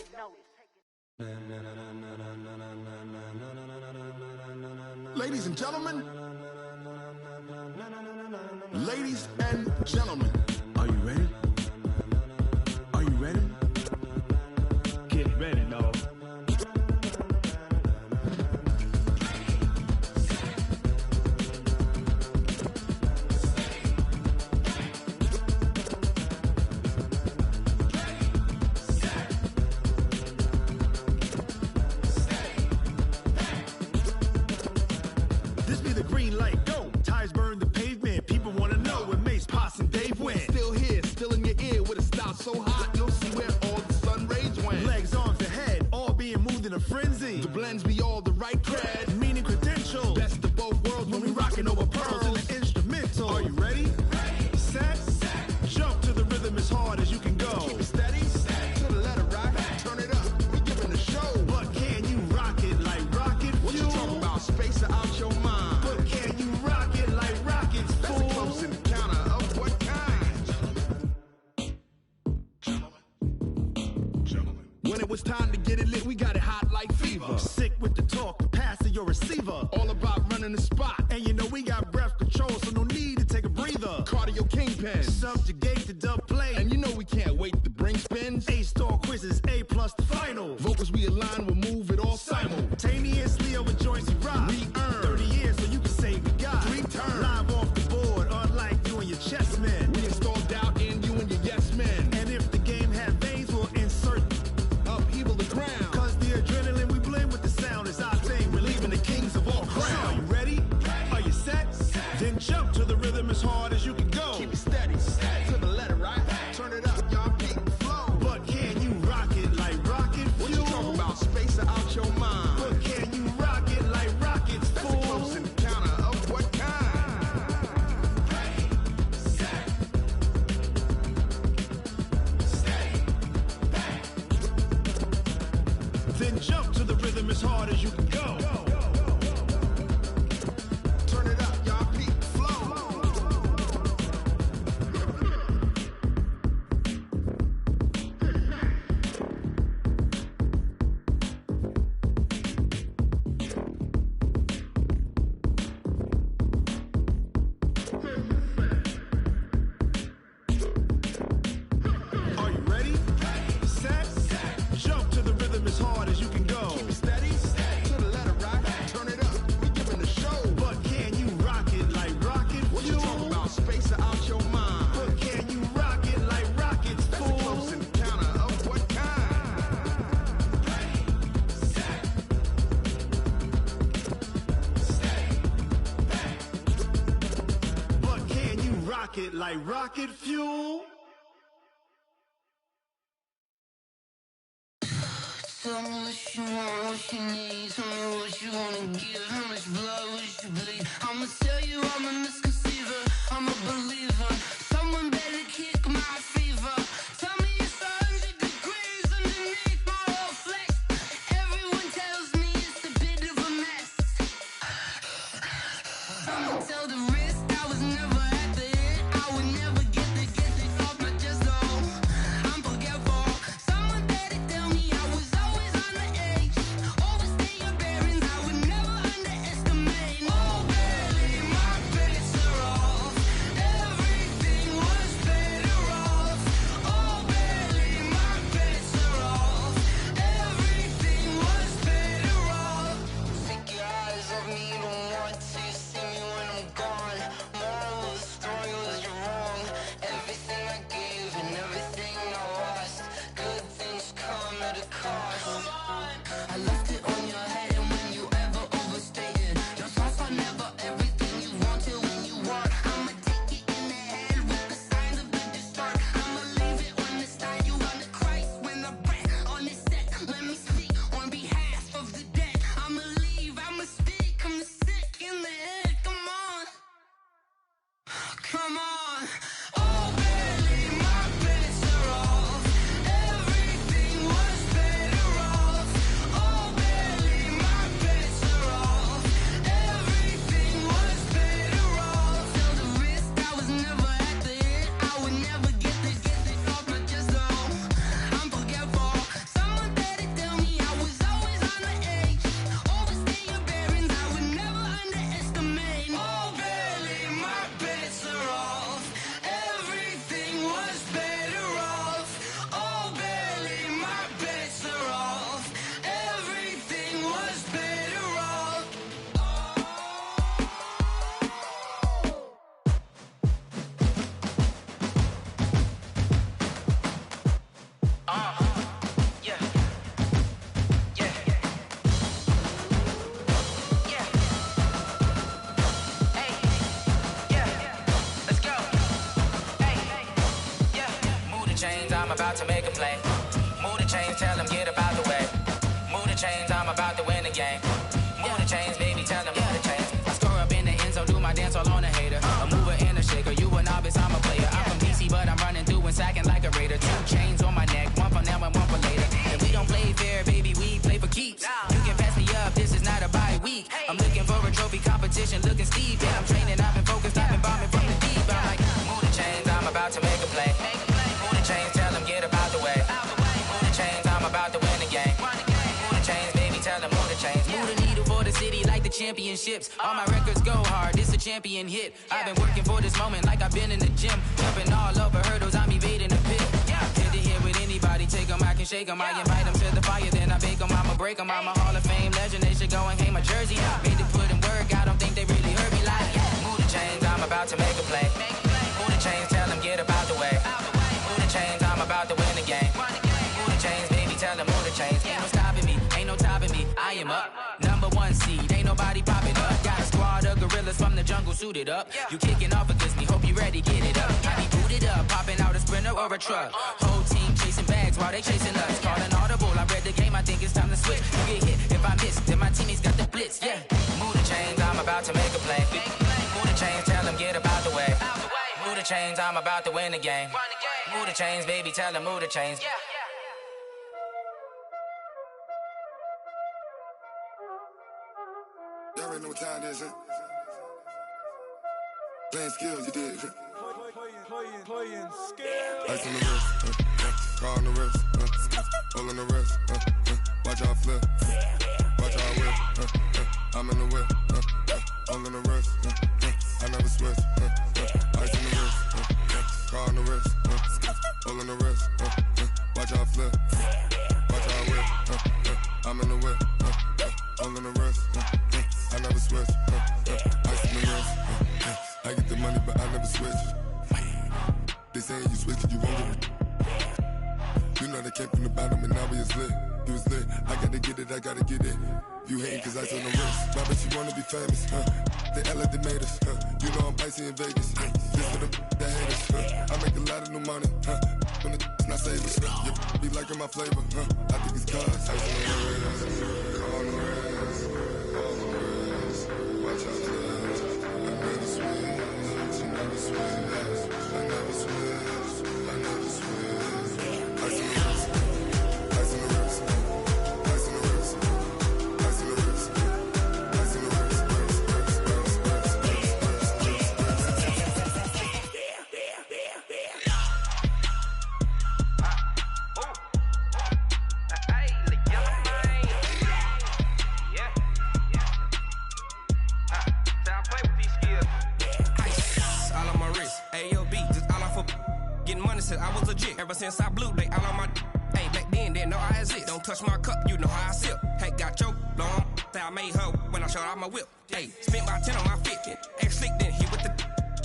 Ladies and gentlemen, ladies and gentlemen, are you ready? Are you ready? Get ready, dog. This be the green light, go. Tires burn the pavement. People want to know where Mace, Pops, and Dave went. Still here, still in your ear with a style so hot, you'll see where all the sun rays went. Legs, arms, and head, all being moved in a frenzy. The blends be all the right cred, meaning credentials. Best of both worlds when we rockin' over pearls in the instrumental. Are you ready? Set, jump to the rhythm as hard as you can go. Keep it steady, to the letter rock, turn it up, we giving the show. But can you rock it like rocket fuel? What you talking about, space out your mind? But can you rock it like rockets, fool? That's a close encounter of what kind? Gentlemen. When it was time to get it lit, we got it hot like fever. Sick with the talk, the pass to your receiver. All about running the spot. And you know we got breath control, so no need to take a breather. Cardio kingpin, subjugate the dub play. And you know we can't wait to bring spins. A-star quizzes, A+ the final. Vocals we align, we'll move it all simultaneously over joints we rock. We earn 30 years, so you can say we got 3 turns. Live off the board, unlike you and your chess men. We install doubt in you and your yes men. And if the game had veins, we'll insert upheaval the ground. Cause the adrenaline we blend with the sound is our thing. We're leaving the kings of all crowns. So are you ready? Are you set? Then jump to the rhythm as hard as you can go. Keep it steady, to the letter, right? Turn it up, y'all beat the flow. But can you rock it like rocket fuel? What you talking about, space out your mind? But can you rock it like rockets, fool? That's a close encounter of what kind? Then jump to the rhythm as hard as you can go. Turn it up, y'all beat the flow. Are you ready? Set, jump to the rhythm as hard as you can go. Keep it steady, to the letter rock, turn it up, we giving the show. But can you rock it like rocket fuel? What you talking about, space out your mind? But can you rock it like rockets, fool? That's a close encounter of what kind? But can you rock it like rocket fuel? Tell me what you want, what you need. Tell me what you wanna give. How much blood would you bleed? I'ma tell you I'm a misconceiver. I'm a believer. Someone better kick my fever. Tell me it's 100 degrees underneath my whole flesh. Everyone tells me it's a bit of a mess. I'ma tell the risk I was never at the end. I would never get it off my chest, though. I'm forgetful. Someone better tell me I was always on the edge. Overstay your bearings, I would never underestimate. chains, I'm about to make a play. Move the chains, tell them get up out the way. Move the chains, I'm about to win the game. Move the chains, baby, tell them move the chains. I score up in the end zone, do my dance all on a hater. A mover and a shaker, you a novice, I'm a player. I'm from DC, but I'm running through and sacking like a raider. 2 chains on my neck, one for now and one for later. And we don't play fair, baby, we play for keeps. You can pass me up, this is not a bye week. I'm looking for a trophy competition, looking steep. Yeah, I'm training, I've been focused, I've been bombing from the deep. I'm like, move the chains, I'm about to make a play. Move the chains, tell them get up out the way. Move the chains, I'm about to win the game. Move the chains, baby, tell them move the chains. Move the needle for the city like the championships. All my records go hard, this a champion hit. I've been working for this moment like I've been in the gym. Jumping all over hurdles, I'm evading the pit. Hit to hit with anybody, take them, I can shake them. I invite them to the fire, then I bake them, I'ma break them. I'm a Hall of Fame legend, they should go and hang my jersey. Made to put in work, I don't think they really heard me like, move the chains, I'm about to make a play. Move the chains, tell them get up out the way. Move the chains, I'm about to win the game. Move the chains, baby, tell them move the chains. Ain't no stopping me, ain't no topping me, I am up. Number 1 seed, ain't nobody popping up. Got a squad of gorillas from the jungle suited up. You kicking off against me, hope you ready, get it up. I be booted up, popping out a Sprinter or a truck. Whole team chasing bags while they chasing us. Calling audible, I read the game, I think it's time to switch. You get hit if I miss, then my teammates got the blitz, yeah. Move the chains, I'm about to make a play. Move the chains, tell them get up out the way. Move the chains, I'm about to win the game. Move the chains, baby, tell them move the chains. Y'all already know what time it is, huh? Playing skills, you did. Playing skills. Ice on the wrist, car on the wrist, hole in the wrist, watch out flip, watch out whip, I'm in the whip, hole in the wrist, I never switch, ice on the wrist, car on the wrist, hole in the wrist, watch out flip, watch out whip, I'm in the whip, hole in the wrist, I never switch, ice on the wrist, I get the money but I never switch. They saying you switch it, you won't get it. You know they came from the bottom and now we is lit. You was lit, I gotta get it, I gotta get it. You hating cause ice on the wrist. Why bet you wanna be famous, They act like they made us, You know I'm icy in Vegas, This for the that hate us, I make a lot of new money, When it's not savers, You be liking my flavor, I think it's cause ice on the wrist, on the wrist, on the wrist. Watch out for this, I never switch, I never switch. I never switch, I never switch. Ice on the wrist, ice on the wrist, ice on the wrist, ice on the wrist, ice on the wrist, I was legit. Ever since I blew, they all on my hey, back then, didn't know I exist. Don't touch my cup, you know how I sip. Hey, got your long, say I made her when I showed out my whip. Hey, spent my 10 on my fit. Ex slick, then hit with the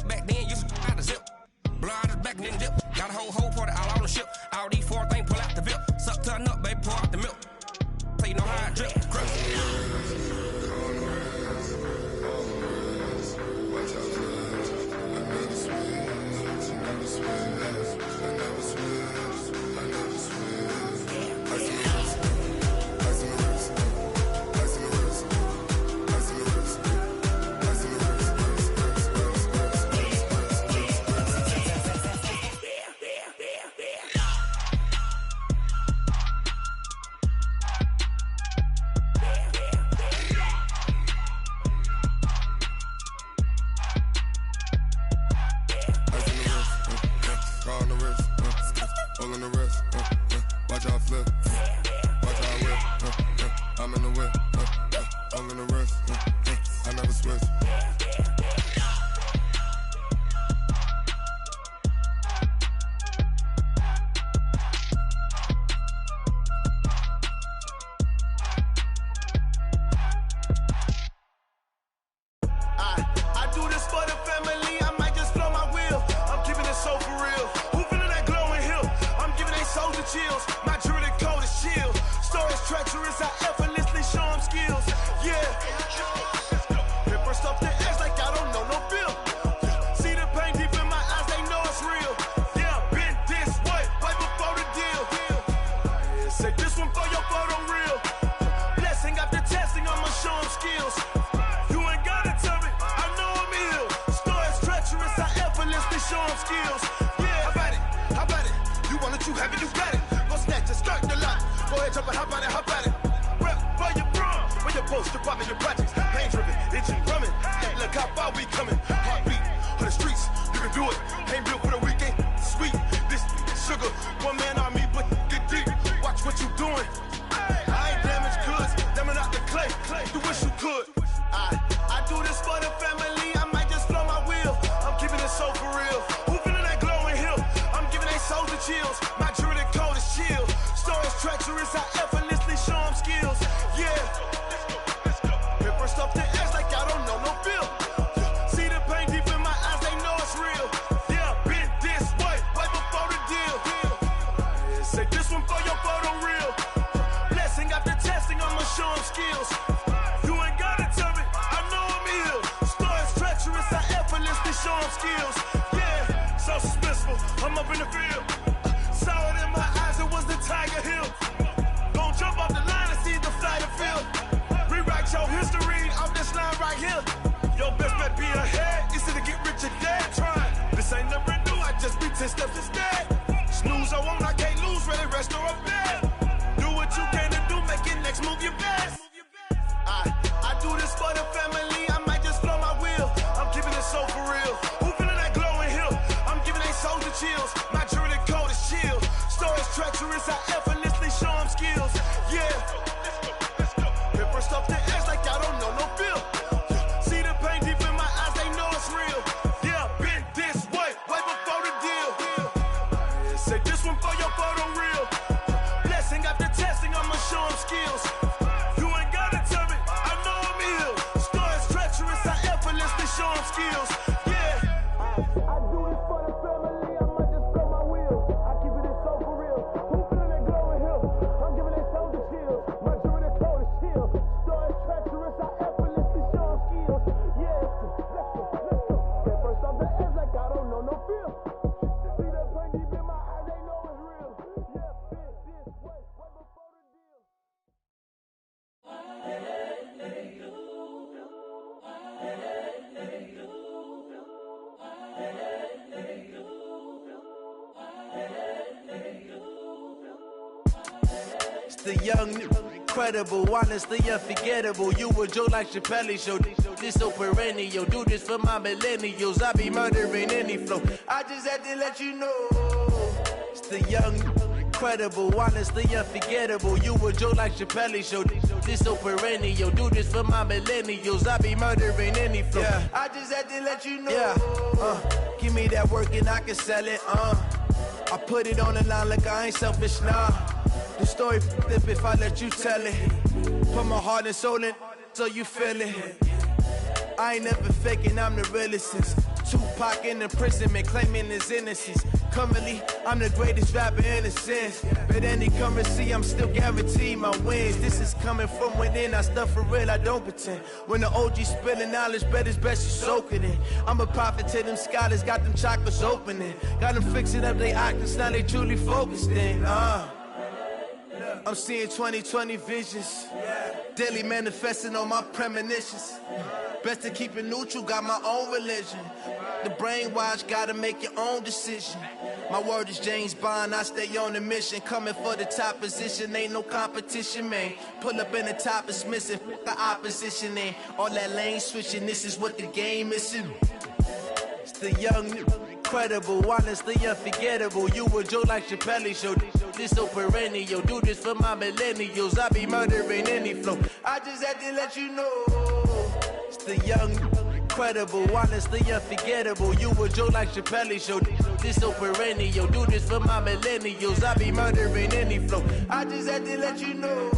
back then, used to out the zip. Blow out his back, then dip. Got a whole party all on the ship. All these 4 things, pull out the VIP. Suck to a nut, baby, pour out the milk. So you know how I drip. Crush. Watch out for this, I never switch, I never switch. I never switch, I never switch. Ice on the wrist, ice on the wrist, ice on the wrist, ice on the wrist, ice on the wrist. Hole in the wrist, watch out flip, watch out whip, I'm in the whip, hole in the wrist, I never switch. I do this for the family, I might just blow my wheel. I'm keeping it so for real. Who feeling that glowing hill? I'm giving they soldier chills. My jewelry coat is show them skills. Yeah, how about it? How about it? You want it, you have it, you got it. Go snatch it, skirt the lot. Go ahead, jump it, how about it? How about it? Rep for your prom, for your post, department, your projects. Pain driven, itching, drumming. Hey, look how far we coming. Heartbeat on the streets, you can do it. Ain't built for the weekend. Sweet, this sugar, one man army, but get deep. Watch what you doing. I ain't damaged goods, damn out the clay. You wish you could. I do this for the family. I might just blow my wheel. I'm keeping it so for real. Who feeling that glowing hill? I'm giving they souls the chills. My jewelry code is chill. Stories treacherous, I effortlessly show them skills. Yeah. Paper stuff to edge like I don't know no feel. See the pain deep in my eyes, they know it's real. Yeah, been this way, right before the deal. Say this one for your photo reel. Blessing after testing, I'ma show them skills. You ain't gotta tell me, I know I'm ill. Stories treacherous, I effortlessly show them skills. Yeah, so suspenseful, I'm up in the field. Saw it in my eyes, it was the Tiger Hill. Gon' jump off the line and see the flight of field. Rewrite your history off this line right here. Your best bet be ahead, easy to get rich or dead trying. This ain't never new, I just be 10 steps instead. Snooze I won't, I can't lose, ready, rest or up bed. Do what you can to do, make it next move your best. I do this for the family, I might just blow my wheel. I'm keeping it so for real. Who feeling that glowing hill? I'm giving they souls the chills. My jewelry code is chill. Stories treacherous, I effortlessly show them skills. Yeah. Paper stuff to edge like I don't know no feel. See the pain deep in my eyes, they know it's real. Yeah, been this way, way before the deal. Say this one for your photo reel. Blessing after testing, I'ma show them skills. You ain't gotta tell me, I know I'm ill. Stories treacherous, I effortlessly show them skills. Yeah. I do this for the family, I might just blow my wheel. I keep it so for real. Who feeling that glowing hill? I'm giving they souls the chills. My jewelry code is chill. Stories treacherous, I effortlessly show them skills. Yeah, let's go. Get first off the edge like I don't know no feel. See that pain deep in my eyes, they know it's real. Yeah, been this way, way before the deal. It's the young, incredible, honestly unforgettable. You were Joe like Chappelle show. This so perennial. Do this for my millennials. I be murdering any flow. I just had to let you know. It's the young, incredible, honestly unforgettable. You were Joe like Chappelle show. This so perennial. Do this for my millennials. I be murdering any flow. Yeah. I just had to let you know. Yeah. Give me that work and I can sell it. I put it on the line like I ain't selfish, nah. The story flip if I let you tell it. Put my heart and soul in so you feel it. I ain't never faking, I'm the realest since Tupac in imprisonment, claiming his innocence. Currently, I'm the greatest rapper in a sense. But any currency, I'm still guaranteed my wins. This is coming from within, I stuff for real, I don't pretend. When the OG spilling knowledge, bet it's best you soak it in. I'm a prophet to them scholars, got them chakras opening. Got them fixing up they octaves, now they truly focused in. I'm seeing 2020 visions. Daily manifesting on my premonitions. Best to keep it neutral, got my own religion. The brainwash, gotta make your own decision. My word is James Bond, I stay on the mission. Coming for the top position, ain't no competition, man. Pull up in the top, it's missing, the opposition in. All that lane switching, this is what the game is in. It's the young, incredible, honestly unforgettable. You were Joe like Chappelle show. This so perennial. Do this for my millennials. I be murdering any flow. I just had to let you know. It's the young, incredible, honestly unforgettable. You were Joe like Chappelle show. This so perennial. Do this for my millennials. I be murdering any flow. I just had to let you know.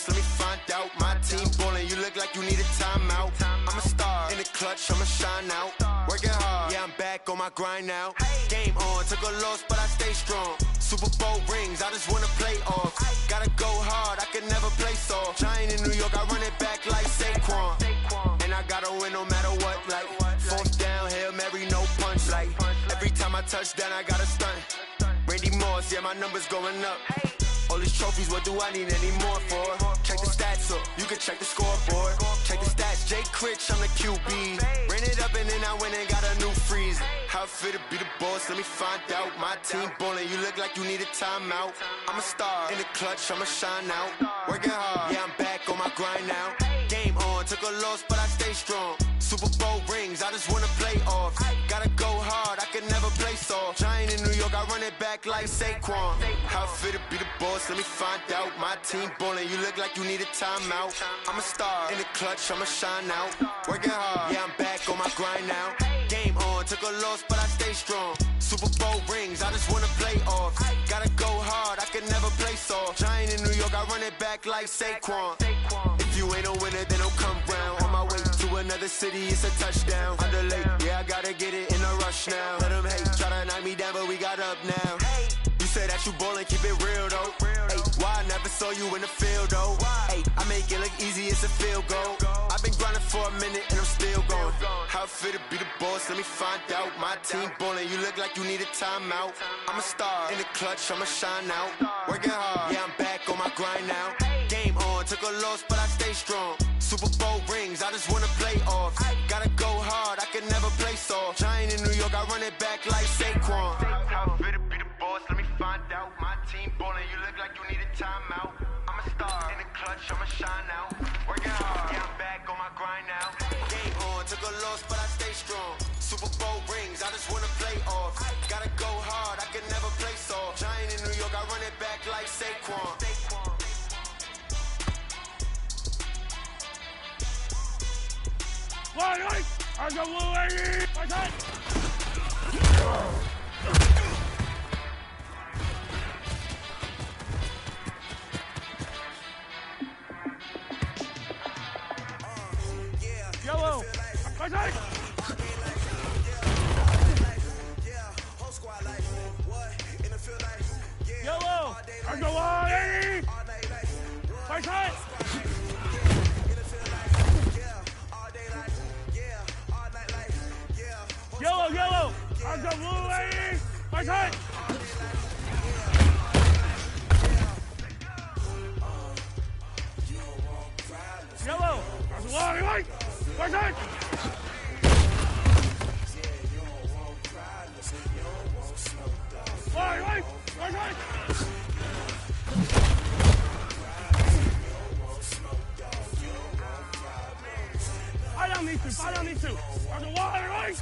Let me find out. My team ballin', you look like you need a timeout. I'm a star in the clutch, I'ma shine out. Working hard, yeah, I'm back back on my grind now. Game on, took a loss, but I stay strong. Super Bowl rings, I just wanna play off. Gotta go hard, I can never play soft. Giant in New York, I run it back like Saquon. And I gotta win no matter what, like fourth down, Hail Mary, no punch. Like every time I touch down, I gotta stunt. Randy Moss, yeah, my numbers going up. All these trophies, what do I need any more for? Check the stats up, you can check the scoreboard. Check the stats, Jay Critch, I'm the QB. Ran it up and then I went and got a new freeze. How it feel to be the boss, let me find out. My team ballin', you look like you need a timeout. I'm a star, in the clutch, I'ma shine out. Working hard, yeah, I'm back on my grind now. Game on, took a loss, but I stay strong. Super Bowl rings, I just wanna play off. Gotta go hard, I can never play soft. Giant in New York, I run it back like Saquon. How it feel to be the boss, let me find out. My team ballin', you look like you need a timeout. I'm a star, in the clutch, I'ma shine out. Working hard, yeah, I'm back on my grind now. Game on, took a loss, but I stay strong. Super Bowl rings, I just wanna play off. Gotta go hard, I can never play soft. Giant in New York, I run it back like Saquon. If you ain't a winner, then don't come round. On my way to another city, it's a touchdown. Underlay, yeah, I gotta get it in a rush now. Let them hate, try to knock me down, but we got up now. You say that you ballin', keep it real though. Hey, why I never saw you in the field though? Hey, I make it look easy, it's a field goal. I've been grinding for a minute and I'm still going. How it feel to be the boss, let me find out. My team ballin', you look like you need a timeout. I'm a star, in the clutch, I'ma shine out. Working hard, yeah, I'm back on my grind now. Game on, took a loss, but I stay strong. Super Bowl rings, I just wanna play off. Gotta go hard, I can never play soft. Giant in New York, I run it back like Saquon. How it feel to be the boss, let me find out. My team ballin', you look like you need a timeout. I'm a star, in the clutch, I'ma shine out. Working hard, yeah, I'm back on my grind now. Game on, took a loss, but I stay strong. Super Bowl rings, I just wanna play off. Gotta go hard, I can never play soft. Giant in New York, I run it back like Saquon. Right, I got one lady. Right side. Yellow. Right side. Yellow. I got one lady. Right side. Yellow, I got blue lady, right side. Yellow, I got one right, right side. Right side. I don't need to, I got one right.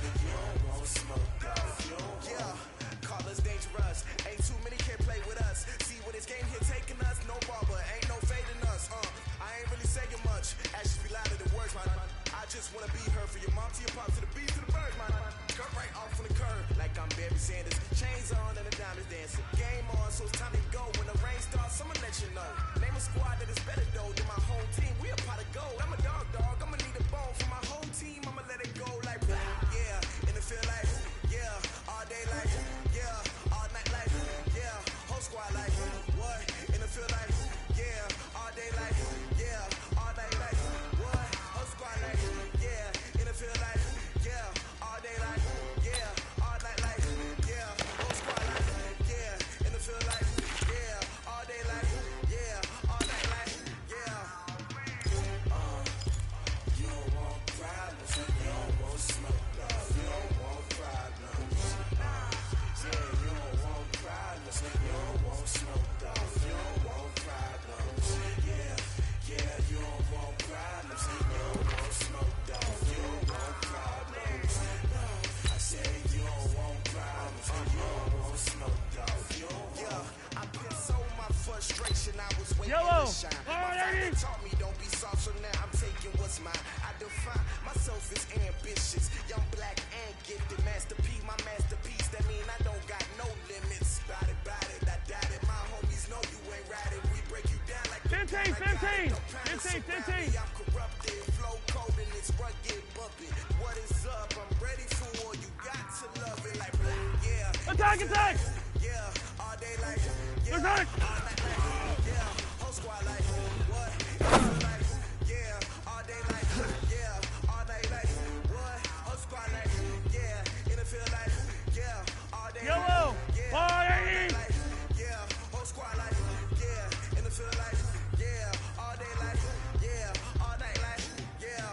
Callers dangerous. Ain't too many can play with us. See what this game here taking us. No barber, ain't no fading us. I ain't really saying much. Actions be louder than words, man. I just wanna be heard for your mom to your pop to the beat to the birds, man. Cut right off on the curb like I'm Barry Sanders. Chains on and the diamonds dancing. Game on, so it's time to go. When the rain starts, I'ma let you know. Name a squad that is better though than my home team. We a pot of gold. I'm a dog. I'ma need a bone for my home team. I'ma let it go like yeah. In the field like yeah. All day like yeah. All night like yeah. Whole squad like what? In the field like yeah. All day like yeah. All night like what? Whole squad like yeah. In the field like yeah. All day like yeah. All night like yeah. Whole squad like yeah. In the field like yeah. All day like yeah. All night like yeah. You don't want problems. You don't want smoke. You don't want problems. Yeah, you don't want problems. You don't want smoke. You don't want problems. Yeah, you don't want problems. You don't want smoke. You don't want problems. No, I said you don't want problems. You don't want smoke. Yeah, I pissed so my frustration. I was waiting to shine. My father taught me don't be soft, so now I'm taking what's mine. I define myself as ambitious, young, black, and gifted. Master P, my masterpiece. That mean I don't got no limits. Bout it, I doubt it. My homies know you ain't riding. We break you down like 15. I'm corrupted, flow cold and it's rugged, bumping. What is up? I'm ready for war. You got to love it. Attack, attack! Yeah, all day like, yeah, Attack! all night like, yeah, whole squad like, what? Like, yeah, all day like, yeah, all night like, what? Whole squad like, yeah, in the field like, yeah, all day Yellow! like, Fire! like, yeah, whole squad like, yeah, in the field like, yeah, all day like, yeah, all night like, yeah.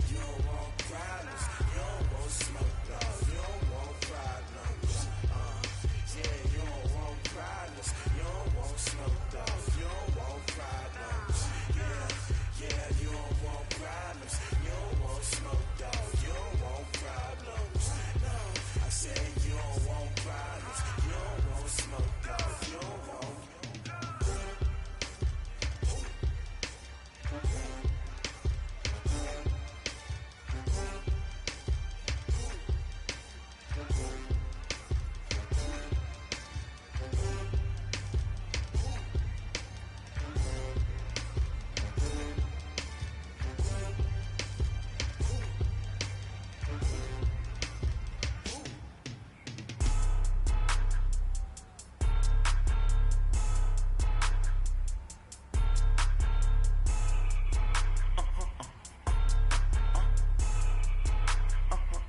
You don't want problems, you don't want smoke, no, you don't want problems. Yeah, you don't want problems, you don't want smoke, dog, you don't want problems. Yeah, you don't want problems, you don't want smoke, dog, you don't want problems. No, I said you don't want problems, you don't want smoke, dog, you don't want.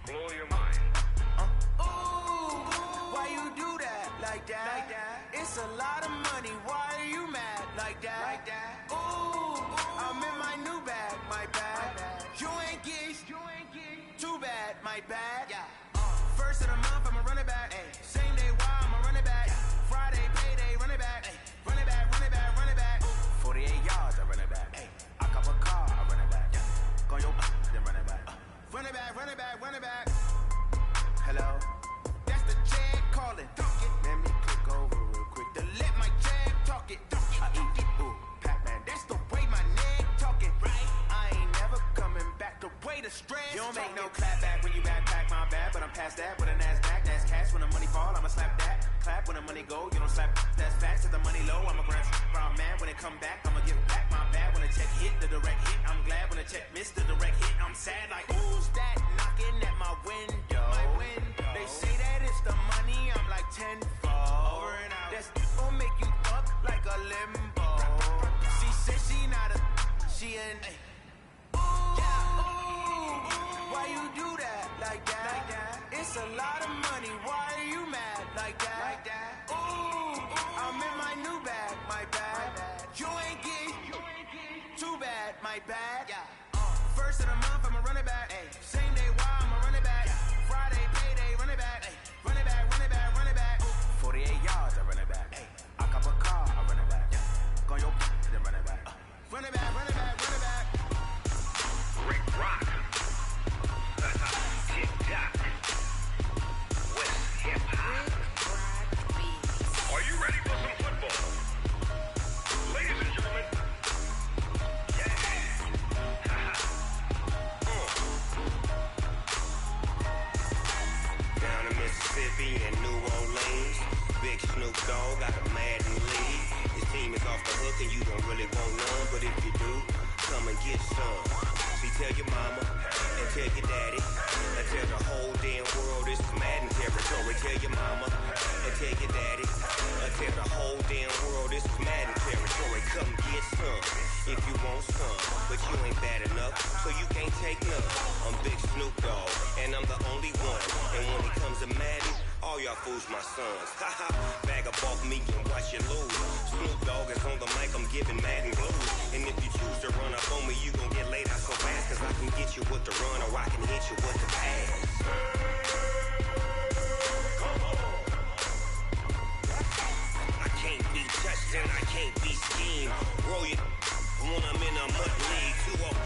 Blow your mind. Ooh, why you do that like that? It's a lot of money. Why are you mad like that? Ooh, I'm in my new bag, my bad. You ain't geese, too bad, my bad. First of the month, I'ma run it back. Same day, why I'ma run it back. Friday, payday, run it back. Run it back, run it back, run it back. 48 yards, I run it back. I cop a car, I run it back. Go your then run it back. Run it back, run it back, run it back. Hello? That's the Jag calling. Let me click over real quick to let my Jag talk it. I eat it, ooh, Pac-Man. That's the way my neck talking. Right? I ain't never coming back. The way the stress. You don't make no clap back when you backpack my bad, but I'm past that with a NASDAQ. That's cash when the money fall, I'ma slap that. Clap when the money go, you don't slap. That's facts. If the money low, I'ma grab brown man. When it come back, I'ma give back my bad. When the check hit, the direct hit. I'm glad when the check missed the direct hit. I'm sad like, who's that knocking at my window? They say that it's the money, I'm like tenfold. Over and out. That's gon' make you fuck like a limbo. She said she not a, she an. Why you do that like that? It's a lot of money. Why are you mad like that? Ooh, I'm in my new bag, my bad. You ain't geek, too bad, my bad. First of the month, I'ma run it back. Same day, why I'ma run it back. Friday, payday, run it back. Run it back, run it back, run it back. 48 yards, I run it back. I cop a car, I run it back. Go your then run it back. Run it back, run it back, run it back. Rick Rock. Tick-tock. West hip-hop. Are you ready for some football? Ladies and gentlemen. Down in Mississippi and New Orleans, Big Snoop Dogg got a Madden lead. His team is off the hook and you don't really want none, but if you do, come and get some. See, tell your mama and tell your daddy and tell the whole damn world this is Madden territory. Tell your mama and tell your daddy and tell the whole damn world this is Madden territory. Come get some if you want some, but you ain't bad enough, so you can't take none. I'm Big Snoop Dogg and I'm the only one. And when it comes to Madden, all y'all fools my sons. Haha, bag up off me and watch you lose. Snoop Dogg is on the mic, I'm giving Madden blues. And if you choose to run up on me, you gon' get laid out so fast. Cause I can get you with the run or I can hit you with the pass. I can't be touched and I can't be schemed. Roll it when I'm in a mud league. 2-0,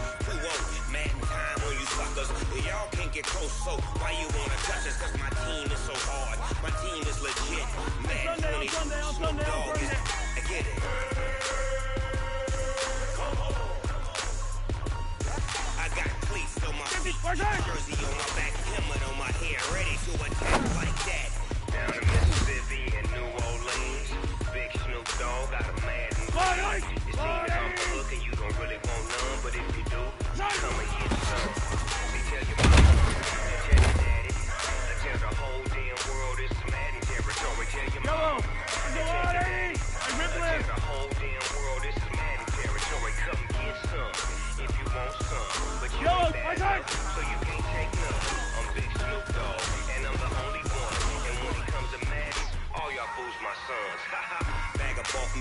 Madden time on you suckers. Y'all can't get close, so why you wanna touch us? Cause my team is so hard, my team is legit. Madden 20, Snoop Dogg is, I get it. I got cleats on my feet, jersey on my back, helmet on my hair, ready to attack like that. Down in Mississippi and New Orleans, Big Snoop Dogg got a Madden lead. His team is off the hook and you don't really want none, but if you do, come and get some. They tell your mama, they tell your daddy, they tell the whole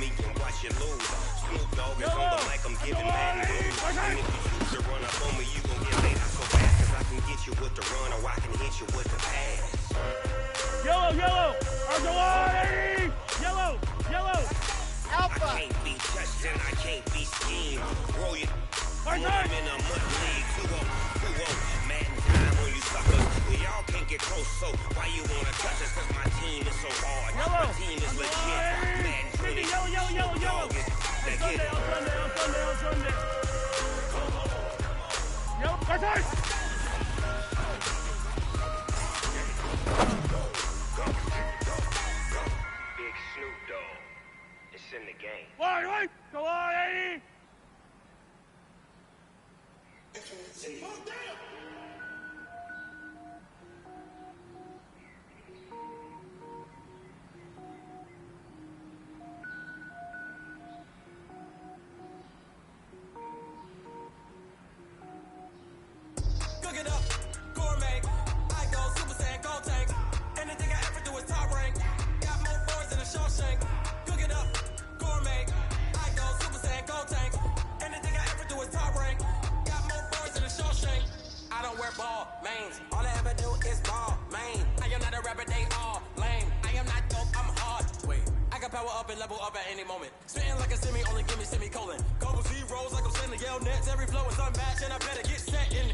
me and watch you lose. Snoop Dogg is on the mic, I'm giving mad news. And if you choose to run up on me, you gon' get laid out so fast. Cause I can get you with the run, or I can hit you with the pass. Yellow, yellow. Yellow, yellow. Alpha. I can't be touched and I can't be schemed. Roll you. I'm in a mud league. 2-0. Madden time on you suckers. We all can't get close, so why you wanna touch us? Cause my team is so hard. Yellow. My team is legit. Madden 20. Yellow. Sunday. Yellow, right. Big Snoop Dogg. It's in the game. Right. Go on, 80. Cook it up, gourmet. I go Super Saiyan, Gold Tank. Anything I ever do is top rank. Got more boards than a Shawshank. Cook it up, gourmet. I go Super Saiyan, Gold Tank. Anything I ever do is top rank. Got more boards than a Shawshank. I don't wear ball mains. All I ever do is ball main. I am not a rapper, they all lame. I am not dope, I'm hard. Wait, I can power up and level up at any moment. Spitting like a semi, only give me semicolon. Couple zeros like I'm sending yell nets. Every flow is unmatched and I better get set in.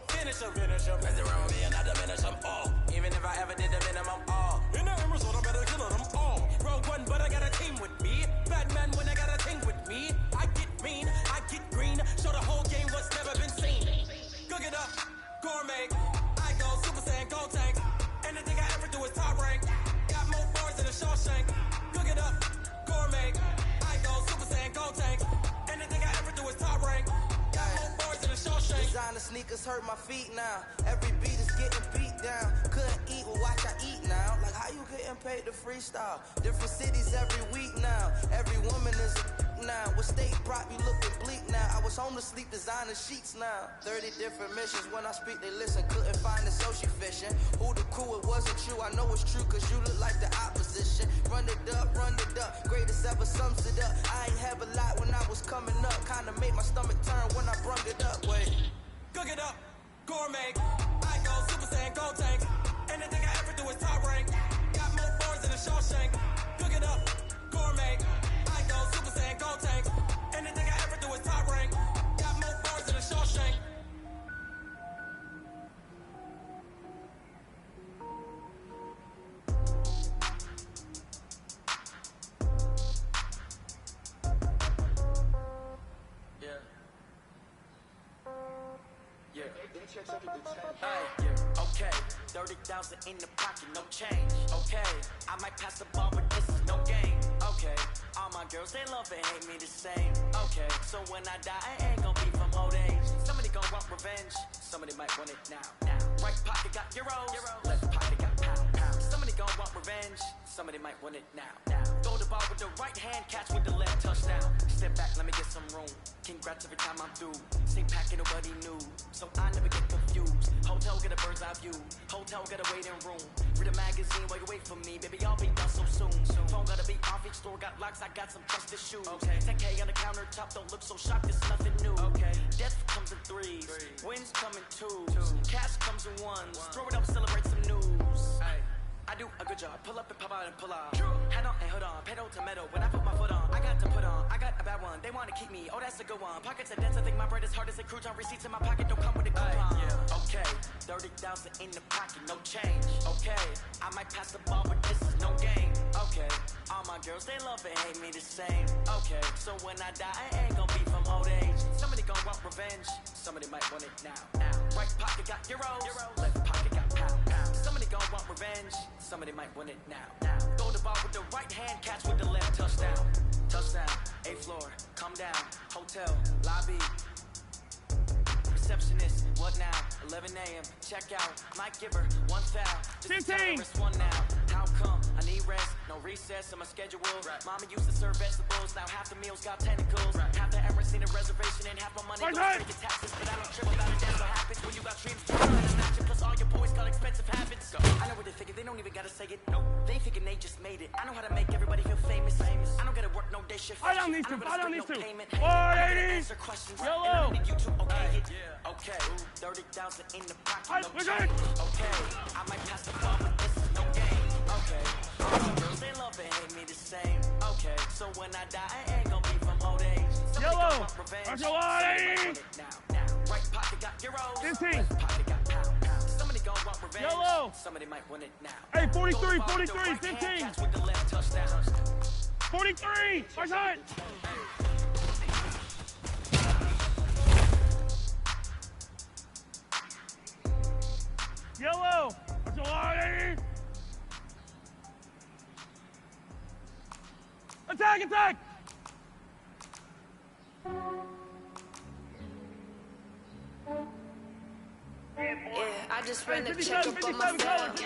Finish them. Mess around with me and I diminish them all. Even if I ever did the minimum all. In the end result, I better kill them all. Rogue one, but I got a team with me. Batman when I got a team with me. I get mean, I get green. Show the whole game what's never been seen. Cook it up, gourmet. I go Super Saiyan, Gold Tank. Anything I ever do is top rank. Got more boards than a Shawshank. Cook it up, gourmet. I go Super Saiyan, Gold Tank. Anything I ever do is top rank. Got more boards than a Shawshank. Designer sneakers hurt my feet now. Every beat is getting beat down. Couldn't eat, well watch I eat now. Like how you getting paid to freestyle? Different cities every week now. Every woman is a now. With state prop, you looking bleak now. I was home to sleep, designer sheets now. 30 different missions. When I speak, they listen. Couldn't find it, so she fishing. Who the crew? It wasn't you. I know it's true, cause you look like the opposition. Run it up. Greatest ever sums it up. I ain't have a lot when I was coming up. Kinda made my stomach turn when I brung it up. Wait. Cook it up, gourmet. I go Super Saiyan, Gold Tank. Anything I ever do is top rank. Got more boards than a Shawshank. Cook it up, gourmet. I go Super Saiyan, Gold Tank. Anything I ever do is top rank. Got more boards than a Shawshank. Okay, 30,000 in the pocket, no change. Okay, I might pass the ball, but this is no game. Okay, all my girls, they love and hate me the same. Okay, so when I die, I ain't gonna be from old age. Somebody gon' want revenge, somebody might want it now. Right pocket got euros, left pocket got pound. Somebody gon' want revenge, somebody might want it now. Throw the ball with the right hand, catch with the left, touchdown. Step back, let me get some room. Congrats every time I'm through. Same packet, nobody knew, so I never get confused. Hotel get a bird's eye view. Hotel get a waiting room. Read a magazine while you wait for me. Baby, I'll be done so soon. Phone gotta be off, each store got locks. I got some trusted shoes. Okay. 10K on the countertop, don't look so shocked. It's nothing new. Okay. Death comes in threes. Wins come in twos. Cash comes in ones. Throw it up, celebrate some news. I do a good job. Pull up and pop out and pull out. Head on and hood on. Pedal to metal. When I put my foot on, I got to put on. I got a bad one. They want to keep me. Oh, that's a good one. Pockets are dense. I think my bread is hard as a crouton. Receipts in my pocket don't come with a coupon. Okay. 30,000 in the pocket. No change. Okay. I might pass the ball, but this is no game. Okay. All my girls, they love and hate me the same. Okay. So when I die, I ain't gonna be from old age. Somebody gon' want revenge. Somebody might want it now. Right pocket got euros. Left pocket got pound. Somebody gon' want revenge. Somebody might want it now. Throw the ball with the right hand, catch with the left, touchdown. Touchdown, 8th floor, come down, hotel, lobby. Receptionist, what now? 11 a.m., check out, might give her one foul. Just a terrorist one now. How come? I need rest, no recess in my schedule. Mama used to serve vegetables, now half the meals got tentacles. Half the Emirates need a reservation and half my money goes straight to taxes. But I don't trip about it, that's what happens when you got dreams to run and match it. Plus all your boys got expensive habits. I know what they figure, they know don't even gotta say it. No, they thinking they just made it. I know how to make everybody feel famous. I don't gotta work no day shift. I don't need to. I don't need to. 480. Yellow. Okay. Okay. 30,000 in the pocket. No change. Okay. I might pass the ball, but this is no game. Okay. Girls, they love and hate me the same. Okay. So when I die, I ain't gonna be from old age. Yellow. That's a lot. Right pocket got euros. 15. Left pocket got pound. Somebody gon' want revenge. Yellow. Somebody might win it now. Hey, 43, 43, 15. With the left touchdowns. 43. My side. Yellow. That's a lot. Attack, attack. Yeah, I just ran a check up on myself.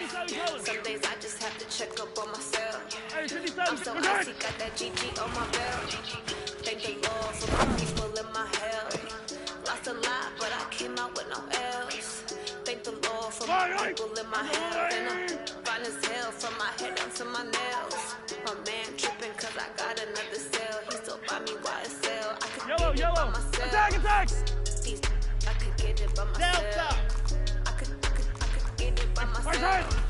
Some days I just have to check up on myself. I'm so icy, got that GG on my belt. Thank the Lord for my people in my hell. Lost a lot, but I came out with no L's. Thank the Lord for my people in my hell. And I'm fine as hell from my head down to my nails. My man tripping cause I got another cell. He still buy me YSL. I could get it by myself. Attack, attack. I could get it by myself. I could get it by myself.